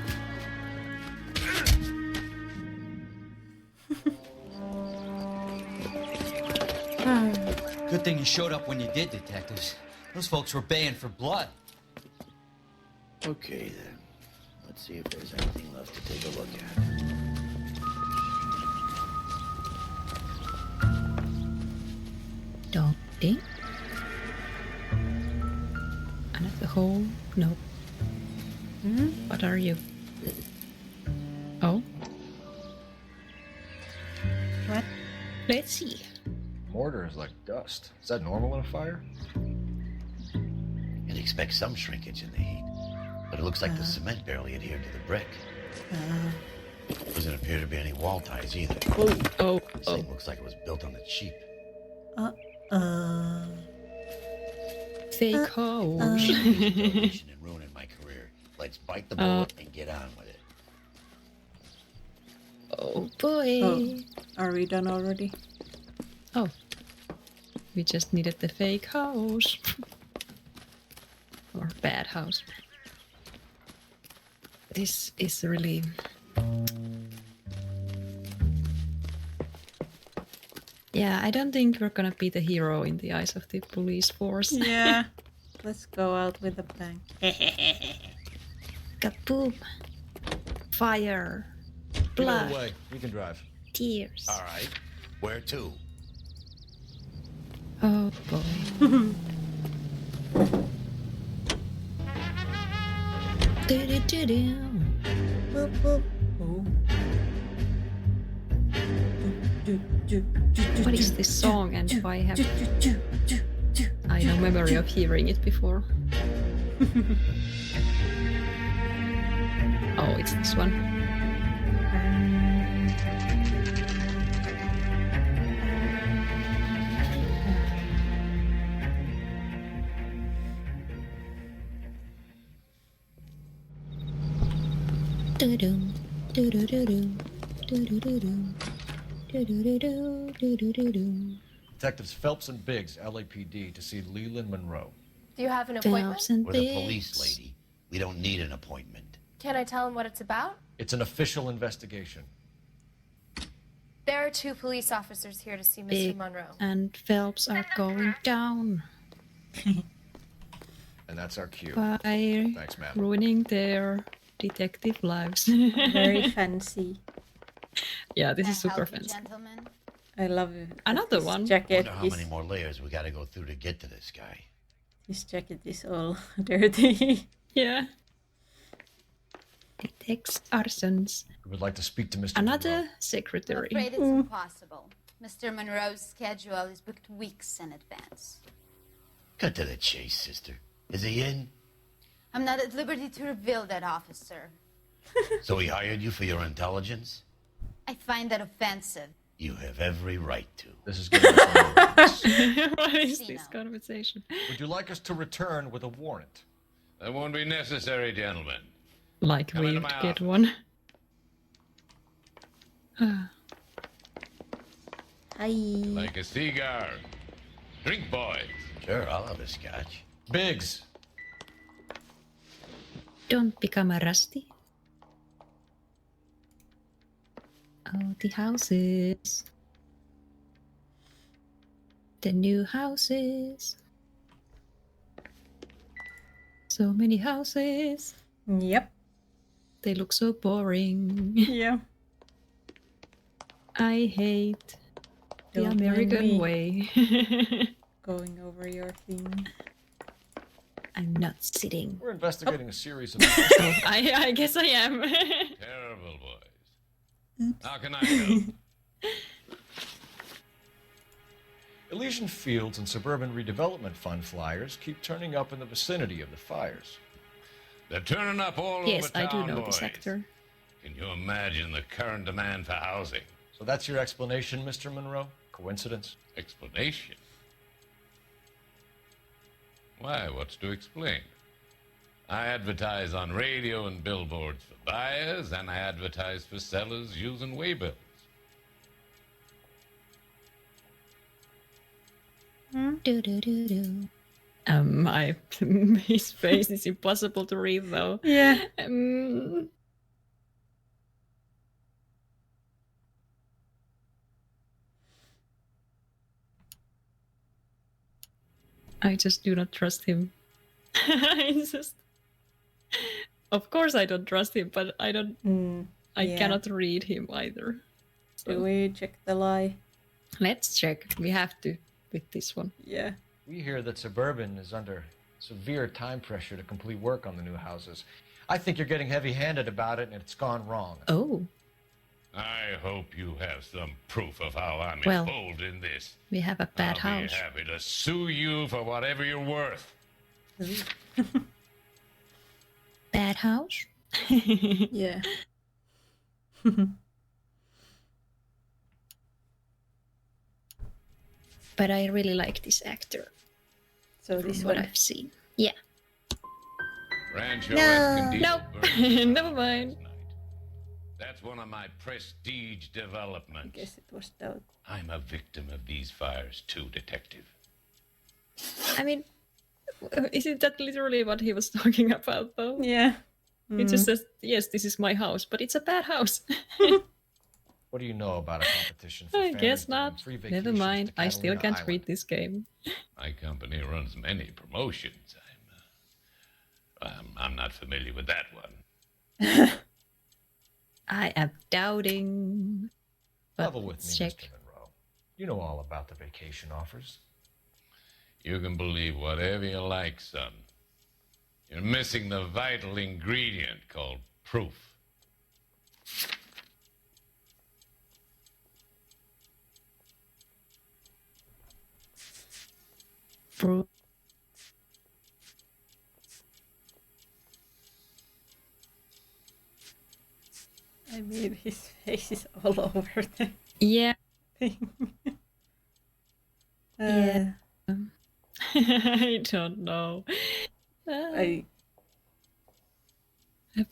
Good thing you showed up when you did, detectives. Those folks were baying for blood. Okay, then. Let's see if there's anything left to take a look at. Don't think. Another hole? No. What are you? Oh? What? Let's see. Mortar is like dust. Is that normal in a fire? You'd expect some shrinkage in the heat, but it looks like the cement barely adhered to the brick. Doesn't appear to be any wall ties either. This thing looks like it was built on the cheap. Fake holes. And ruining my career. Let's bite the bullet and get on with it. Oh boy. Oh, are we done already? Oh. We just needed the fake house. Or bad house. This is really... Yeah, I don't think we're gonna be the hero in the eyes of the police force. Yeah. Let's go out with a bang. Kaboom. Fire. Blood. Away. You can drive. Tears. All right. Where to? Oh boy. Boop, boop. What is this song and why have I no memory of hearing it before? Oh, it's this one. Do-do-dum, do-do-do-dum, do-do-do-dum, do-do-do-do-do-do-do-dum. Detectives Phelps and Biggs, LAPD, to see Leland Monroe. Do you have an appointment? We're the police, lady. We don't need an appointment. Can I tell him what it's about? It's an official investigation. There are 2 police officers here to see Mr. Big Monroe. and Phelps are going down And that's our cue. by Thanks, ma'am. ruining their detective lives. Very fancy. Yeah, this is super fancy. Gentlemen. I love it. Another This one. Jacket Wonder how is, many more layers we gotta go through to get to this guy. His jacket is all dirty. Yeah. Detects arsons. We would like to speak to Mr. Another Monroe. secretary. I'm afraid it's impossible. Mr. Monroe's schedule is booked weeks in advance. Cut to the chase, sister. Is he in? I'm not at liberty to reveal that, officer. So he hired you for your intelligence? I find that offensive. You have every right to. This is good. What is this conversation? Would you like us to return with a warrant? That won't be necessary, gentlemen. Like Come we into would my get office. one. Hi. Like a cigar. Drink, boys. Sure, I'll have a scotch. Biggs. Don't become a rusty. Oh, the houses. The new houses. So many houses. Yep. They look so boring. Yeah. I hate the Don't mind American me. way. Going over your thing. I'm not sitting. We're investigating a series of... I guess I am. Terrible boys. How can I help? Elysian Fields and Suburban Redevelopment Fund flyers keep turning up in the vicinity of the fires. They're turning up all Yes, over town, I do know boys. this actor. Can you imagine the current demand for housing? So that's your explanation, Mr. Monroe? Coincidence? Explanation? Why, what's to explain? I advertise on radio and billboards for buyers, and I advertise for sellers using waybills. Do do do do. His face is impossible to read though. Yeah. I just do not trust him. Of course I don't trust him, but I don't. I yeah. cannot read him either. Do we check the lie? Let's check. We have to with this one. Yeah. We hear that Suburban is under severe time pressure to complete work on the new houses. I think you're getting heavy-handed about it, and it's gone wrong. Oh. I hope you have some proof of how I'm Well, involved in this. We have a bad I'll house. be happy to sue you for whatever you're worth. Bad house? Yeah. But I really like this actor. So this from what one. I've seen. Yeah. Rancho No. Escondido Nope. burned Never mind. last night. That's one of my prestige I developments. guess it was doubt. I'm a victim of these fires too, Detective. I mean, isn't that literally what he was talking about though? Yeah. He just says, yes, this is my house, but it's a bad house. What do you know about a competition for I families guess doing not. free Never vacations mind. to I still Catalina can't Island? read this game. My company runs many promotions. I'm not familiar with that one. I am doubting. But Level with let's me, check. Mr. Monroe. You know all about the vacation offers. You can believe whatever you like, son. You're missing the vital ingredient called proof. Proof. I mean, his face is all over the Yeah. thing. Yeah. I don't know. I've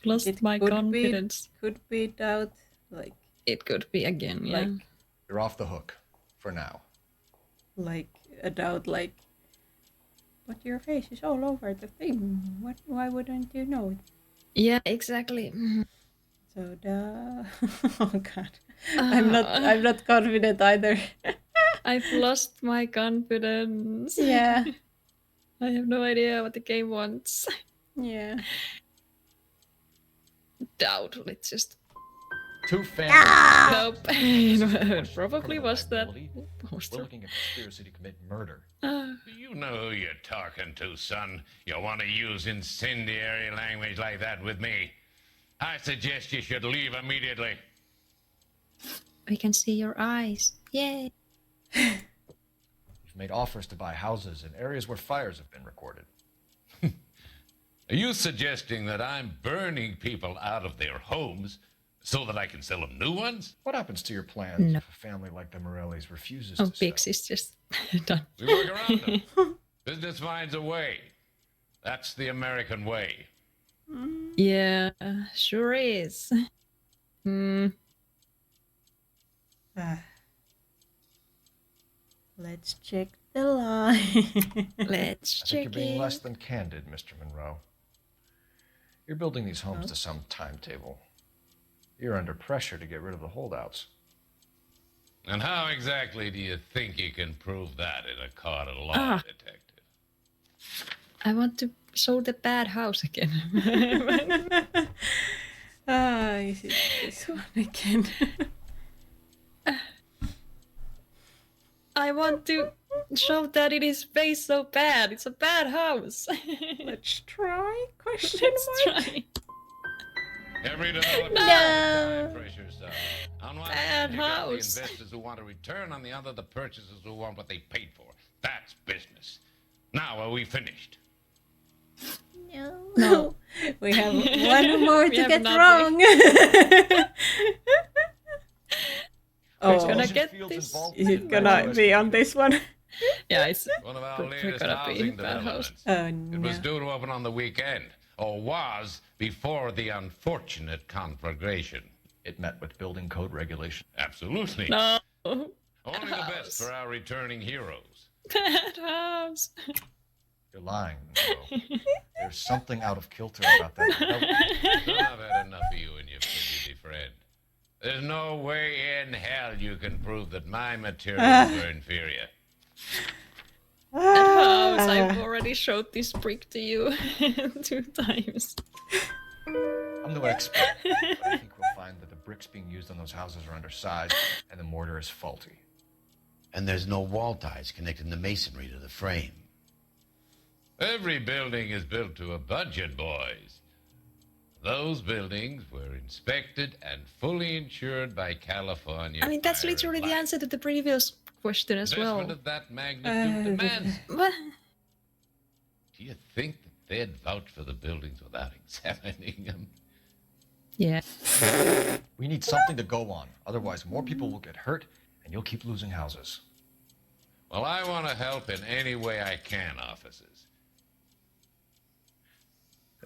lost my confidence. Could be doubt. Like It could be again, yeah. Like- You're off the hook for now. like a doubt. Like, but your face is all over the thing. What? Why wouldn't you know it? Yeah, exactly. So oh god, I'm not confident either. I've lost my confidence. Yeah. I have no idea what the game wants. Yeah. Doubt. Let's just. Two families. Nope. It probably was that. We're looking at conspiracy to commit murder. Do you know who you're talking to, son? You want to use incendiary language like that with me? I suggest you should leave immediately. We can see your eyes. Yay. We've made offers to buy houses in areas where fires have been recorded. Are you suggesting that I'm burning people out of their homes so that I can sell them new ones? What happens to your plans No. if a family like the Morellis refuses Oh, to sell? Biggs is just done. We work around them. Business finds a way. That's the American way. Yeah, sure is. Let's check the line. Let's I think check you're being it. less than candid, Mr. Monroe. You're building these homes to some timetable. You're under pressure to get rid of the holdouts. And how exactly do you think you can prove that in a court of law, detective? I want to show the bad house again. Is it this one again? I want to show that it is face so bad. It's a bad house. Let's try? Question mark? Try. Every development No. pressures. On one Bad hand, you got the house. investors who want a return, on the other, the purchasers who want what they paid for. That's business. Now, are we finished? No. We have one more We to have get nothing. wrong. Who's Oh, gonna get this? is it gonna be on this one? Yeah, it's One of our we're latest gonna be housing bad house. developments. Oh It was no. due to open on the weekend, or was before the unfortunate conflagration. It met with building code regulation. Absolutely. No. Only the best for our returning heroes. Bad house. You're lying, Monroe. There's something out of kilter about that development. Son, I've had enough of you and your fidgety friend. There's no way in hell you can prove that my materials were inferior. That house. I've already showed this brick to you 2 times. I'm no expert, but I think we'll find that the bricks being used on those houses are undersized and the mortar is faulty. And there's no wall ties connecting the masonry to the frame. Every building is built to a budget, boys. Those buildings were inspected and fully insured by California. I mean, that's Fire and literally the Life. answer to the previous question as well. Investment of that magnitude demands. What? Do you think that they'd vouch for the buildings without examining them? Yeah. We need something to go on. Otherwise, more people will get hurt and you'll keep losing houses. Well, I want to help in any way I can, officers.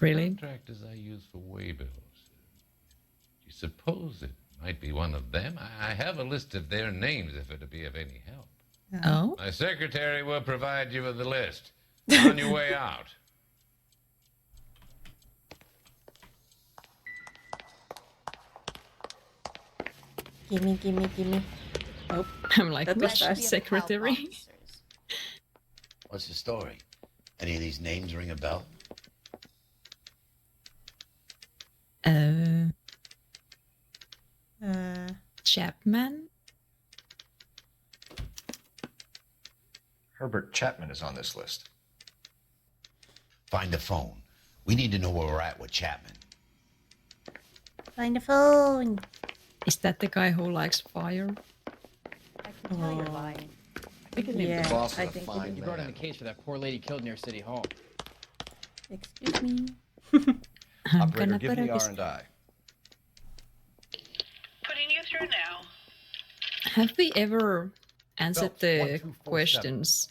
Really? Contractors I use for waybills. Do you suppose it might be one of them? I have a list of their names if it'd be of any help. Oh? My secretary will provide you with the list. On your way out. Gimme. Oh, I'm like, that was which fast. secretary? What's the story? Any of these names ring a bell? Chapman? Herbert Chapman is on this list. Find the phone. We need to know where we're at with Chapman. Find the phone. Is that the guy who likes fire? I can tell you're lying. I think his name's Yeah, the boss. I think it You brought in the case for that poor lady killed near City Hall. Excuse me. I'm Operator, gonna give put me up this- R&I. Putting you through now. Have we ever answered Phelps, the 1, 2, 4, questions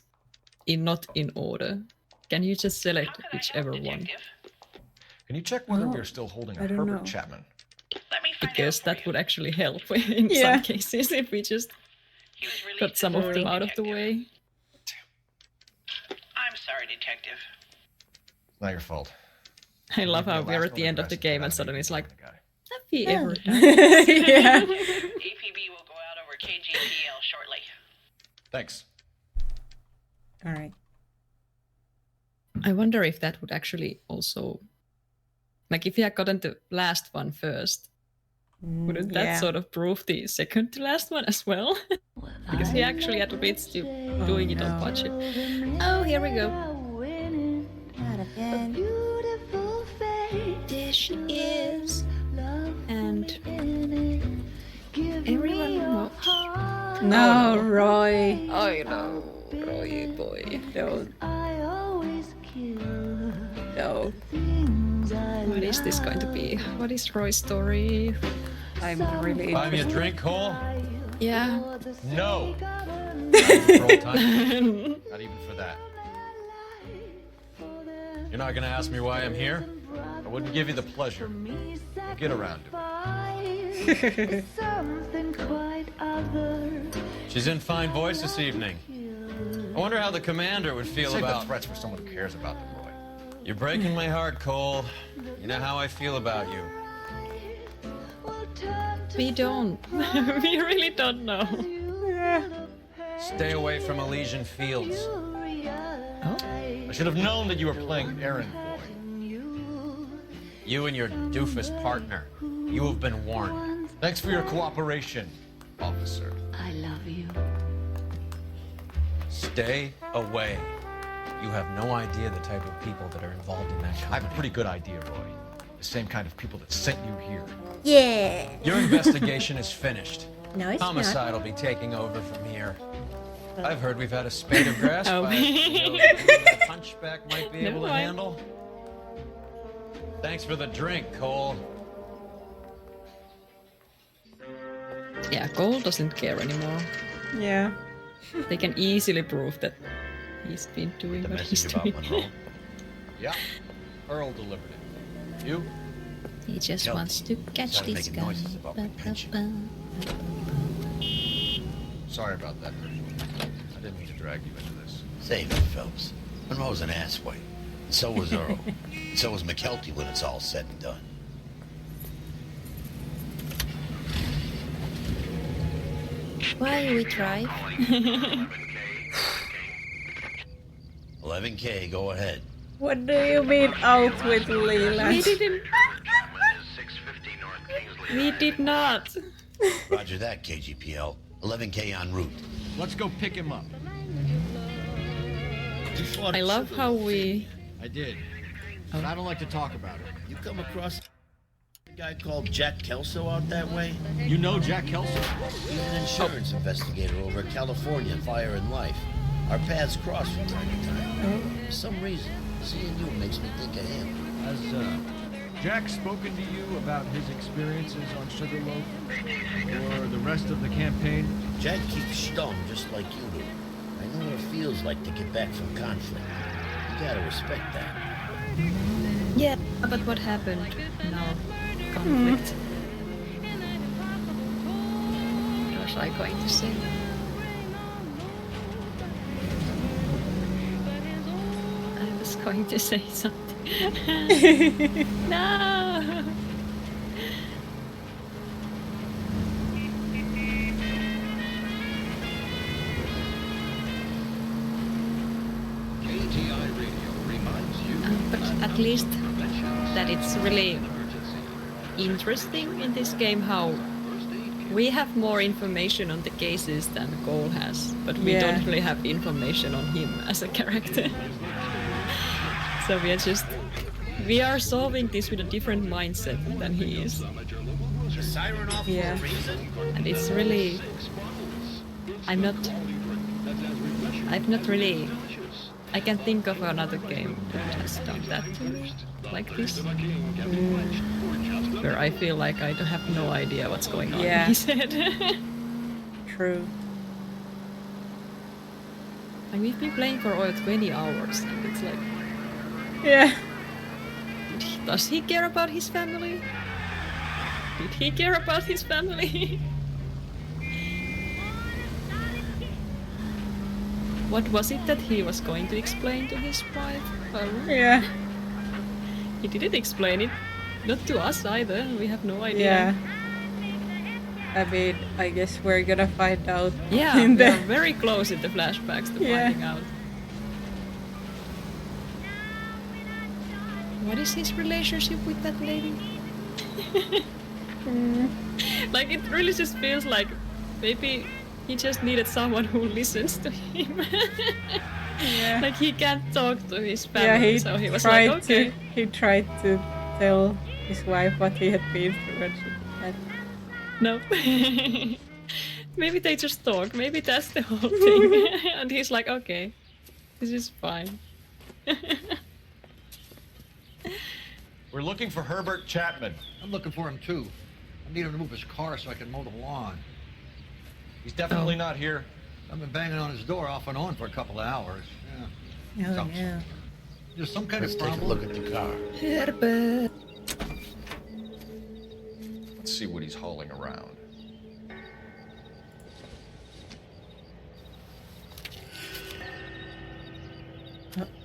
not in order? Can you just select whichever one? Can you check whether No, we're still holding I a don't Herbert know. Chapman? Because that would actually help in Yeah. some cases if we just got some of them out of the way. I'm sorry, Detective. It's not your fault. I love Leave how the we're last at the known end of the address game and and suddenly it's like, the guy. have we ever done Yeah. APB will go out over KGPL shortly. Thanks. All right. I wonder if that would actually also, like if you had gotten the last one first, wouldn't that yeah. sort of prove the second to last one as well? Because he actually admits to doing it on budget. Oh, here we go. Not again. There she is. And everyone knows. No, Roy. I know. Roy boy. Don't. No. What is this going to be? What is Roy's story? I'm really Buy me a interested. drink, Cole? Yeah. No. Roll time. Not even for that. You're not gonna ask me why I'm here? I wouldn't give you the pleasure. We'll get around to it. She's in fine voice this evening. I wonder how the commander would feel Save about the threats for someone who cares about them, Roy. You're breaking my heart, Cole. You know how I feel about you. We don't. We really don't know. Stay away from Elysian Fields. Oh? I should have known that you were playing errand boy. You and your doofus partner. You have been warned. Thanks for your cooperation, officer. I love you. Stay away. You have no idea the type of people that are involved in that company. I have a pretty good idea, Roy. The same kind of people that sent you here. Yeah. Your investigation is finished. No, it's Homicide will be taking over from here. I've heard we've had a spate of grass Oh. fires. You know, a hunchback might be able to mind. handle. Thanks for the drink, Cole. Yeah, Cole doesn't care anymore. Yeah. They can easily prove that he's been doing The what he's message about doing. Monroe. Yeah, Earl delivered it. You? He just Kelly wants to catch started this making guy. noises about my pension. Sorry about that. I didn't mean to drag you into this. Save it, Phelps. Monroe's an asswipe. And so was Earl. And so was McKelty when it's all said and done. Why we drive? 11K, go ahead. What do you mean out with Leland? We didn't. We did not. Roger that, KGPL. 11K en route. Let's go pick him up. I love how we. I did. But I don't like to talk about it. You come across a guy called Jack Kelso out that way? You know Jack Kelso? He's an insurance investigator over at California Fire and Life. Our paths cross from time to time. For some reason, seeing you makes me think of him. Has Jack spoken to you about his experiences on Sugarloaf? Or the rest of the campaign? Jack keeps stung just like you do. I know what it feels like to get back from conflict. You gotta respect that. Yeah, but what happened now? Conflict. What was I going to say? I was going to say something. No! But at least that it's really interesting in this game how we have more information on the cases than Cole has, but we don't really have information on him as a character. So we are solving this with a different mindset than he is. Yeah. And it's really, I've not really, I can think of another game that has done that too, like this. Where I feel like I have no idea what's going on in his head. True. And we've been playing for over 20 hours, and it's like... Yeah. Does he care about his family? Did he care about his family? What was it that he was going to explain to his wife? Yeah. He didn't explain it. Not to us either. We have no idea. Yeah. I mean, I guess we're gonna find out. Yeah, in we're very close in the flashbacks to Yeah. finding out. What is his relationship with that lady? Like, it really just feels like maybe he just needed someone who listens to him. Yeah. Like, he can't talk to his family, so he was like, okay. He tried to tell his wife what he had been through and she had... No. Maybe they just talk. Maybe that's the whole thing. And he's like, okay, this is fine. We're looking for Herbert Chapman. I'm looking for him too. I need him to move his car so I can mow the lawn. He's definitely not here. I've been banging on his door off and on for a couple of hours. Yeah. Oh, Something. yeah. There's some kind Let's of take problem. a look at the car. Herbert. Let's see what he's hauling around.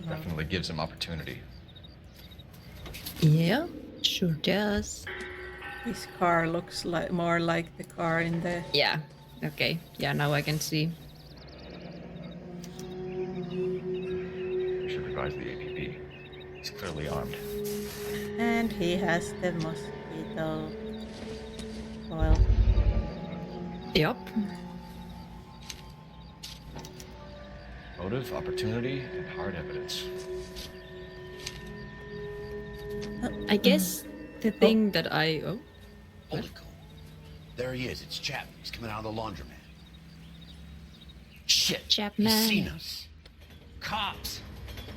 Definitely gives him opportunity. Yeah, sure does. This car looks like more like the car in the... Yeah. Okay. Yeah, now I can see. We should advise the APB. He's clearly armed. And he has the mosquito coil. Yep. Motive, opportunity, and hard evidence. I guess the thing that I... Oh. Hold it, Cole. There he is. It's Chapman. He's coming out of the laundromat. Shit. Chapman. He's seen us. Cops!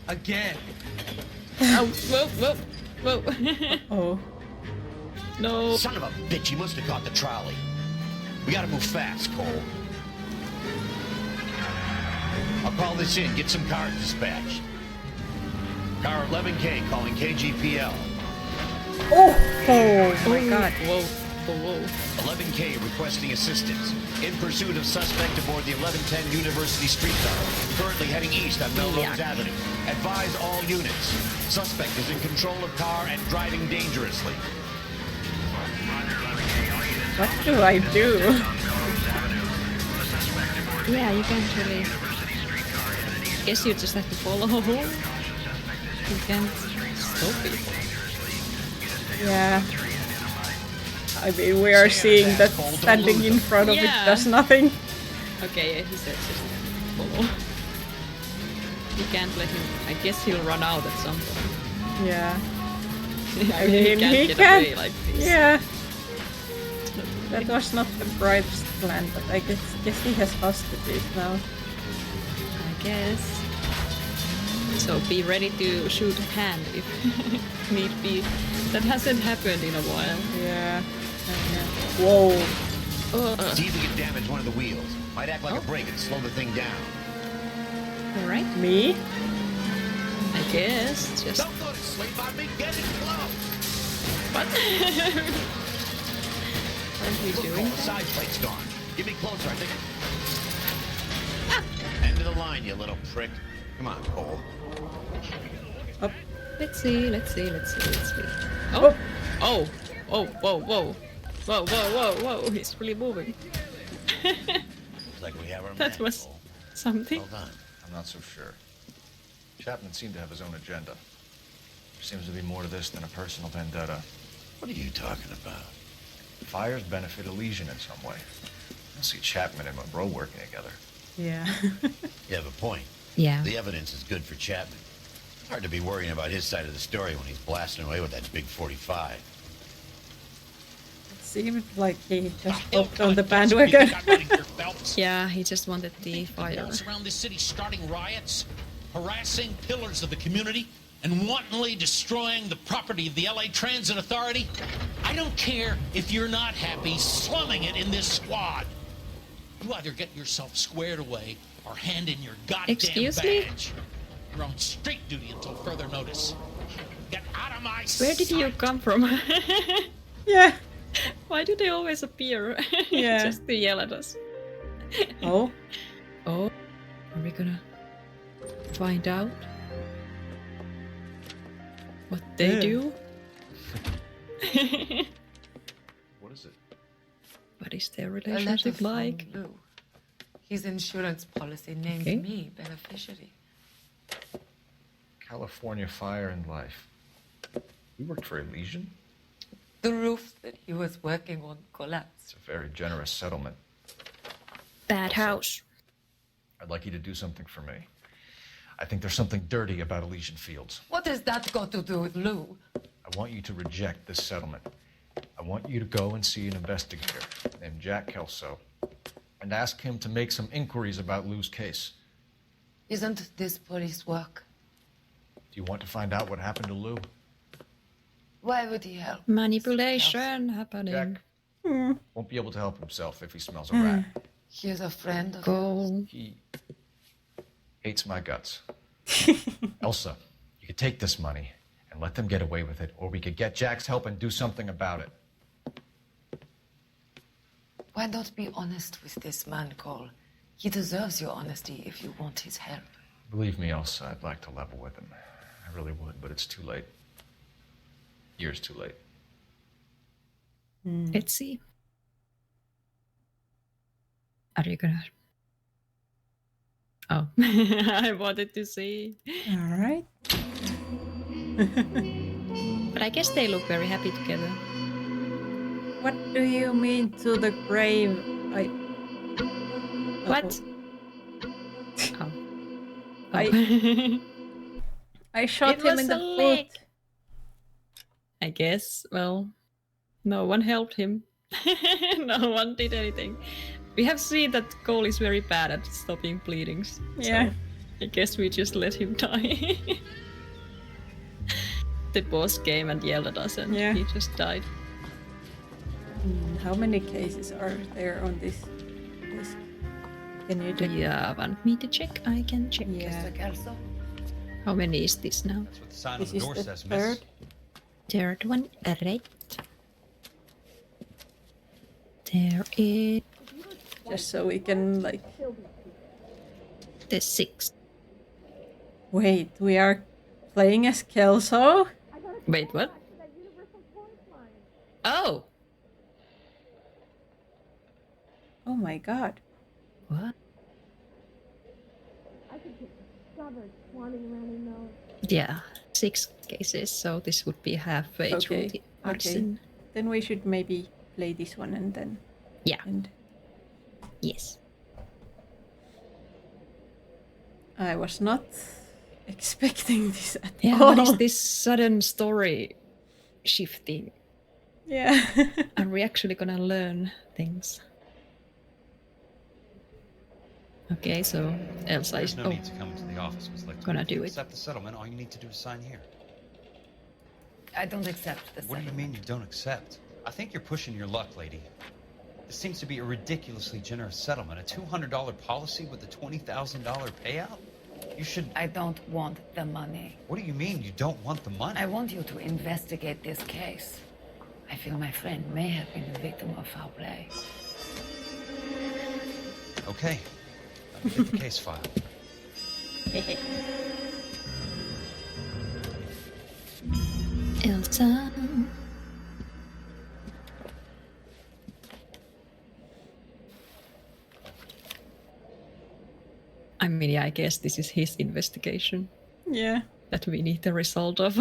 Again! Oh, whoa, whoa, whoa. Oh. No. Son of a bitch, he must have caught the trolley. We gotta move fast, Cole. I'll call this in, get some cars dispatched. Car 11K calling KGPL. Oh my god. Whoa, whoa, whoa. 11K requesting assistance. In pursuit of suspect aboard the 1110 University streetcar. Currently heading east on Melrose Avenue. Advise all units. Suspect is in control of car and driving dangerously. What do I do? Yeah, you can't really... Guess you just have to follow. You can't stop it. Yeah. I mean, we are seeing that standing in front of it does nothing. Okay, yeah, he said just follow. You can't let him... I guess he'll run out at some point. Yeah. I mean, he can't get away like this. Yeah. That was not the brightest plan, but I guess he has hostages now. I guess. So be ready to shoot a hand if need be. That hasn't happened in a while. Yeah. Whoa. See if we can damage one of the wheels. Might act like a brake and slow the thing down. Alright. Me? I guess. Just... Don't go to sleep on me, get it close! What? Aren't we doing The side plate's gone. Get me closer, I think. End of the line, you little prick. Come on, Cole. Up. Let's see. Oh! Oh! Oh, whoa, whoa. Whoa, whoa, whoa, whoa. He's really moving. Looks like we have our That man, was Cole. something. Well done. I'm not so sure. Chapman seemed to have his own agenda. There seems to be more to this than a personal vendetta. What are you talking about? Fires benefit Elysian in some way. I don't see Chapman and Monroe working together. Yeah. You have a point. Yeah. The evidence is good for Chapman. Hard to be worrying about his side of the story when he's blasting away with that big 45. It seemed like he just hopped on the bandwagon. Yeah, he just wanted the fire. Goes around this city starting riots, harassing pillars of the community, and wantonly destroying the property of the LA Transit Authority. I don't care if you're not happy slumming it in this squad. You either get yourself squared away or hand in your goddamn Excuse me? badge. You're on street duty until further notice. Get out of my Where did you come from? Yeah. Why do they always appear? Yeah. Just to yell at us. Oh. Oh. Are we gonna find out what they do? What is it? What is their A letter relationship from like? Lou. His insurance policy names Okay. me beneficiary. California Fire and Life. You worked for Elysian? The roof that he was working on collapsed. It's a very generous settlement. Bad house. I'd like you to do something for me. I think there's something dirty about Elysian Fields. What has that got to do with Lou? I want you to reject this settlement. I want you to go and see an investigator named Jack Kelso and ask him to make some inquiries about Lou's case. Isn't this police work? Do you want to find out what happened to Lou? Why would he help? Manipulation happening. Jack won't be able to help himself if he smells a rat. He is a friend of Go. He hates my guts. Elsa, you could take this money and let them get away with it, or we could get Jack's help and do something about it. Why not be honest with this man, Cole? He deserves your honesty if you want his help. Believe me, Elsa, I'd like to level with him. I really would, but it's too late. Years too late. Let's see. Are you gonna? Oh, I wanted to see. All right. But I guess they look very happy together. What do you mean to the grave? What? Oh. I shot It him was in the a foot. leg. I guess. Well, no one helped him. No one did anything. We have seen that Cole is very bad at stopping bleedings. Yeah. So I guess we just let him die. The boss came and yelled at us and he just died. How many cases are there on this list? Can you check? Do you want me to check? I can check. Yeah. How many is this now? That's what the sign This on the is door the says, third. miss. Third one, right. There is Just so we can like. the sixth. Wait, we are playing as Kelso? Wait, what? Oh! Oh my god. What? Yeah, 6 cases, so this would be halfway through the arson. Then we should maybe play this one and then. Yeah. And yes. I was not expecting this at Yeah, all. what is this sudden story shifting? Yeah. Are we actually gonna learn things? Okay, so Elsa is There's no need to come into the office, Miss Lecter. gonna If you do it. accept the settlement, all you need to do is sign here. I don't accept the What do you mean you don't accept? I think you're pushing your luck, lady. This seems to be a ridiculously generous settlement. A $200 policy with a $20,000 payout? You should... I don't want the money. What do you mean you don't want the money? I want you to investigate this case. I feel my friend may have been the victim of foul play. Okay. Let me get the case file. Elsa. I mean, yeah, I guess this is his investigation Yeah. that we need the result of.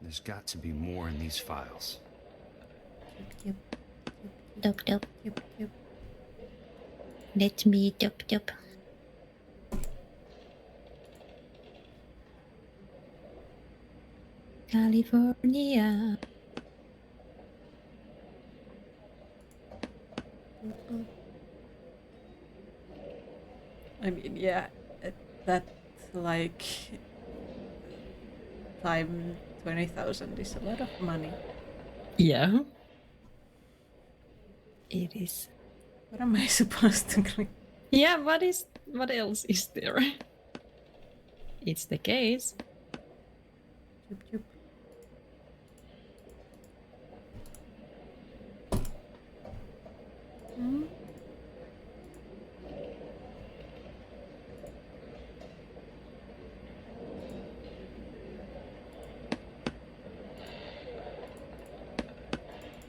There's got to be more in these files. Dup, dup. Let me dup, dup. California. I mean, yeah, that like time 20,000 is a lot of money. Yeah. It is. What am I supposed to click? Yeah, what else is there? It's the case. Chup, chup. Hmm?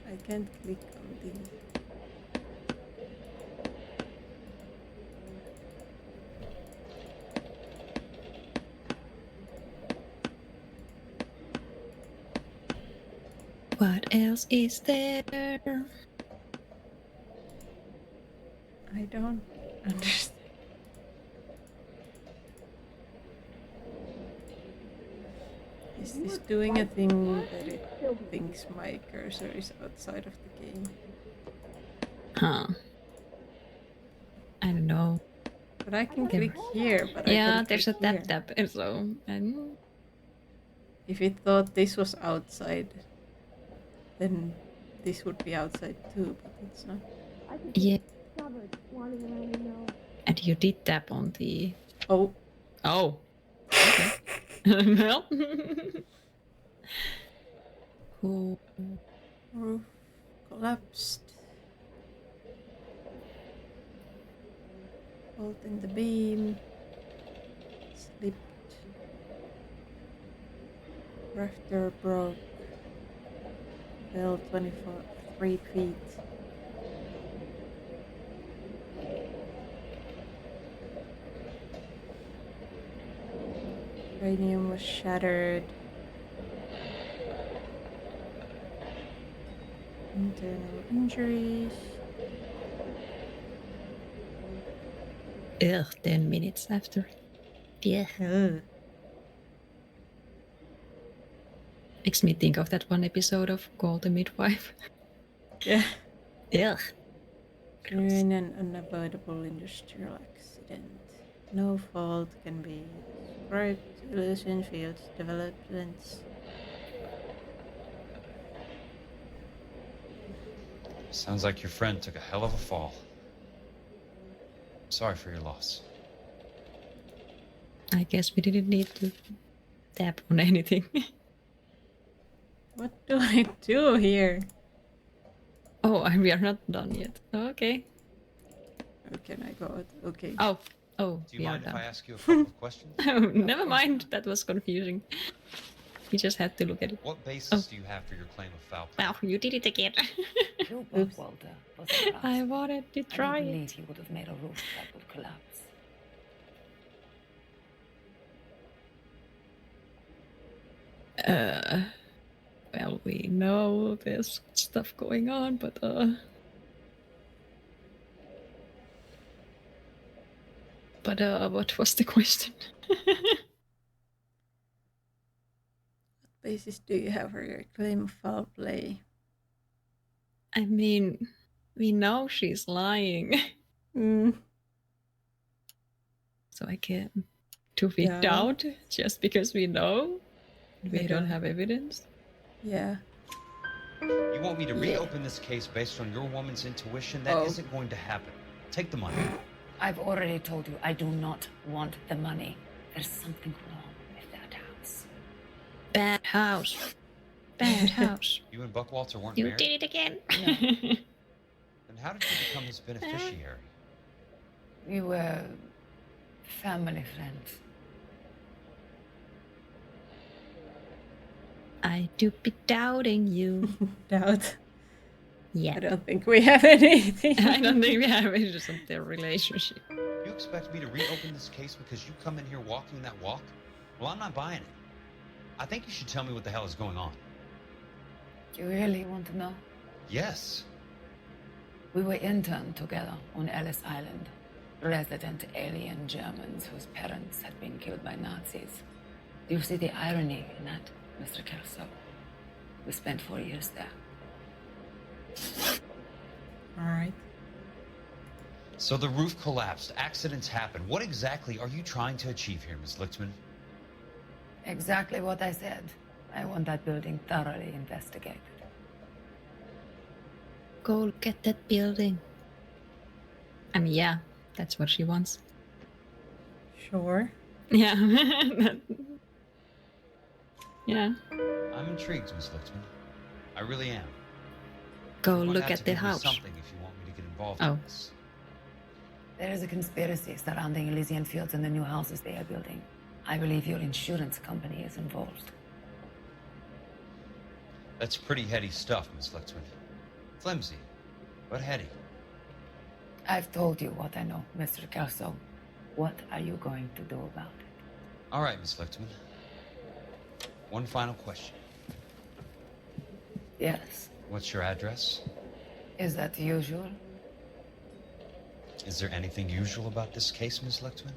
I can't click on the... What else is there? I don't understand. Is this doing a thing that it thinks my cursor is outside of the game? Huh. I don't know. But I can click here, but I Yeah, can't there's a click tap here. tap, and so If it thought this was outside, then this would be outside too, but it's not. yeah. And you did tap on the. Oh. Oh. Okay. Well. Who? Roof collapsed. Bolt in the beam. Slipped. Rafter broke. Fell 23 feet. Cranium was shattered. Internal injuries. Ugh, 10 minutes after. Yeah. Makes me think of that one episode of Call the Midwife. Yeah. Ugh. In an unavoidable industrial accident. No fault can be ascribed to illusion fields developments. Sounds like your friend took a hell of a fall. Sorry for your loss. I guess we didn't need to tap on anything. What do I do here? Oh, we are not done yet. Okay. Oh, can I go out? Okay. Oh, Do you we are mind if done. I ask you a couple of questions? Oh, never mind. That was confusing. We just had to look at it. What basis do you have for your claim of foul play? Wow, you did it again. You bought Walter for the grass. I wanted to try I don't it. believe he would have made a roof that would collapse. Well, we know there's stuff going on, but what was the question? What basis do you have for your claim of foul play? I mean, we know she's lying. So I can't to be Yeah. doubt just because we know. We I don't don't- have evidence. Yeah. You want me to reopen this case based on your woman's intuition? That isn't going to happen. Take the money. I've already told you I do not want the money. There's something wrong with that house. Bad house. Bad house. You and Buckwalter weren't You married? did it again. Then how did you become his beneficiary? We were family friends. I do be doubting you. Doubt. Yeah. I don't think we have anything. I don't think we have it. Just their relationship. You expect me to reopen this case because you come in here walking that walk? Well, I'm not buying it. I think you should tell me what the hell is going on. You really want to know? Yes. We were interned together on Ellis Island. Resident alien Germans whose parents had been killed by Nazis. Do you see the irony in that, Mr. Kelso? We spent 4 years there. Alright. So the roof collapsed, accidents happen. What exactly are you trying to achieve here, Ms. Lichtman? Exactly what I said. I want that building thoroughly investigated. Go look at that building. I mean, yeah, that's what she wants. Sure. Yeah. Yeah. I'm intrigued, Ms. Lichtman. I really am. Go You might look have at to the give me house. something if you want me to get involved Oh. in this. There is a conspiracy surrounding Elysian Fields and the new houses they are building. I believe your insurance company is involved. That's pretty heady stuff, Ms. Lichtman. Flimsy, but heady. I've told you what I know, Mr. Kelso. What are you going to do about it? All right, Ms. Lichtman. One final question. Yes. What's your address? Is that usual? Is there anything usual about this case, Ms. Lichtman?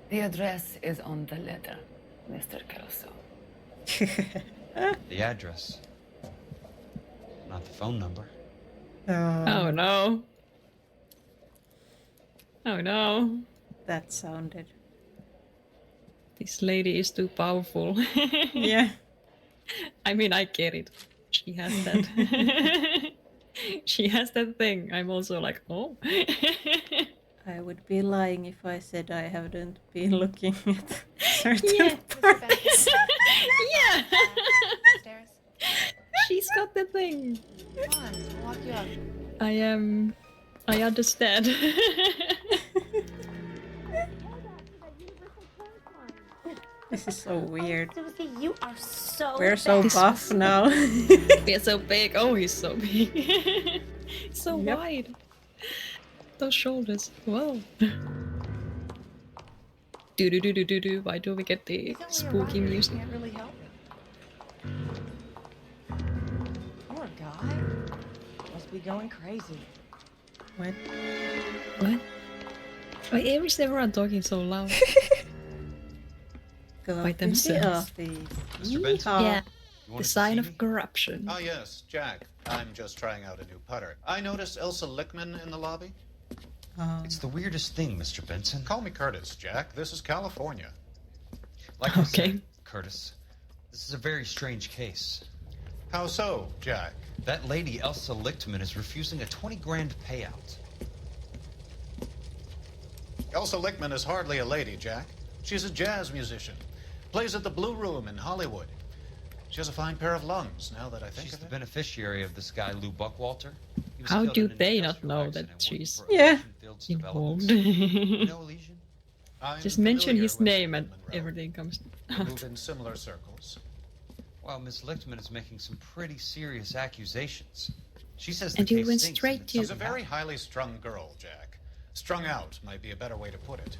The address is on the letter, Mr. Kelso. The address. Not the phone number. Oh no. Oh no. That sounded. This lady is too powerful. Yeah. I mean, I get it. She has that. She has that thing. I'm also like, oh. I would be lying if I said I haven't been looking at certain parts. Yeah. Upstairs. She's got the thing. Come on, I'll walk you up. I understand. This is so weird. Susie, you are so We're so bad. buff now. We are so big. Oh, he's so big. He's so wide. Those shoulders. Whoa. Do do do do do do. Why do we get the spooky music? Can't really help it. Poor guy. Must be going crazy. What? What? Why is everyone talking so loud? By themselves. Mr. Benson? Yeah. You wanted The to sign see of me? corruption. Oh, yes, Jack. I'm just trying out a new putter. I noticed Elsa Lickman in the lobby. It's the weirdest thing, Mr. Benson. Call me Curtis, Jack. This is California. Like I said, Curtis, this is a very strange case. How so, Jack? That lady, Elsa Lichtman, is refusing a 20 grand payout. Elsa Lickman is hardly a lady, Jack. She's a jazz musician. Plays at the Blue Room in Hollywood. She has a fine pair of lungs, now that I think She's of the it. beneficiary of this guy, Lou Buckwalter. He was How killed do in an they not know that accident she's working for Elysian Fields involved? Developments. No, Elysian? Just mention his name and everything comes We out. move in similar circles. Well, Miss Lichtman is making some pretty serious accusations. She says And the you case went stinks straight and to- She's a very highly strung girl, Jack. Strung out might be a better way to put it.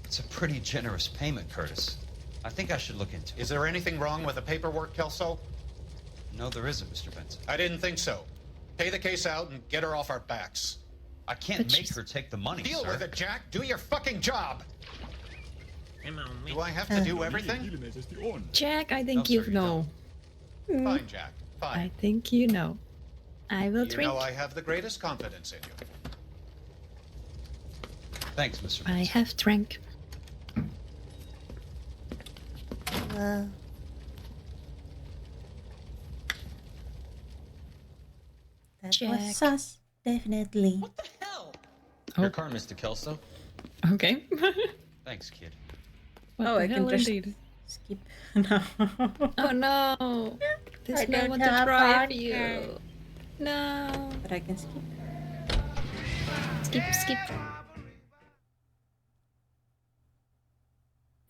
It's a pretty generous payment, Curtis. I think I should look into it. Is there anything wrong with the paperwork, Kelso? No, there isn't, Mr. Benson. I didn't think so. Pay the case out and get her off our backs. I can't make her take the money, Deal sir. with it, Jack. Do your fucking job. Do I have to do everything? Jack, I think you know. Fine, Jack. Fine. I think you know. I will You drink. know I have the greatest confidence in you. Thanks, Mr. I have drank. That Jack. was sus, definitely. Your car, Mr. Kelso. Okay. Thanks, kid. What Oh, the I can hell just indeed. skip now. Oh no! There's I no don't one to have drive vodka. you. No. But I can skip. Skip, skip.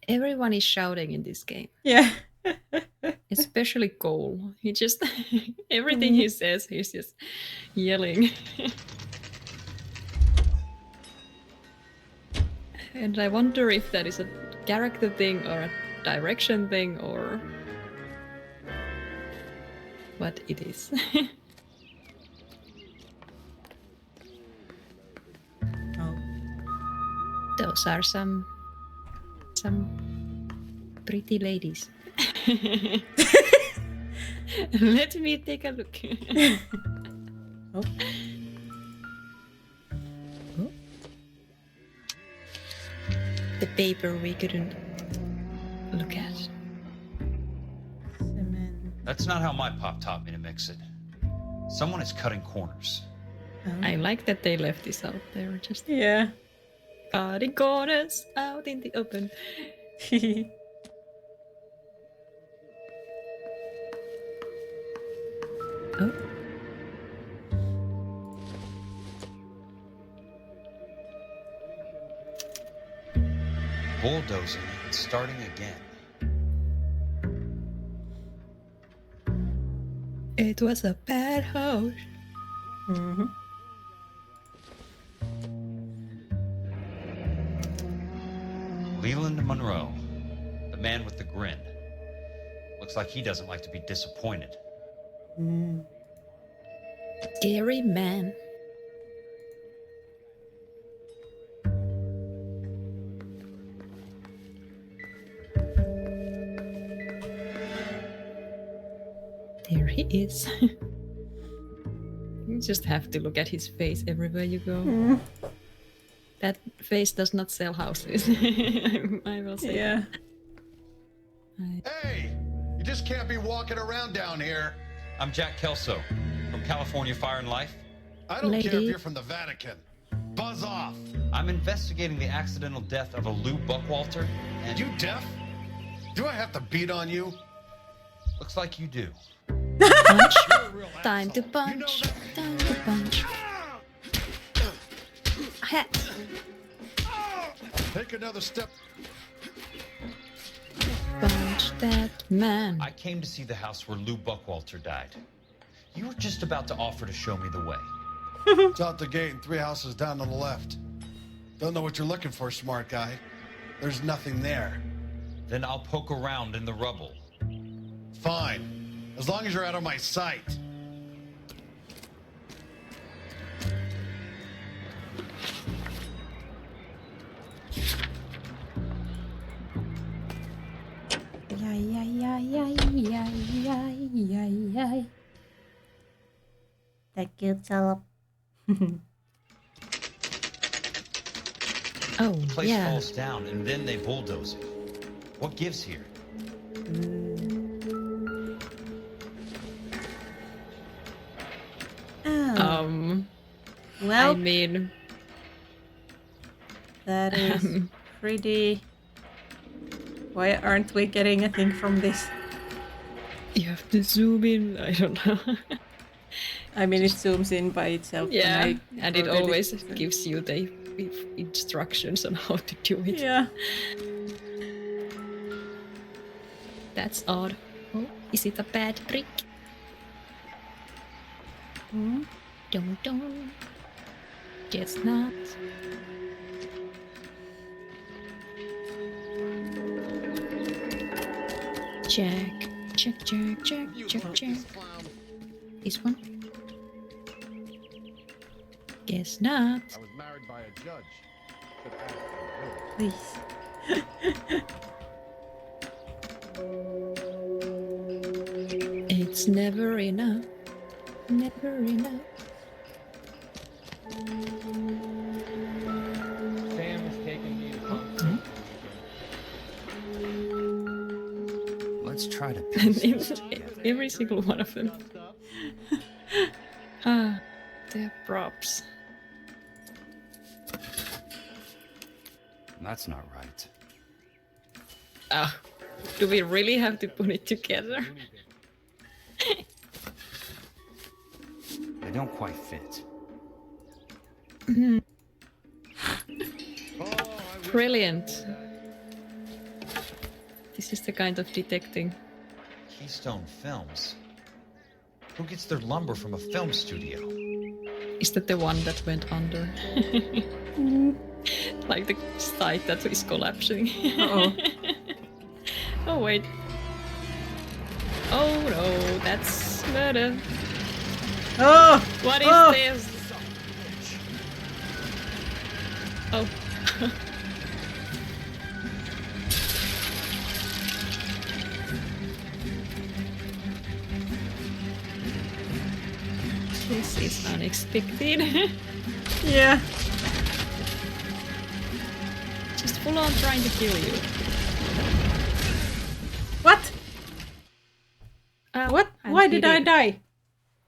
Everyone is shouting in this game. Yeah. Especially Cole. He just everything he says, he's just yelling. And I wonder if that is a character thing or a direction thing or what it is. Those are some pretty ladies. Let me take a look. Oh. The paper we couldn't look at. That's not how my pop taught me to mix it. Someone is cutting corners. I like that they left this out there. Just Yeah. cutting corners out in the open. Oh. Bulldozing and starting again. It was a bad house. Mm-hmm. Leland Monroe, the man with the grin. Looks like he doesn't like to be disappointed. Scary man. There he is. You just have to look at his face everywhere you go. That face does not sell houses. I will say. Yeah. Hey! You just can't be walking around down here. I'm Jack Kelso from California Fire and Life. I don't care Lady. if you're from the Vatican. Buzz off. I'm investigating the accidental death of a Lou Buckwalter, and You deaf? Do I have to beat on you? looks like you do. Punch. Time to punch. Time to punch. Hat. Take another step. Punch that man. I came to see the house where Lou Buckwalter died. You were just about to offer to show me the way. It's out the gate and 3 houses down on the left. Don't know what you're looking for, smart guy. There's nothing there. Then I'll poke around in the rubble. Fine. As long as you're out of my sight. That gets up. Oh, The place yeah. falls down and then they bulldoze it. What gives here? Oh. I Well, mean, That is pretty... Why aren't we getting a thing from this? you have to zoom in. I don't know. I mean, it zooms in by itself. Yeah, and it already- always gives you the instructions on how to do it. Yeah. That's odd. Oh, is it a bad trick? Hmm? Don't. Guess not. Check. This one? Guess not. I was married by a judge. Please. It's never enough. Never enough. Sam is taking me to Let's try to Every single one of them. Ah, they're props. That's not right. Ah, do we really have to put it together? They don't quite fit. Brilliant. This is the kind of detecting. Keystone Films. Who gets their lumber from a film studio? Is that the one that went under? Like the site that is collapsing. Uh-oh. Oh wait. Oh no, that's murder. Oh! What is Oh! this? Oh. This is unexpected. Yeah. Just full on trying to kill you. What? What? Why did I die?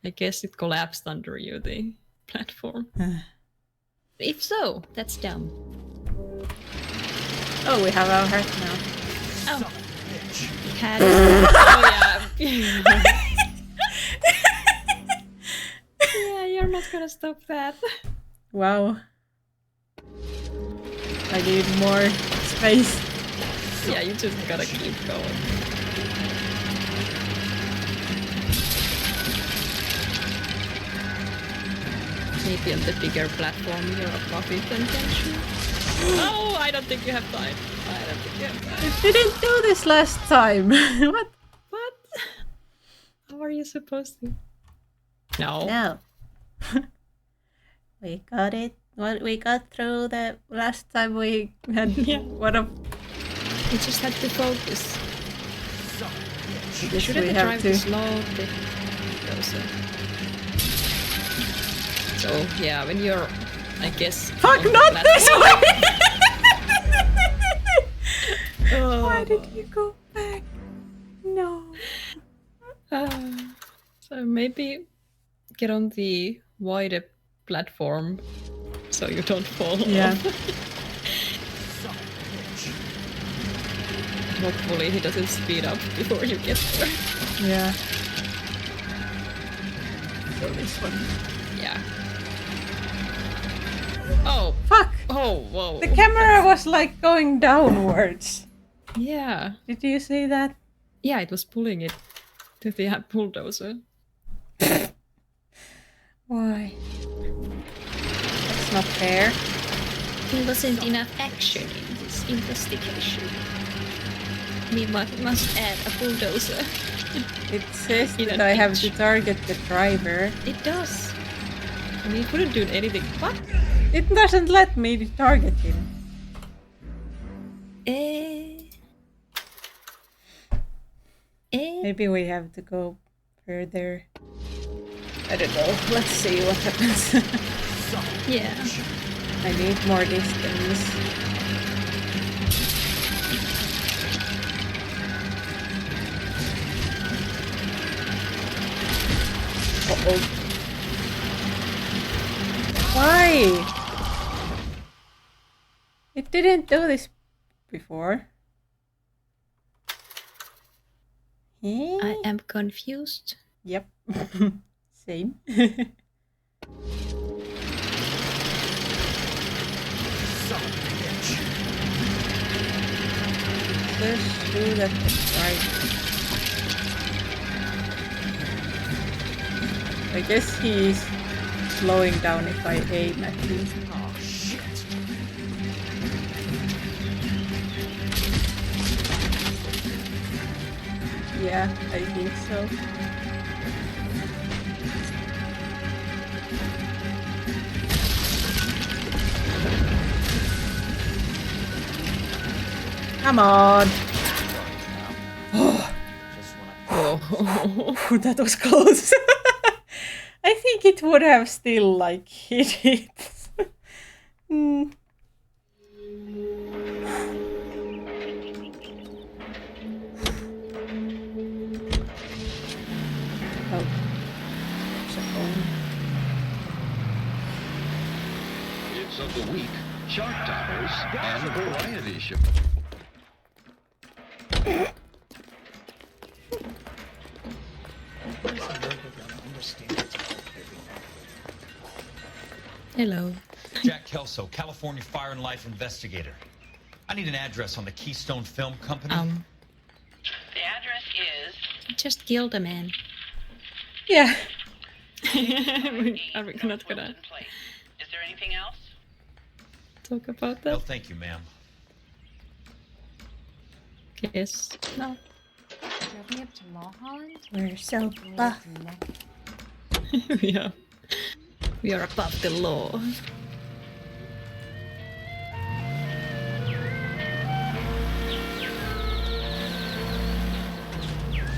I guess it collapsed under you, the platform. If so, that's dumb. Oh, we have our heart now. Oh. Had oh yeah. Yeah, you're not gonna stop that. Wow. I need more space. Yeah, you just gotta keep going. Maybe on the bigger platform you're above it and tension. Oh, I don't think you have time. I don't think you have time. It didn't do this last time. What? What? How are you supposed to? No. No. We got it. Well, we got through the last time we had one of. We just had to focus. Yes, Shouldn't we the have drive to. be slow? So yeah, when you're, I guess. Fuck! on the Not this platform- way! Oh. Why did you go back? No. So maybe get on the wider platform so you don't fall Yeah. off. Hopefully he doesn't speed up before you get there. Yeah. So this one. Yeah. Oh. Fuck! Oh, whoa. The camera was like going downwards. Yeah. Did you see that? Yeah, it was pulling it to the bulldozer. Why? That's not fair. There wasn't enough action in this investigation. We must add a bulldozer. It says that I have to target the driver. It does. I mean, it wouldn't do anything. What? It doesn't let me target him. Maybe we have to go further. I don't know. Let's see what happens. Yeah. I need more distance. Uh-oh. Why? It didn't do this before. I am confused. Yep. Same. Just do that right. I guess he's slowing down if I aim at him. Oh, shit. Yeah, I think so. Come on. Oh, that was close. I think it would have still like hit it. Hmm. Oh, there's a phone. It's of the week, shark toppers, and variety show. Hello. Jack Kelso, California Fire and Life investigator. I need an address on the Keystone Film Company. The address is... Just killed a man. Yeah. Are we not gonna Is there anything else? talk about that? No, thank you, ma'am. Yes. No. Drove me up to Mulholland? We're so Drove me buff. up to Neck. We are above the law.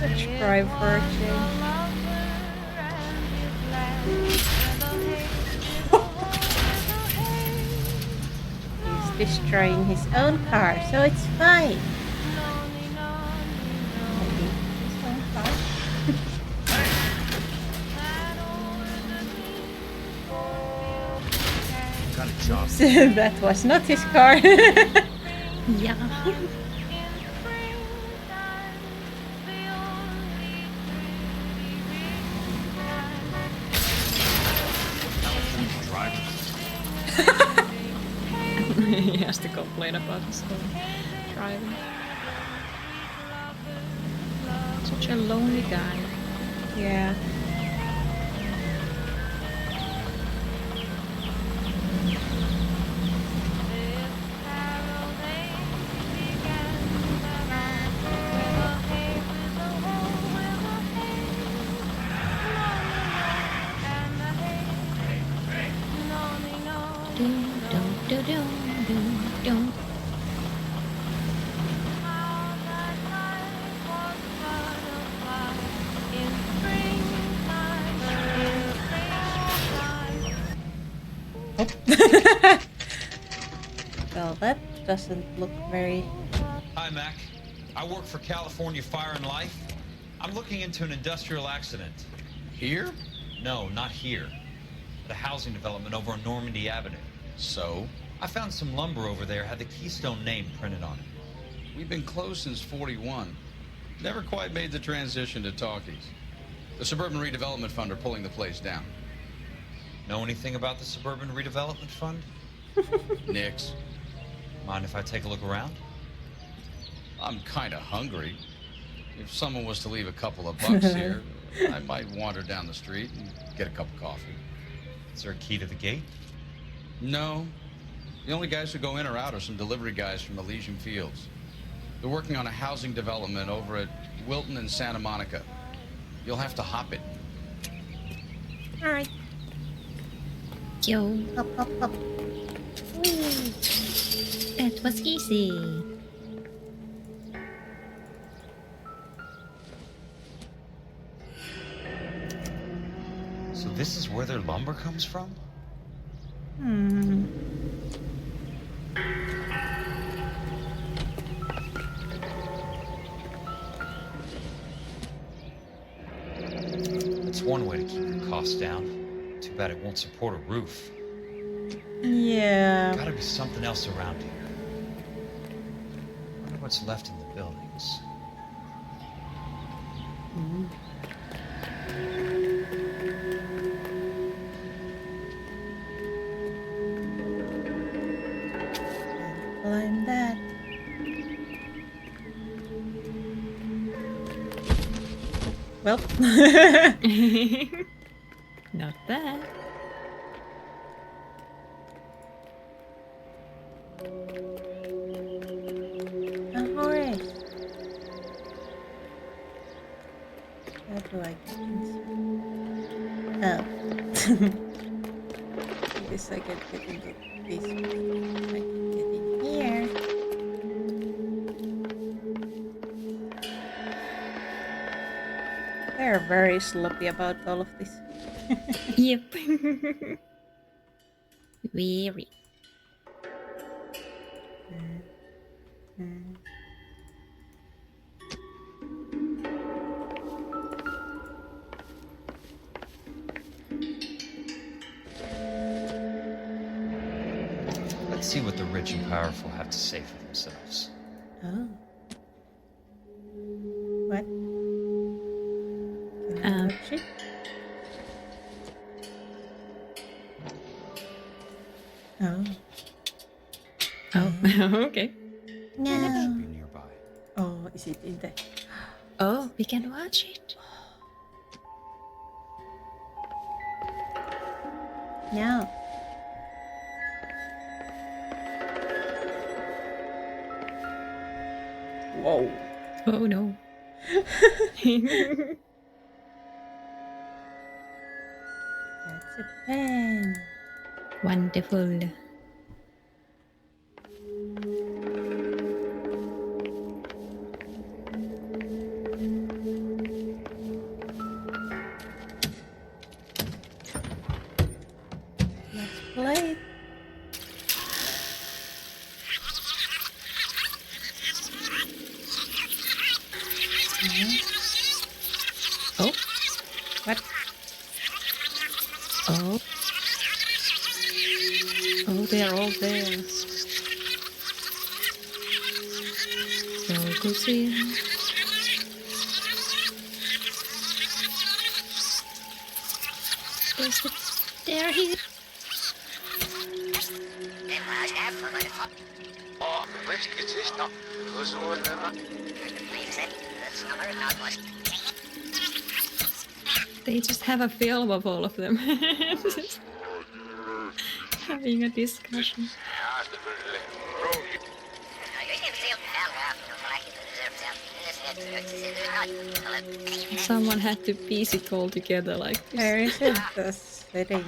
Let's try for a change. He's destroying his own car, so it's fine. Maybe his own car. Got a job. That was not his car. Yeah. He has to complain about his own driving. Such a lonely guy. Yeah. Well, that doesn't look very... Hi, Mac. I work for California Fire and Life. I'm looking into an industrial accident. Here? No, not here. The housing development over on Normandy Avenue. So? I found some lumber over there, had the Keystone name printed on it. We've been closed since 41. Never quite made the transition to talkies. The Suburban Redevelopment Fund are pulling the place down. Know anything about the Suburban Redevelopment Fund? Nix. Mind if I take a look around? I'm kind of hungry. If someone was to leave a couple of bucks here, I might wander down the street and get a cup of coffee. Is there a key to the gate? No. The only guys who go in or out are some delivery guys from Elysian Fields. They're working on a housing development over at Wilton and Santa Monica. You'll have to hop it. Alright. Yo. Hop, hop, hop. Whee. That was easy. So this is where their lumber comes from? Hmm. It's one way to keep your costs down. Too bad it won't support a roof. Yeah. Gotta be something else around here. Wonder what's left in the buildings. Climb that. Well. Not bad. A horse. How do I get inside? Oh. I guess I can get into this one. I can get in here. They're very sloppy about all of this. Yep. Very. Let's see what the rich and powerful have to say for themselves. Oh. What? Can I touch it? Oh. Oh, okay. No. Should be nearby. Oh, is it in there? Oh, we can watch it. No. Whoa. Oh no. That's a pen. Wonderful. Let's play. Oh. What? Oh. Oh, they're all there. Focusing. They're here. They just have a film of all of them. Just having a discussion. Someone had to piece it all together like this. Where is it? The setting.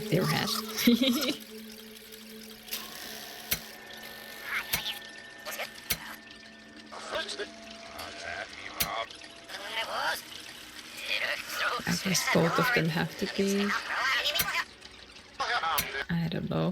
Their hat. I guess both of them have to be. I don't know.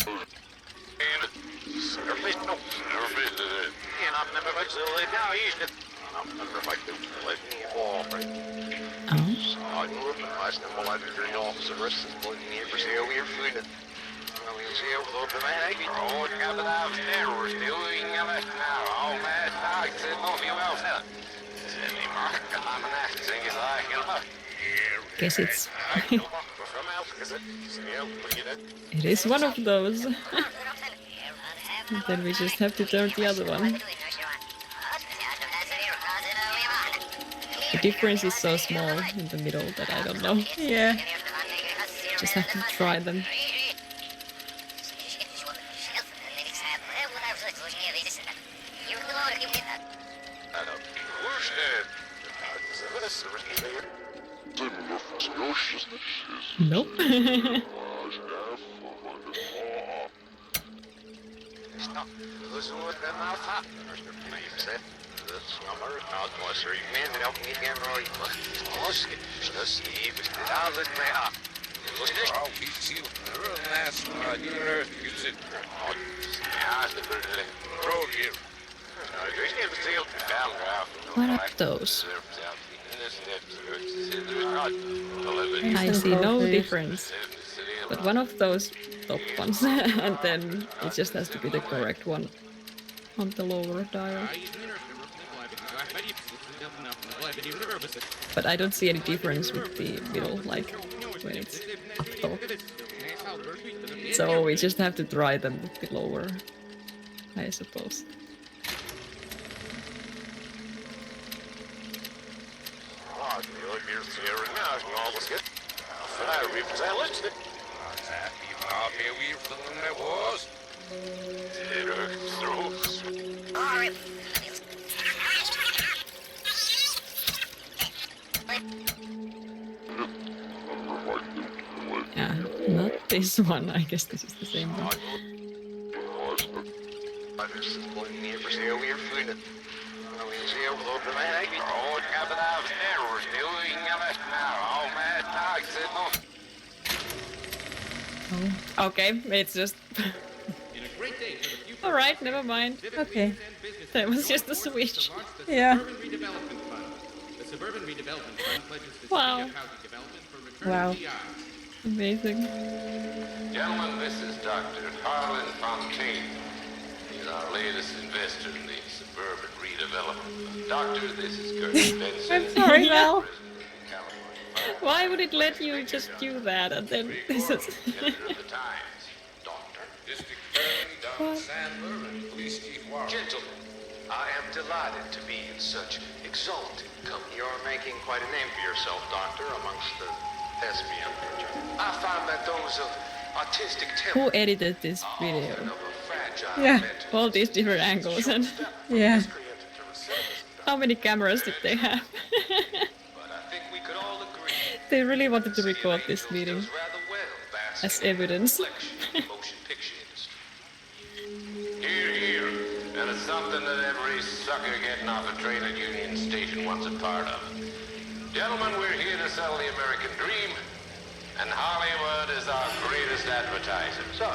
guess it's... It is one of those. Then we just have to turn the other one. The difference is so small in the middle that I don't know. Yeah. Just have to try them. Nope. What are those? I see no difference. But one of those top ones, and then it just has to be the correct one on the lower dial. But I don't see any difference with the middle, like when it's up top. So we just have to try them with the lower, I suppose. Yeah, not this one. I guess this is the same one. Oh, okay, it's just... Alright, never mind. Okay. That was just a switch. Yeah. Wow. Wow. Amazing. Gentlemen, this is Dr. Harlan Fontaine. He's our latest investor in the suburban redevelopment. Doctor, this is Curtis Benson. I'm sorry, Val. Why would it let you just do that and then this is... Gentlemen, I am delighted to be in such exalted company. You're making quite a name for yourself, Doctor, amongst the thespian. I found that those of artistic temper... Who edited this video? Yeah. All these different angles and... Yeah. How many cameras did they have? They really wanted to record this meeting as evidence. Hear, hear. And it's something that every sucker getting off a train at Union Station wants a part of. Gentlemen, we're here to sell the American dream, and Hollywood is our greatest advertiser. So,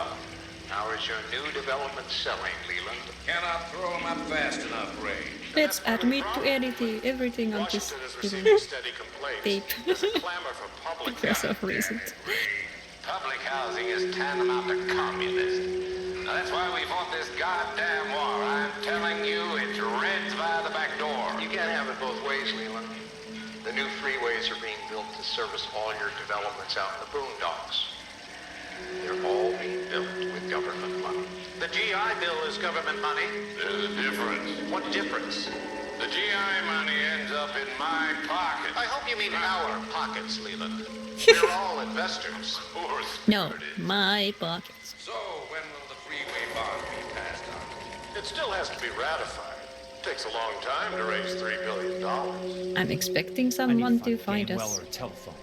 how is your new development selling, Leland? Cannot throw them up fast enough, Ray. Let's admit to everything on this little tape. Because of reasons. Public housing is tantamount to communism. Now, that's why we fought this goddamn war. I'm telling you, it's Reds via the back door. You can't have it both ways, Leland. The new freeways are being built to service all your developments out in the boondocks. They're all being built with government money. The GI Bill is government money. There's a difference. What difference? The GI money ends up in my pocket. I hope you mean our pockets, Leland. We're all investors. No, my pockets. So, when will the freeway bond be passed on? It still has to be ratified. It takes a long time to raise $3 billion. I'm expecting someone to find us. Telephone.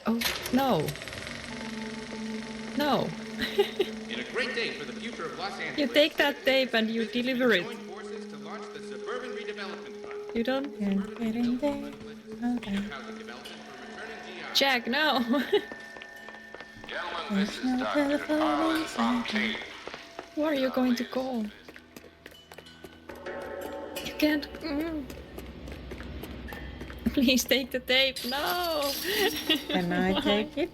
Oh, no. No. In a great day for the future of Los Angeles. You take that tape and you deliver it. You don't? Okay. Jack, no. Gentlemen, this is Dr. Harlan Fontaine. Who are you going to call? You can't. Please take the tape. No. Can I take it?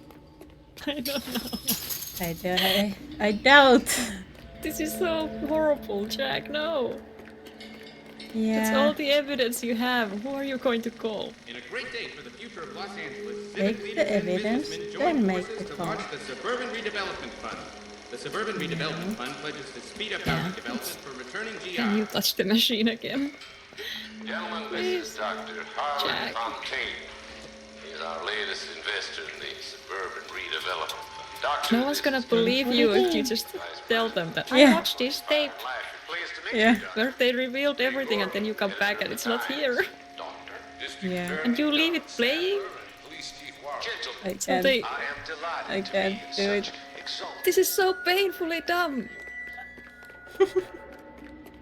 I don't know. I doubt. This is so horrible, Jack. No. That's Yeah. all the evidence you have. Who are you going to call? In a great day for the future of Los Angeles, Take civic the leaders and evidence, businessmen then join make forces the to call. launch the Suburban Redevelopment Fund. The Suburban Redevelopment Fund pledges to speed up housing development for returning Can you GR. touch the machine again? Gentlemen, this is Dr. Harlan Fontaine. He's our latest investor in the Suburban Redevelopment Fund. Doctor, No one's gonna believe you if you just tell them that I Yeah. watched this tape Yeah. where they revealed everything and then you come back and it's not here. Yeah. And you leave it playing? I So can't. they... I can't do it. This is so painfully dumb.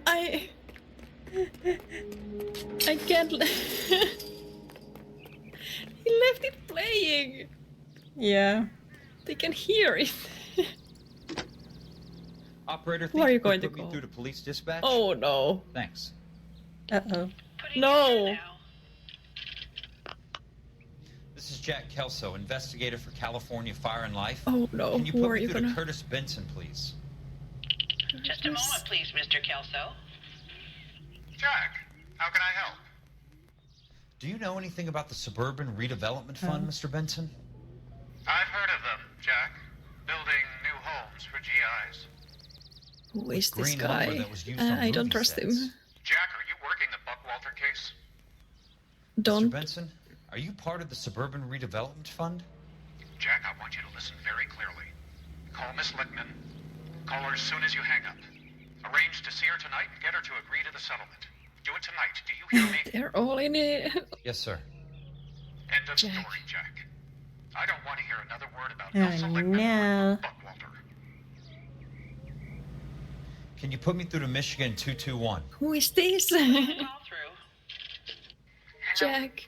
I can't... He left it playing. Yeah. They can hear it. Operator, Who are you could going to put me call? through to police dispatch? Oh no. Thanks. Uh-oh. No. This is Jack Kelso, investigator for California Fire and Life. Oh no. Can you Who put are me you through gonna... to Curtis Benson, please? Just a moment, please, Mr. Kelso. Jack, how can I help? Do you know anything about the Suburban Redevelopment Fund, Mr. Benson? I've heard of them, Jack. Building new homes for GIs. Who is this Green lumber guy? that was used on I don't movie trust sets. him. Jack, are you working the Buckwalter case? Don't. Mr. Benson, are you part of the Suburban Redevelopment Fund? Jack, I want you to listen very clearly. Call Miss Lickman. Call her as soon as you hang up. Arrange to see her tonight and get her to agree to the settlement. Do it tonight. Do you hear me? They're all in it. Yes, sir. End of story, Jack. I don't want to hear another word about Oh Elsa Lickman no. or Buckwalter. Can you put me through to Michigan 221? Who is this? Call through. Jack.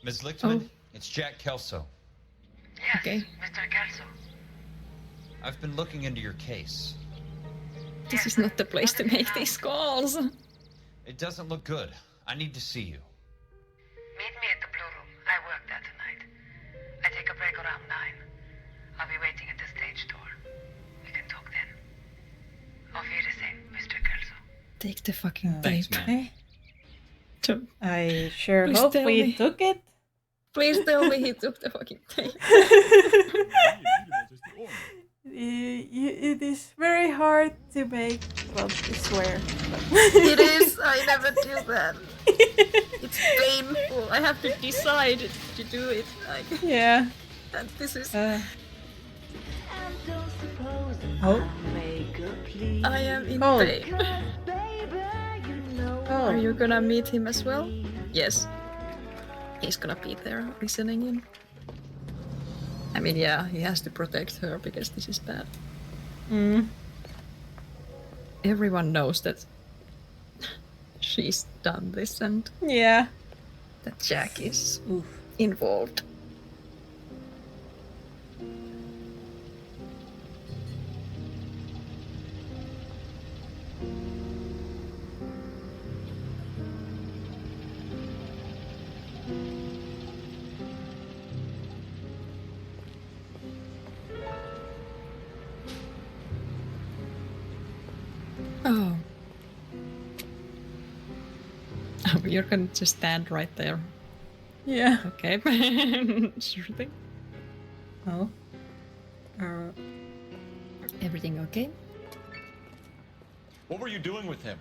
Ms. Lichtman, Oh. it's Jack Kelso. Yes, Okay. Mr. Kelso. I've been looking into your case. This is not the place to make these calls. It doesn't look good. I need to see you. Meet me at the Blue Room. I work there tonight. I take a break around 9. I'll be waiting at the stage door. We can talk then. Auf Wiedersehen, Mr. Kelso. Take the fucking Thanks, tape. man. I sure Please hope tell we me. took it. Please tell me he took the fucking tape. It is very hard to make. Well, I swear. It is. I never do that. It's painful. I have to decide to do it. Like, Yeah. and this is. Oh. I am in Oh. pain. Oh. Are you gonna meet him as well? Yes. He's gonna be there listening in. I mean, yeah, he has to protect her because this is bad. Mm. Everyone knows that she's done this and Yeah. that Jack is Oof. involved. Oh. Oh, you're gonna just stand right there. Yeah. Okay. Sure thing. Oh. Everything okay? What were you doing with him?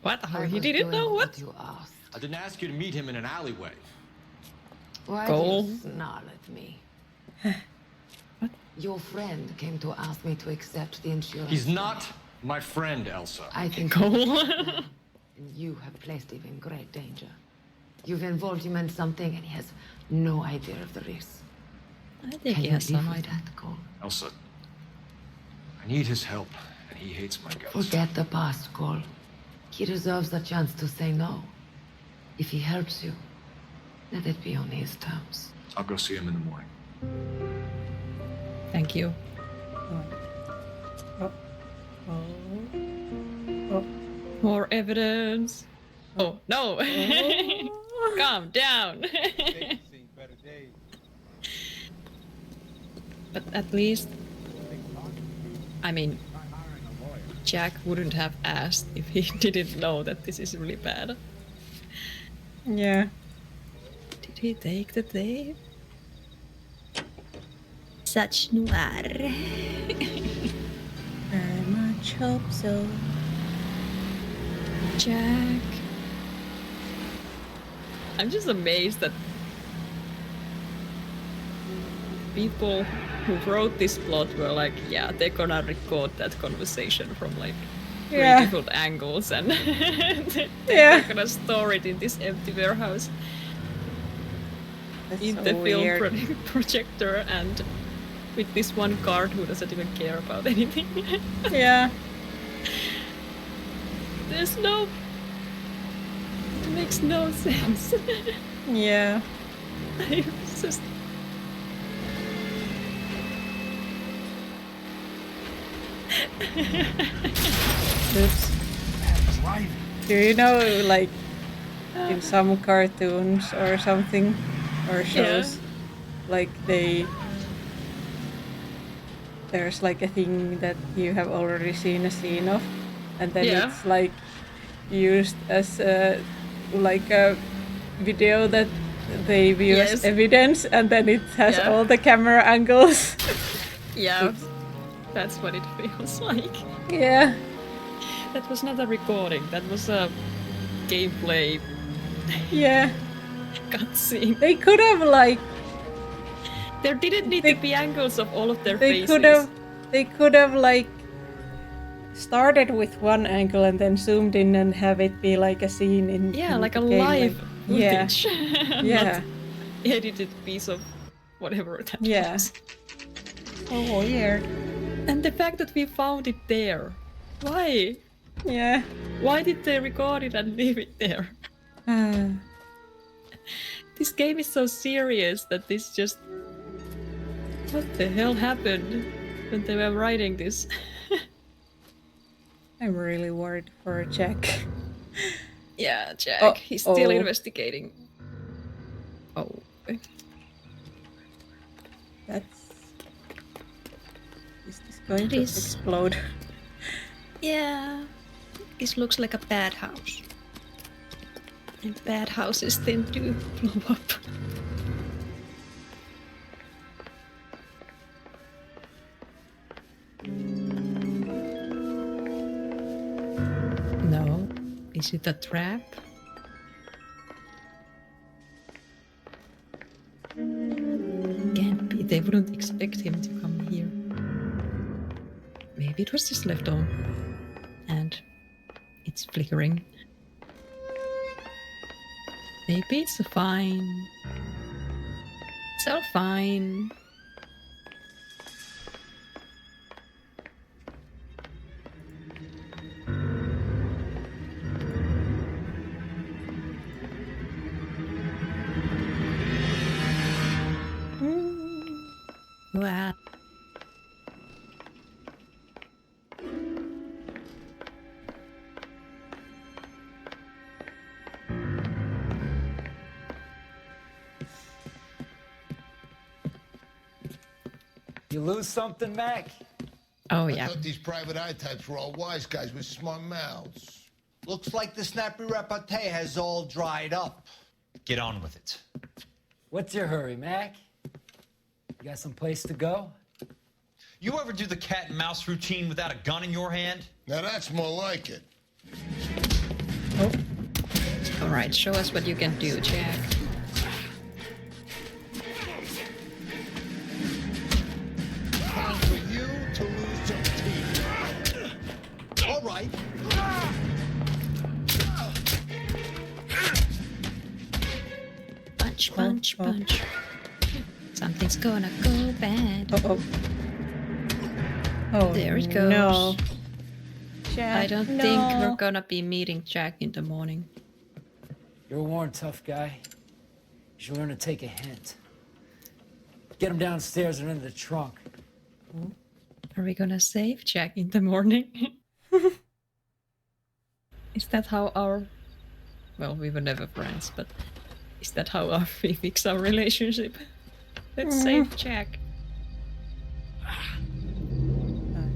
What? I He was didn't doing know what? you asked. I didn't ask you to meet him in an alleyway. Why Go. do you snarl at me? Your friend came to ask me to accept the insurance. He's not my friend, Elsa. I think Go. and you have placed him in great danger. You've involved him in something, and he has no idea of the risk. I think Can he you has some live with idea. that, Cole? Elsa, I need his help, and he hates my guts. Forget the past, Cole. He deserves a chance to say no. If he helps you, let it be on his terms. I'll go see him in the morning. Thank you. Oh. Oh. Oh. More evidence. Oh, no. Calm down. But at least, I mean, Jack wouldn't have asked if he didn't know that this is really bad. Yeah. Did he take the tape? Such noir. I much hope so. Jack. I'm just amazed that people who wrote this plot were like, yeah, they're gonna record that conversation from like three different angles and they're gonna store it in this empty warehouse. That's in so the film weird. projector and with this one guard who doesn't even care about anything. Yeah. There's no... It makes no sense. Yeah. It's just... Oops. Do you know, like, in some cartoons or something, or shows, like there's like a thing that you have already seen a scene of, and then it's like used as like a video that they view as evidence, and then it has all the camera angles. Yeah, that's what it feels like. Yeah. That was not a recording, that was a gameplay. Yeah. Cutscene. They could have like... There didn't need to be angles of all of their faces. They could have like started with one angle and then zoomed in and have it be like a scene in like a the game, live like, footage. Yeah. Not edited piece of whatever that was. Oh, weird. And the fact that we found it there. Why? Yeah. Why did they record it and leave it there? This game is so serious that this just... What the hell happened when they were writing this? I'm really worried for Jack. Yeah, Jack. He's still investigating. Oh. Is this going to explode? Yeah. This looks like a bad house. And bad houses tend to blow up. No. Is it a trap? Can't be. They wouldn't expect him to come here. Maybe it was just left on. And it's flickering. Maybe it's fine. It's all fine. Wow. You lose something, Mac? Oh, yeah. I thought these private eye types were all wise guys with smart mouths. Looks like the snappy repartee has all dried up. Get on with it. What's your hurry, Mac? You got some place to go? You ever do the cat and mouse routine without a gun in your hand? Now that's more like it. All right, show us what you can do, Jack. Time for you to lose some teeth. All right. Punch, punch, punch. Something's gonna go bad. Oh, there it goes. No. Jack, I don't think we're gonna be meeting Jack in the morning. You're a worn, tough guy. You should learn to take a hint. Get him downstairs and into the trunk. Are we gonna save Jack in the morning? Is that how our... Well, we were never friends, but is that how we fix our relationship? Let's save Jack. Oh,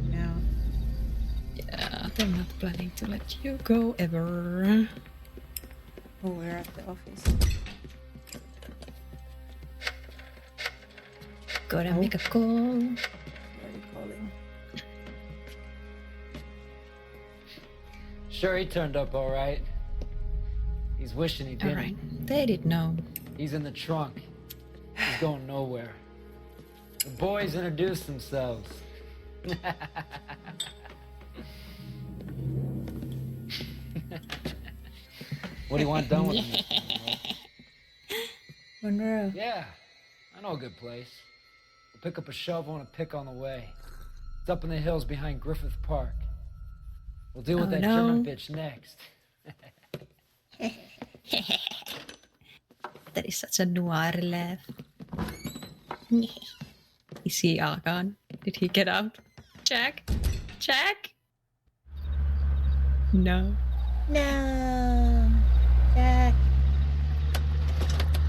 no. Yeah, I'm not planning to let you go ever. Oh, we're at the office. Gotta make a call. Already calling. Sure, he turned up all right. He's wishing he didn't. All right, they did know. He's in the trunk. He's going nowhere. The boys introduced themselves. What do you want done with him? Monroe. Yeah, I know a good place. We'll pick up a shovel and a pick on the way. It's up in the hills behind Griffith Park. We'll deal with that German bitch next. That is such a noir laugh. Is he all gone? Did he get out? Jack? Jack? No. No. Jack.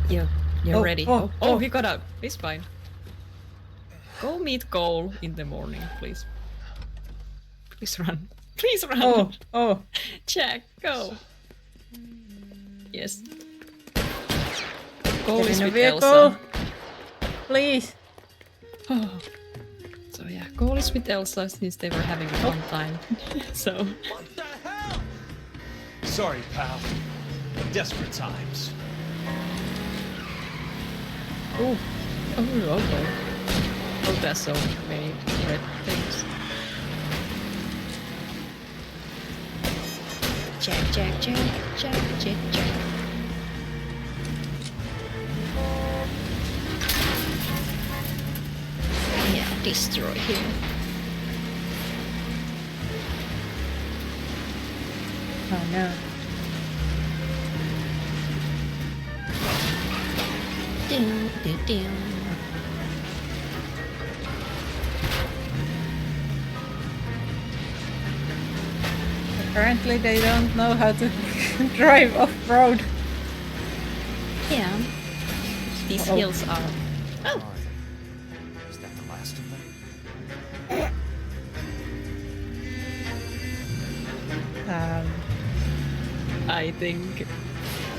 You're ready. Oh, he got out. He's fine. Go meet Cole in the morning, please. Please run. Please run. Oh. Jack, go. Yes. Cole Get is in the with vehicle. Elsa. Please. So yeah, Cole is with Elsa since they were having a fun time. So. What the hell? Sorry, pal. Desperate times. Oh, okay. Oh, that's so many red things. Jack. Yeah, destroy him. Oh no. Apparently they don't know how to drive off-road. Yeah. These hills are... Oh! Is that the last of them? I think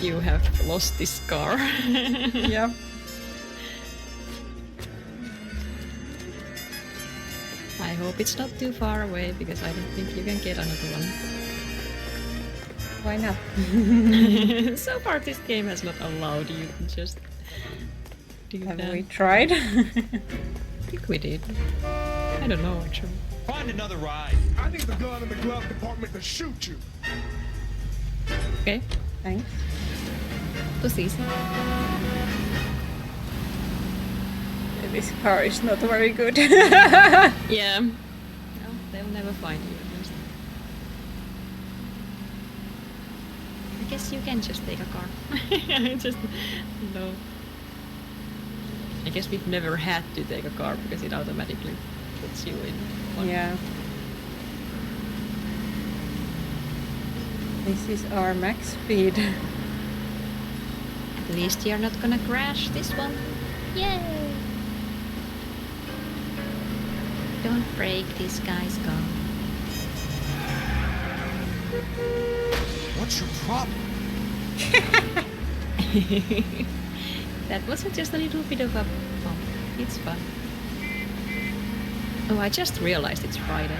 you have lost this car. Yep. I hope it's not too far away because I don't think you can get another one. Why not? So far this game has not allowed you to just do that. Have we tried? I think we did. I don't know actually. Find another ride. I need the gun in the glove department to shoot you. Okay. Thanks. Was easy. This car is not very good. Yeah. No, they'll never find you. I guess you can just take a car. Just no. I guess we've never had to take a car because it automatically puts you in one. Yeah. This is our max speed. At least you're not gonna crash this one. Yay! Don't break this guy's car. What's your problem? That wasn't just a little bit of a bump. It's fun. Oh, I just realized it's Friday.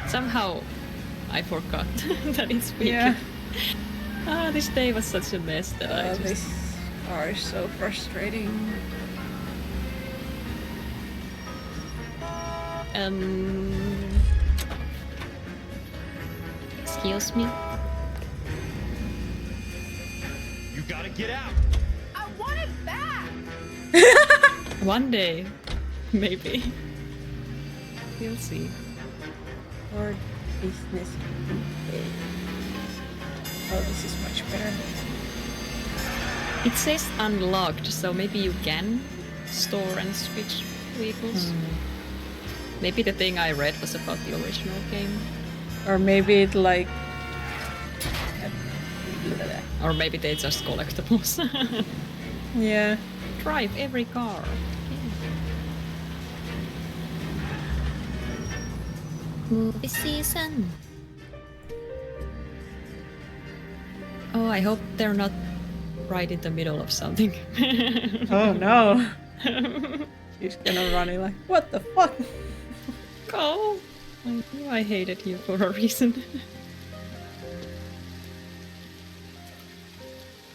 Somehow I forgot that it's weekend. Yeah. This day was such a mess that I just... This car is so frustrating. Excuse me? You gotta get out. I want it back! One day, maybe. We'll see. Or business. Oh, this is much better. It says unlocked, so maybe you can store and switch vehicles. Maybe the thing I read was about the original game. Or maybe it like... Or maybe they just collectibles. Yeah. Drive every car. Movie season. Oh, I hope they're not right in the middle of something. Oh no. She's gonna run in like, what the fuck? Cole, I knew I hated you for a reason.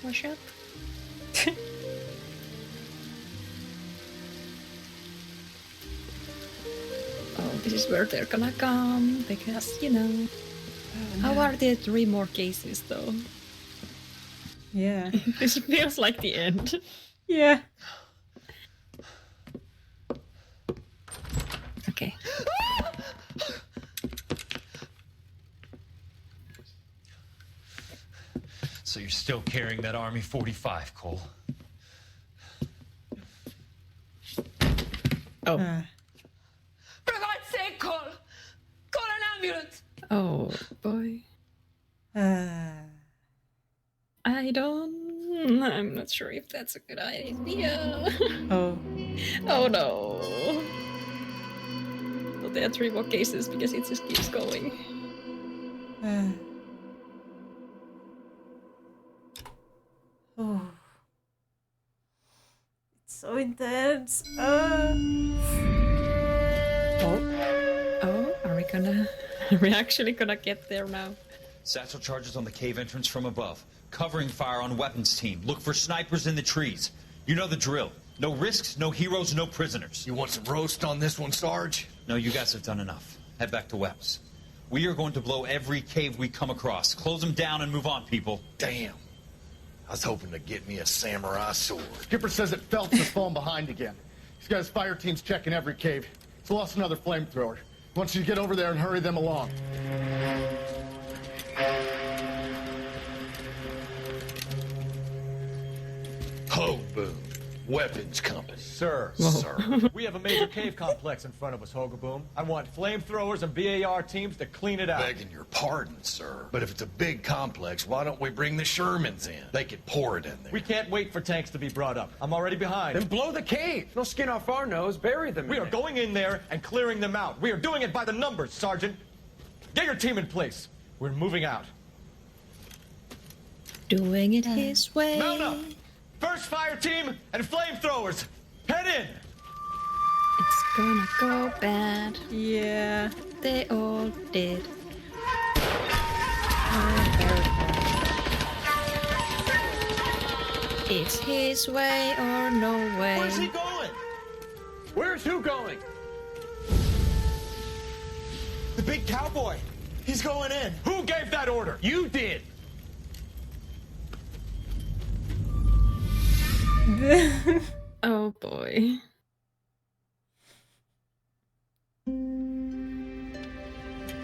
Wash up. Oh, this is where they're gonna come, because, you know. How are there 3 more cases, though? Yeah. This feels like the end. Yeah. Okay. So you're still carrying that Army 45, Cole? Oh. For God's sake, Cole! Call an ambulance! Oh, boy. I'm not sure if that's a good idea. Oh. Oh no. Well, there are 3 more cases because it just keeps going. Oh. It's so intense. Oh, are we gonna... Are we actually gonna get there now? Satchel charges on the cave entrance from above. Covering fire on weapons team. Look for snipers in the trees. You know the drill. No risks, no heroes, no prisoners. You want some roast on this one, Sarge? No, you guys have done enough. Head back to Weps. We are going to blow every cave we come across. Close them down and move on, people. Damn. I was hoping to get me a samurai sword. Skipper says that Phelps has fallen behind again. He's got his fire teams checking every cave. He's lost another flamethrower. He wants you to get over there and hurry them along. Ho, boom. Weapons compass. Sir. Sir. We have a major cave complex in front of us, Hogaboom. I want flamethrowers and BAR teams to clean it out. Begging your pardon, sir. But if it's a big complex, why don't we bring the Shermans in? They could pour it in there. We can't wait for tanks to be brought up. I'm already behind. Then blow the cave. No skin off our nose. Bury them. We are going in there and clearing them out. We are doing it by the numbers, Sergeant. Get your team in place. We're moving out. Doing it his way. Mount up. First fire team and flamethrowers. Head in. It's gonna go bad. Yeah. They all did. It's his way or no way. Where's he going? Where's who going? The big cowboy. He's going in. Who gave that order? You did. Oh boy.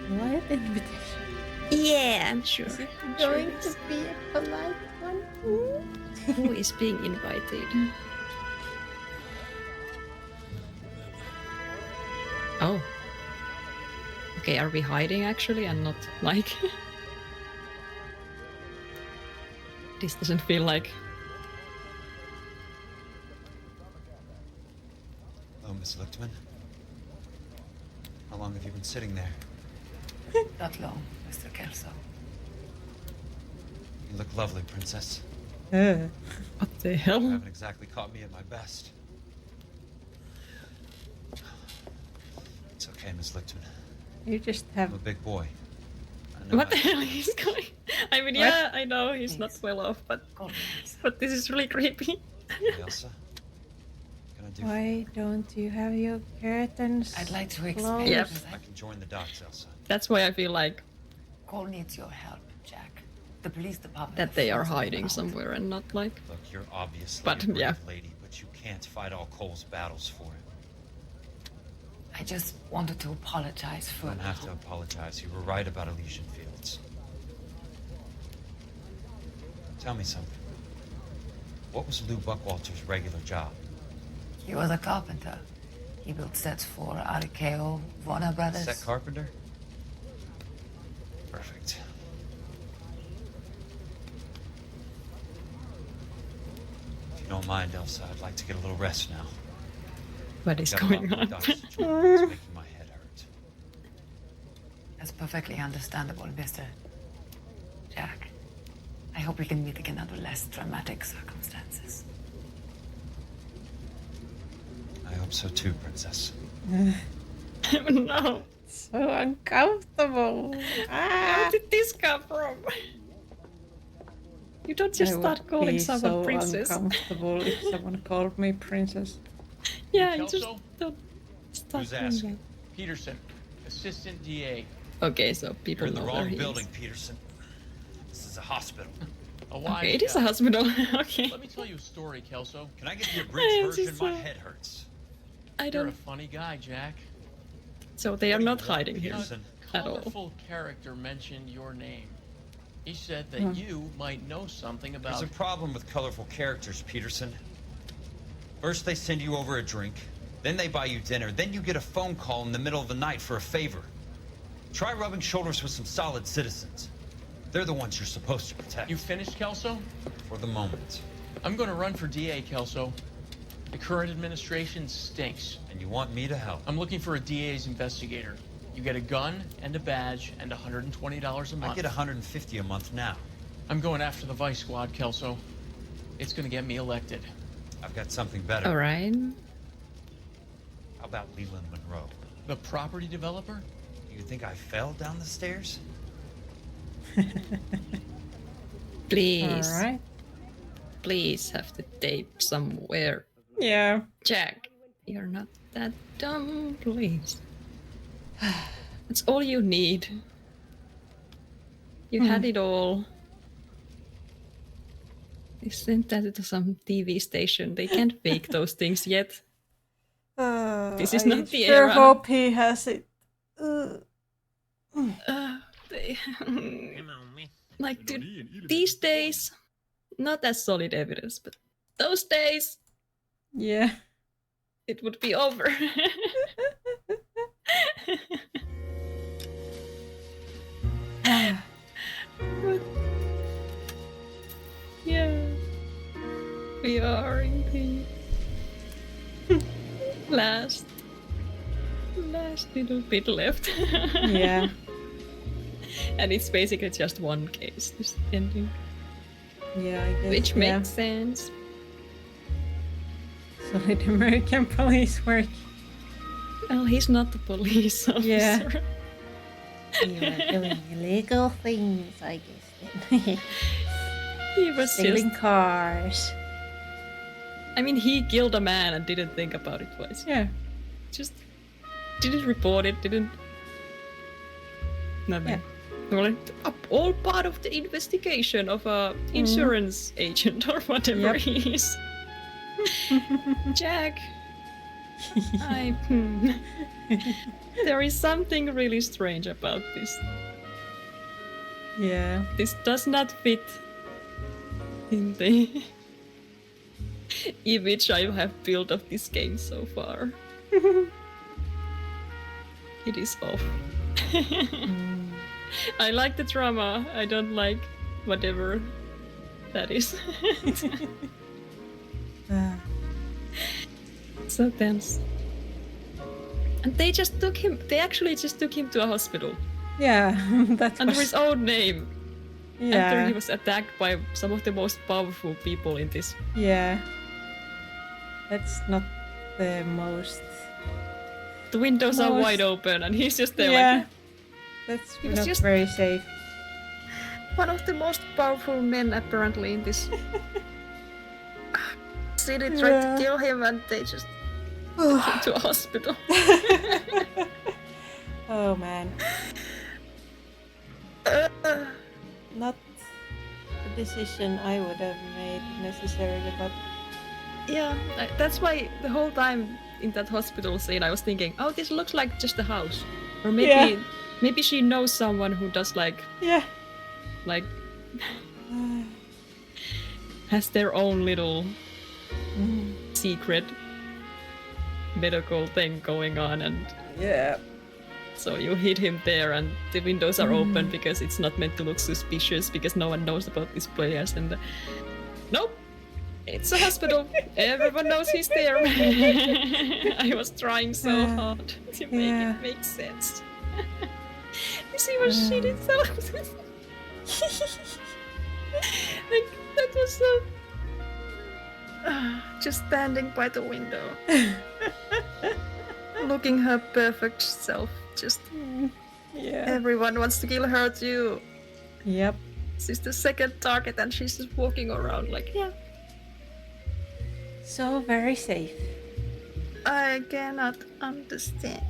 Polite invitation. Yeah, I'm sure. Is it going to be a polite one? Who is being invited? Oh. Okay, are we hiding actually and not like... This doesn't feel like... Hello, Miss Lichtman. How long have you been sitting there? Not long, Mr. Kelso. You look lovely, Princess. What the hell? You haven't exactly caught me at my best. It's okay, Miss Lichtman. You just have... I'm a big boy. I know What the hell is going? I mean, yeah, I know he's not well off, but this is really creepy. Hey, Elsa. Why don't you have your curtains? I'd like to closed? explain. Yep. I can join the dots, Elsa. That's why I feel like Cole needs your help, Jack. The police department. that they are hiding somewhere and not like... Look, you're obviously But, a brave yeah. lady, but you can't fight all Cole's battles for it. I just wanted to apologize You for... don't have to apologize. You were right about Elysian Fields. Tell me something. What was Lou Buckwalter's regular job? He was a carpenter. He built sets for RKO, Warner Brothers. Set carpenter? Perfect. If you don't mind, Elsa, I'd like to get a little rest now. What is Got a going lot on? more dots to join. It's making my head hurt. That's perfectly understandable, Mr. Jack. I hope we can meet again under less dramatic circumstances. I hope so too, Princess. No. So uncomfortable. Where did this come from? You don't just start calling someone princess. I would be so uncomfortable if someone called me princess. Yeah, you just don't start Who's doing asking? that. Peterson, assistant DA. Okay, so people You're in the know where wrong he building, is. Peterson. This is a hospital. A wise Okay, it is a guy. hospital. Okay. Let me tell you a story, Kelso. Can I give you a bridge version? just My so- head hurts. I You're a don't. funny guy, Jack. So they are not hiding here Peterson? at all. Colorful character mentioned your name. He said that Hmm. you might know something about. There's a problem with colorful characters, Peterson. First they send you over a drink, then they buy you dinner, then you get a phone call in the middle of the night for a favor. Try rubbing shoulders with some solid citizens. They're the ones you're supposed to protect. You finished, Kelso? For the moment. I'm going to run for DA, Kelso. The current administration stinks. And you want me to help? I'm looking for a DA's investigator. You get a gun and a badge and $120 a month. I get $150 a month now. I'm going after the Vice Squad, Kelso. It's going to get me elected. I've got something better. All right. How about Leland Monroe? The property developer? You think I fell down the stairs? Please. All right. Please have the tape somewhere. Yeah. Jack, you're not that dumb, please. That's all you need. You had it all. They sent that to some TV station. They can't fake those things yet. This is I not the sure era. hope he has it. They, like these days, not as solid evidence, but those days, yeah, it would be over. But, yeah, we are in the last little bit left. Yeah. And it's basically just one case, this ending. Yeah, I guess. Which yeah. makes sense. Solid American police work. Well, he's not the police officer. Yeah. You are doing illegal things, I guess. Then. He was Stealing just... cars. I mean, he killed a man and didn't think about it twice. Yeah. Just didn't report it, didn't... Nothing. Yeah. Well, all part of the investigation of a insurance agent or whatever he is. Jack, there is something really strange about this. Yeah. This does not fit in the image I have built of this game so far. It is off. I like the drama. I don't like whatever that is. So tense. And they just took him. They actually just took him to a hospital. Yeah, that's under his own name. Yeah. After he was attacked by some of the most powerful people in this. Yeah. That's not the most. The windows are wide open, and he's just there Yeah. like. That's He was not just very safe. one of the most powerful men apparently in this city tried to kill him, and they just took him to a hospital. Oh man. Not a decision I would have made necessarily, but Yeah, that's why the whole time in that hospital scene I was thinking, oh, this looks like just a house. Or maybe maybe she knows someone who does like has their own little secret medical thing going on, and so you hit him there and the windows are open because it's not meant to look suspicious because no one knows about these players, and nope, it's a hospital. Everyone knows he's there. I was trying so hard to make it make sense. You see what she did so It was so... just standing by the window. Looking her perfect self. Just... Yeah. Everyone wants to kill her too. Yep. She's the second target and she's just walking around like, yeah. So very safe. I cannot understand.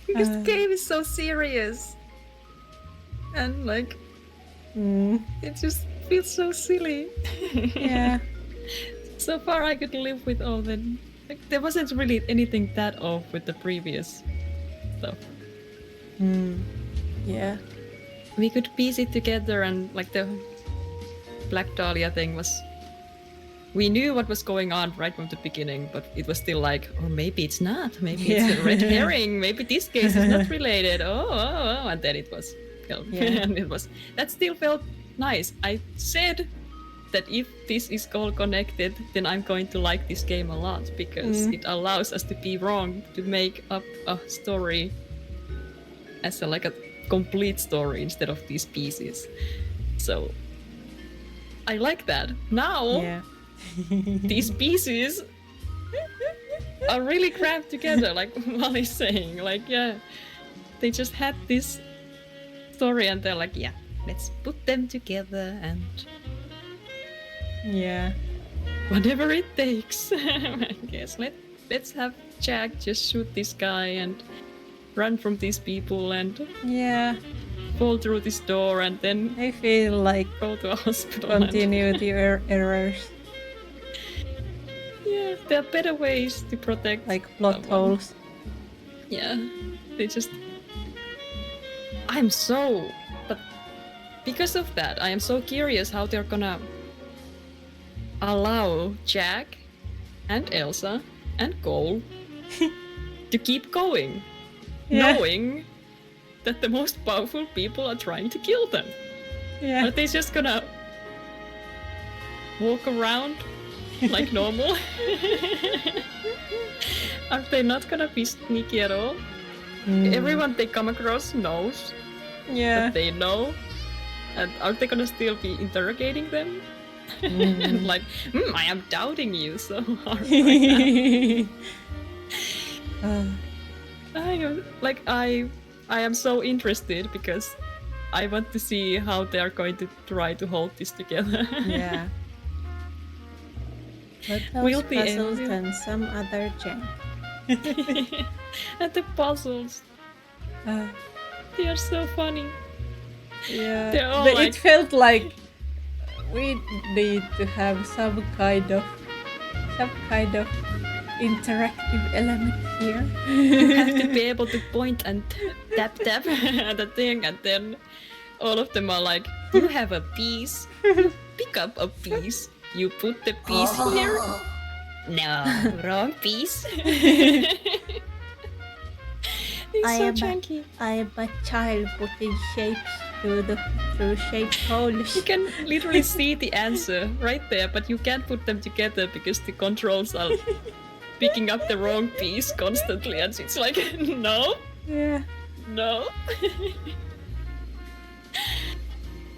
Because the game is so serious. And like, it just feels so silly. Yeah. So far I could live with all the... Like, there wasn't really anything that off with the previous stuff. Yeah. We could piece it together and like the Black Dahlia thing was... We knew what was going on right from the beginning, but it was still like, oh, maybe it's not. Maybe it's a red herring. Maybe this case is not related. Oh. And then it was killed. Yeah. And it was... That still felt nice. I said that if this is all connected, then I'm going to like this game a lot because it allows us to be wrong, to make up a story as like a complete story instead of these pieces. So I like that. Now these pieces are really crammed together, like Molly's saying. Like, yeah, they just had this story and they're like, yeah, let's put them together and whatever it takes. I guess let's have Jack just shoot this guy and run from these people and fall through this door and then I feel like go to a hospital. Continue the errors. Yeah, there are better ways to protect. Like plot holes. Yeah, they just... But because of that, I am so curious how they're gonna allow Jack and Elsa and Cole to keep going, knowing that the most powerful people are trying to kill them. Yeah. Are they just gonna walk around like normal? Are they not gonna be sneaky at all? Everyone they come across knows that they know. And are they gonna still be interrogating them? And like, I am doubting you so hard right now. I am so interested because I want to see how they are going to try to hold this together. Yeah. But those puzzles and some other junk. And the puzzles. They are so funny. Yeah. They're all But like... it felt like we need to have some kind of interactive element here. You have to be able to point and tap at the thing, and then all of them are like, you have a piece, pick up a piece, you put the piece here. No, wrong piece. I am a child putting shapes through shaped holes. You can literally see the answer right there, but you can't put them together because the controls are picking up the wrong piece constantly, and it's like, no. Yeah. No.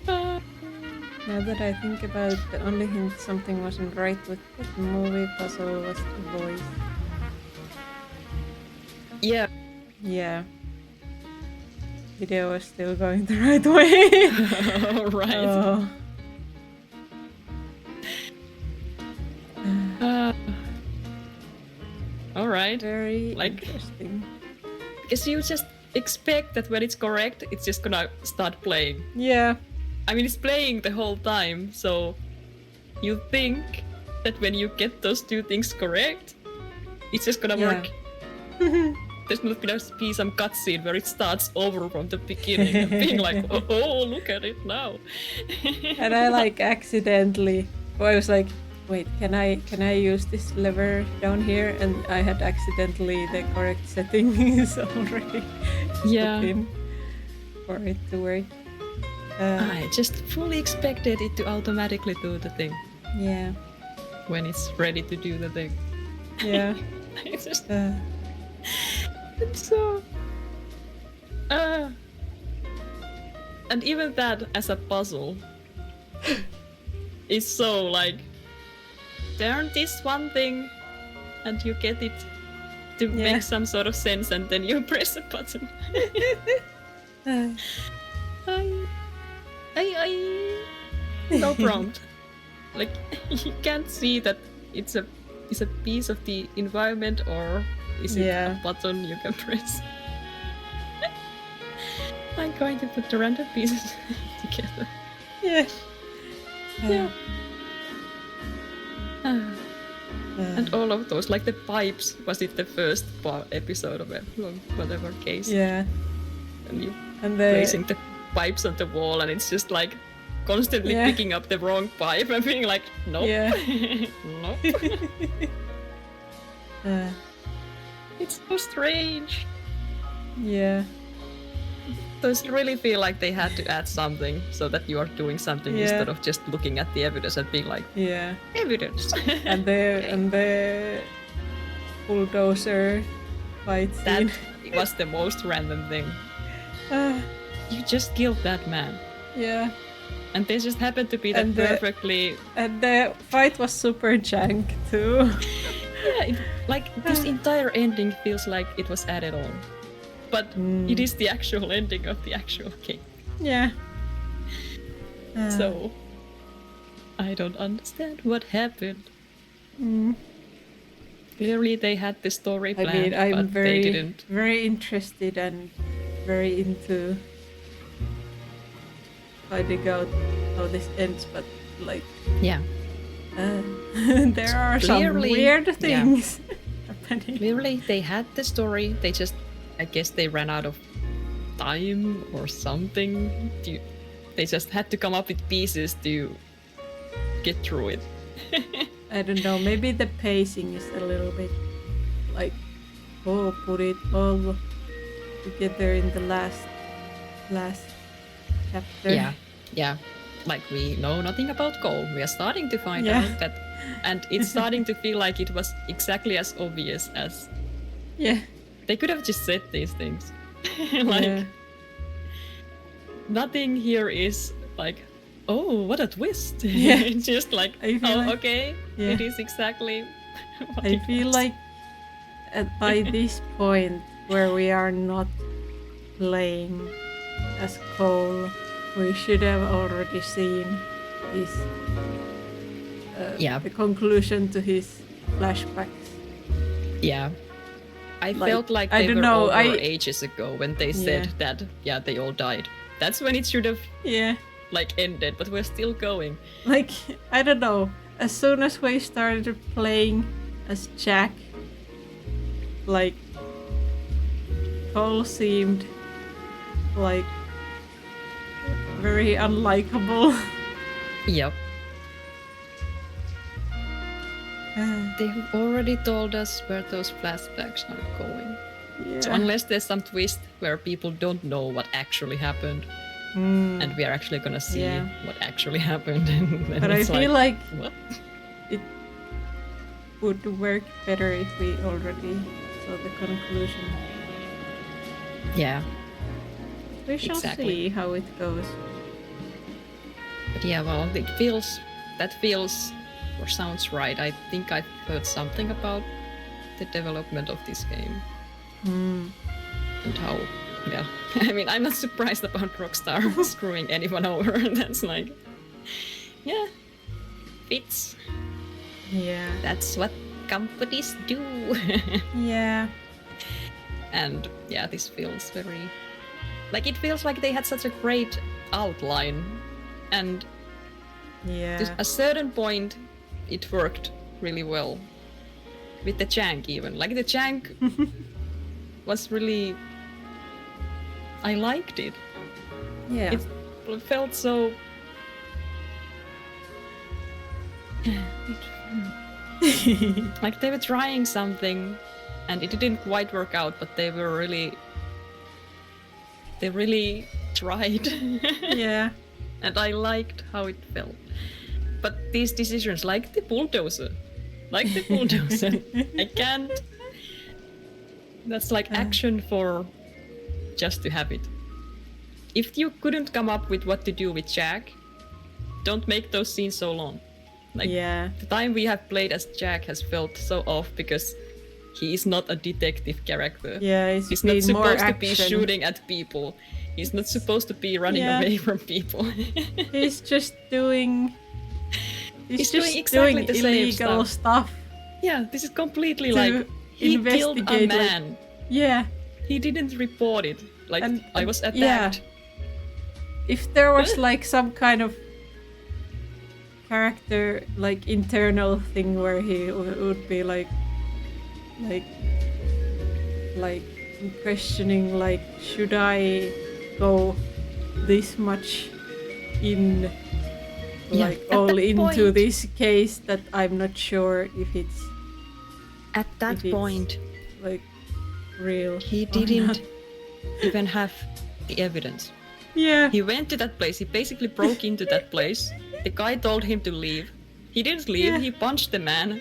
Now that I think about it, the only hint something wasn't right with the movie puzzle was the voice. Yeah. Yeah. Video was still going the right way. Right. All right. Very like, interesting. Because you just expect that when it's correct, it's just gonna start playing. Yeah. I mean, it's playing the whole time, so you think that when you get those two things correct, it's just gonna work. There's not gonna be some cutscene where it starts over from the beginning and being like, oh, look at it now. And I like accidentally, I was like, wait, can I use this lever down here? And I had accidentally the correct settings already put in for it to work. I just fully expected it to automatically do the thing. Yeah. When it's ready to do the thing. Yeah. It's just... It's so... and even that as a puzzle is so like turn this one thing and you get it to make some sort of sense, and then you press a button. No prompt. Like you can't see that it's a piece of the environment, or is it a button you can press? I'm going to put the random pieces together. Yeah. And all of those, like the pipes, was it the first episode of it, whatever case? Yeah. And you And placing the pipes on the wall, and it's just like constantly picking up the wrong pipe and being like, nope. Yeah. Nope. It's so strange. Yeah. Those really feel like they had to add something so that you are doing something instead of just looking at the evidence and being like, evidence. and the bulldozer fight scene. That was the most random thing. You just killed that man. Yeah. And they just happened to be that perfectly... And the fight was super jank too. This entire ending feels like it was added on. But it is the actual ending of the actual game. Yeah. So, I don't understand what happened. Clearly they had the story planned, I'm but they didn't. very interested and very into finding out how this ends, but like... Yeah. There are some weird things happening. Clearly they had the story, they just... I guess they ran out of time or something. They just had to come up with pieces to get through it. I don't know, maybe the pacing is a little bit like, put it all together in the last chapter. Yeah. Like we know nothing about Cole. We are starting to find out that, and it's starting to feel like it was exactly as obvious as. Yeah. They could have just said these things. Nothing here is like, oh, what a twist. It's just like, okay, it is exactly what I feel like by this point where we are not playing as Cole, we should have already seen his the conclusion to his flashbacks. Yeah. I felt like they were over ages ago when they said that, they all died. That's when it should have ended, but we're still going. Like, I don't know. As soon as we started playing as Jack, like, Cole seemed like very unlikable. Yep. They've already told us where those flashbacks are going. Yeah. So unless there's some twist where people don't know what actually happened, and we are actually gonna see what actually happened. But I feel like it would work better if we already saw the conclusion. Yeah. We shall see how it goes. But it feels or sounds right. I think I've heard something about the development of this game. And how, I mean, I'm not surprised about Rockstar screwing anyone over. That's like, fits. Yeah. That's what companies do. Yeah. And this feels very, like, it feels like they had such a great outline, and to a certain point it worked really well with the jank. Even like the jank was really, I liked it. It felt so like they were trying something and it didn't quite work out, but they really tried. Yeah. And I liked how it felt. But these decisions, like the bulldozer, I can't. That's like action for just to have it. if you couldn't come up with what to do with Jack, don't make those scenes so long. Like, the time we have played as Jack has felt so off because he is not a detective character. Yeah, he's not supposed to be shooting at people. He's not supposed to be running away from people. He's just doing... He's doing exactly the same illegal stuff. Yeah, this is completely like... He killed a man. Like, yeah. He didn't report it. Like, I was attacked. Yeah. If there was like some kind of character, like internal thing where he would be like questioning, like, should I go this much in, like, all into this case that I'm not sure if it's at that point like real. He didn't even have the evidence. Yeah. He went to that place. He basically broke into that place. The guy told him to leave. He didn't leave. Yeah. He punched the man.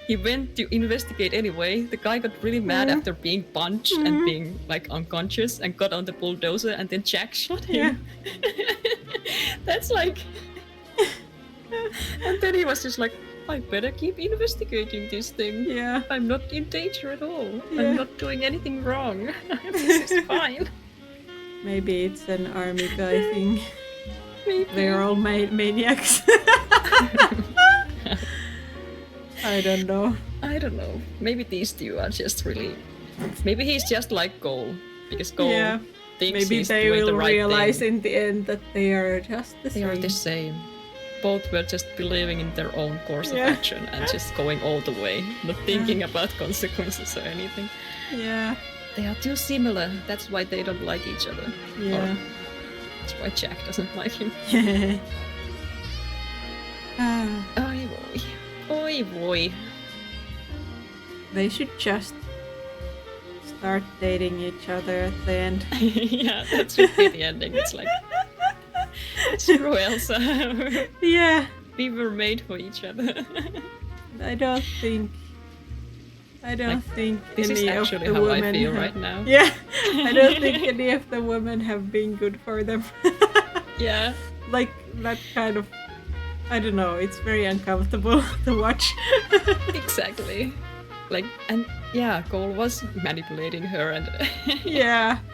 He went to investigate anyway. The guy got really mad after being punched and being like unconscious and got on the bulldozer, and then Jack shot him. That's like... And then he was just like, I better keep investigating this thing. Yeah. I'm not in danger at all. I'm not doing anything wrong. This is fine. Maybe it's an army guy thing. Maybe. They're all maniacs. I don't know. I don't know. Maybe these two are just really... Maybe he's just like Cole. Because Cole thinks maybe he's they doing will the right realize thing. in the end that they are just the same. They are the same. Both were just believing in their own course of action and just going all the way. Not thinking about consequences or anything. Yeah. They are too similar. That's why they don't like each other. Yeah. Or that's why Jack doesn't like him. Oi boy. Oi boy. They should just start dating each other at the end. Yeah, that should be the ending. It's like, screw Elsa. Yeah. We were made for each other. I don't think this is any of actually the how I women feel have, right now. Yeah, I don't think any of the women have been good for them. Yeah. Like that kind of, I don't know, it's very uncomfortable to watch. Exactly. Like, and yeah, Cole was manipulating her and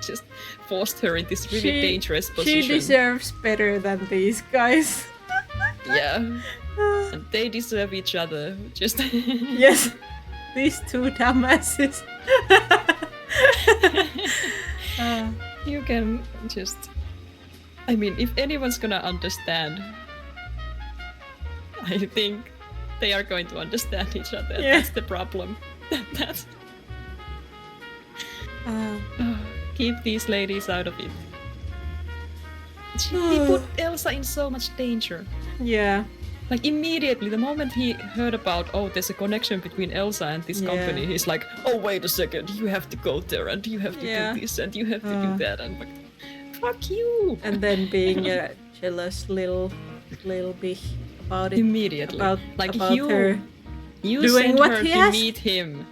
just forced her in this really dangerous position. She deserves better than these guys. Yeah. And they deserve each other. Just yes. These two dumbasses. You can just... I mean, if anyone's gonna understand, I think they are going to understand each other. Yeah. That's the problem. That's... Keep these ladies out of it. He put Elsa in so much danger. Yeah. Like immediately, the moment he heard about, oh, there's a connection between Elsa and this company, he's like, oh, wait a second, you have to go there and you have to do this and you have to do that. And like, fuck you. And then being a jealous little bitch about it. Immediately. About you doing sent what her he to asked. meet him.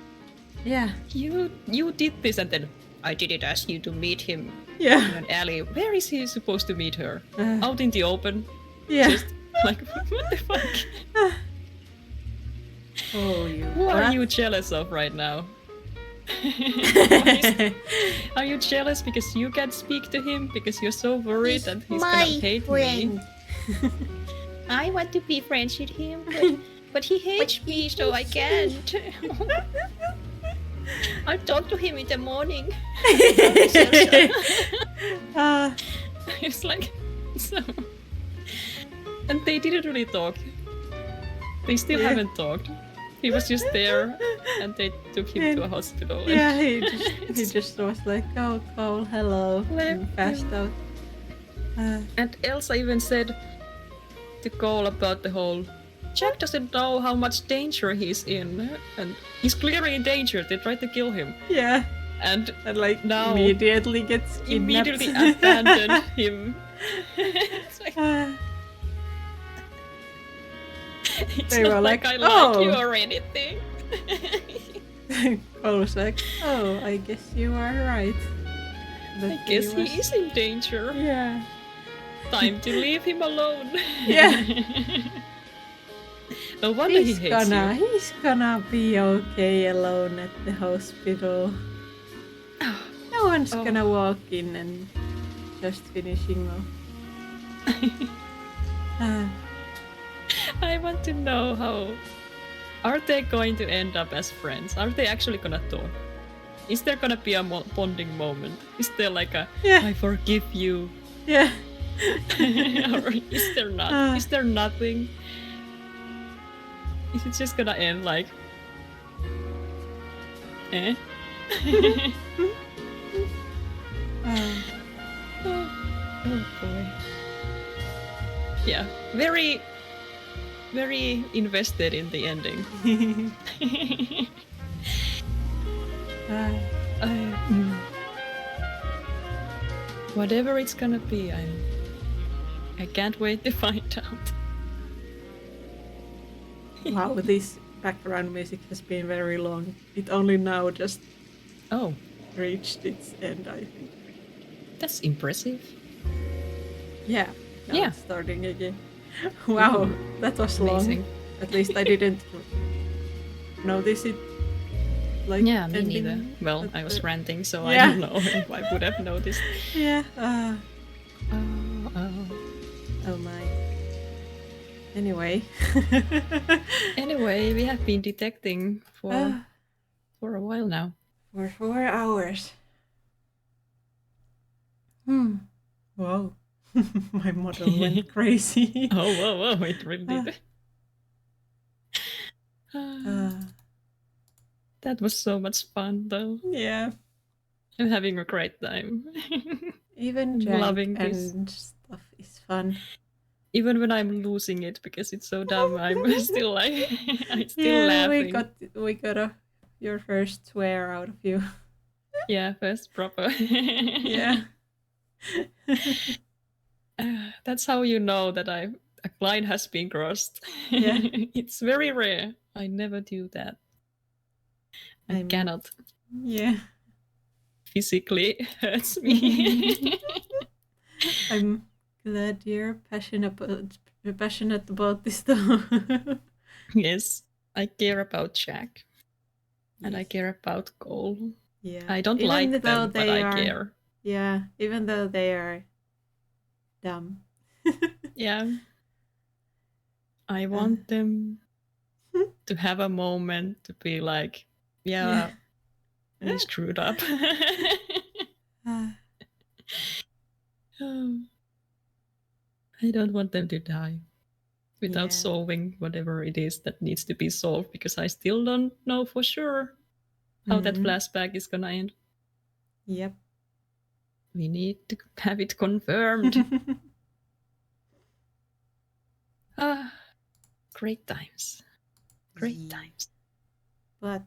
Yeah. You did this and then I didn't ask you to meet him. Yeah. In an alley. Where is he supposed to meet her? Out in the open? Yeah. Just like, what the fuck? Oh, you. Who are you jealous of right now? Are you jealous because you can't speak to him? Because you're so worried that he's gonna hate me? I want to be friends with him, but he hates me, so I can't. I'll talk to him in the morning. It's like, so... And they didn't really talk. They still haven't talked. He was just there, and they took him to a hospital. Yeah, he just was like, oh, Cole, hello, and passed out. And Elsa even said to Cole about the whole, Jack doesn't know how much danger he's in, and he's clearly in danger. They tried to kill him. Yeah. And like now immediately gets kidnapped. Immediately abandoned him. It's like, it's they not were like, I oh. like you or anything. Cole was like, oh, I guess you are right. I guess he is in danger. Yeah. Time to leave him alone. Yeah. No wonder he hates you. He's gonna be okay alone at the hospital. No one's gonna walk in and just finish him off. I want to know how. Are they going to end up as friends? Are they actually gonna talk? Is there gonna be a bonding moment? Is there like a I forgive you? Yeah. Or is there not? Is there nothing? Is it just gonna end like eh? Oh boy. Yeah, very invested in the ending. Whatever it's gonna be, I can't wait to find out. Wow, this background music has been very long. It only now just reached its end, I think. That's impressive. Yeah. Now Yeah. it's starting again. Wow, that was Amazing. long. At least I didn't notice it. Like Yeah, me ending neither. Well, at I was the- ranting, so I Yeah. don't know if I would have noticed. Yeah. Oh my. Anyway. Anyway, we have been detecting for a while now. For 4 hours. Wow. My model went crazy. Oh, whoa, it really did. That was so much fun, though. Yeah. I'm having a great time. Even I'm junk loving this. and stuff is fun. Even when I'm losing it because it's so dumb, I'm still like, I'm still Yeah, laughing. we got your first swear out of you. Yeah, first proper. Yeah. That's how you know that a line has been crossed. Yeah. It's very rare. I never do that. I cannot. Yeah. Physically hurts me. I'm glad you're passionate about this though. Yes, I care about Jack. And I care about Cole. Yeah. I don't Even like though them, but they I are- care. Yeah, even though they are dumb. Yeah. I want them to have a moment to be like, yeah, we screwed up. I don't want them to die without Yeah. solving whatever it is that needs to be solved, because I still don't know for sure how that Mhm. flashback is gonna end. Yep. We need to have it confirmed. Great times. Great times. But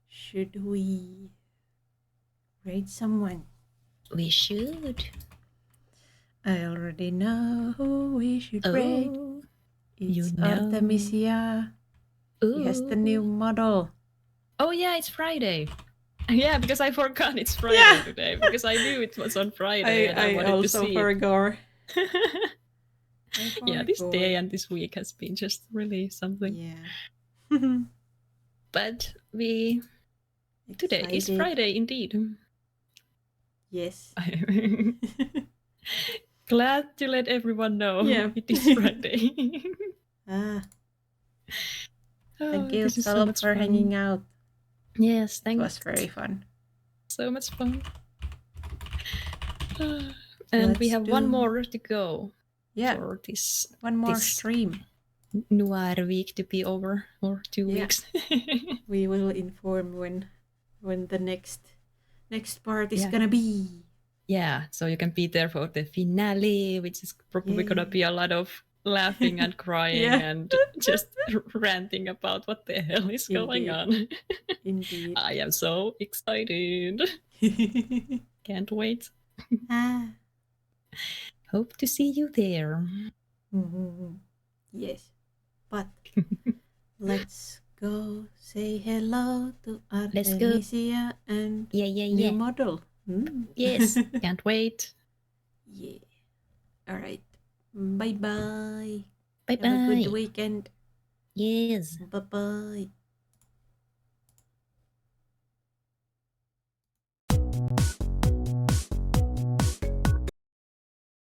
should we rate someone? We should. I already know who we should rate. Oh, It's you know. Artemisia. She has the new model. Oh yeah, it's Friday. Yeah, because I forgot it's Friday today. Because I knew it was on Friday and I wanted to also see it. forgot. Yeah, this day and this week has been just really something. Yeah. But today is Excited. Friday indeed. Yes. Glad to let everyone know Yeah. it is Friday. Thank you, this is so Philip, much for fun. hanging out. Yes, It thanks. was very fun. So much fun. And we Let's have one do- more to go. Yeah. For this One more this stream. noir week to be over, or 2 Yeah. weeks. We will inform when the next part is Yeah. gonna be. Yeah, so you can be there for the finale, which is probably Yay. gonna be a lot of laughing and crying Yeah. and just ranting about what the hell is going on. Indeed. I am so excited. Can't wait. Hope to see you there. Yes. But let's go say hello to Let's go. Artemisia and Yeah. new model. Yes, can't wait. Yeah. All right. Bye bye. Bye Have a good bye. weekend. Yes. Bye bye.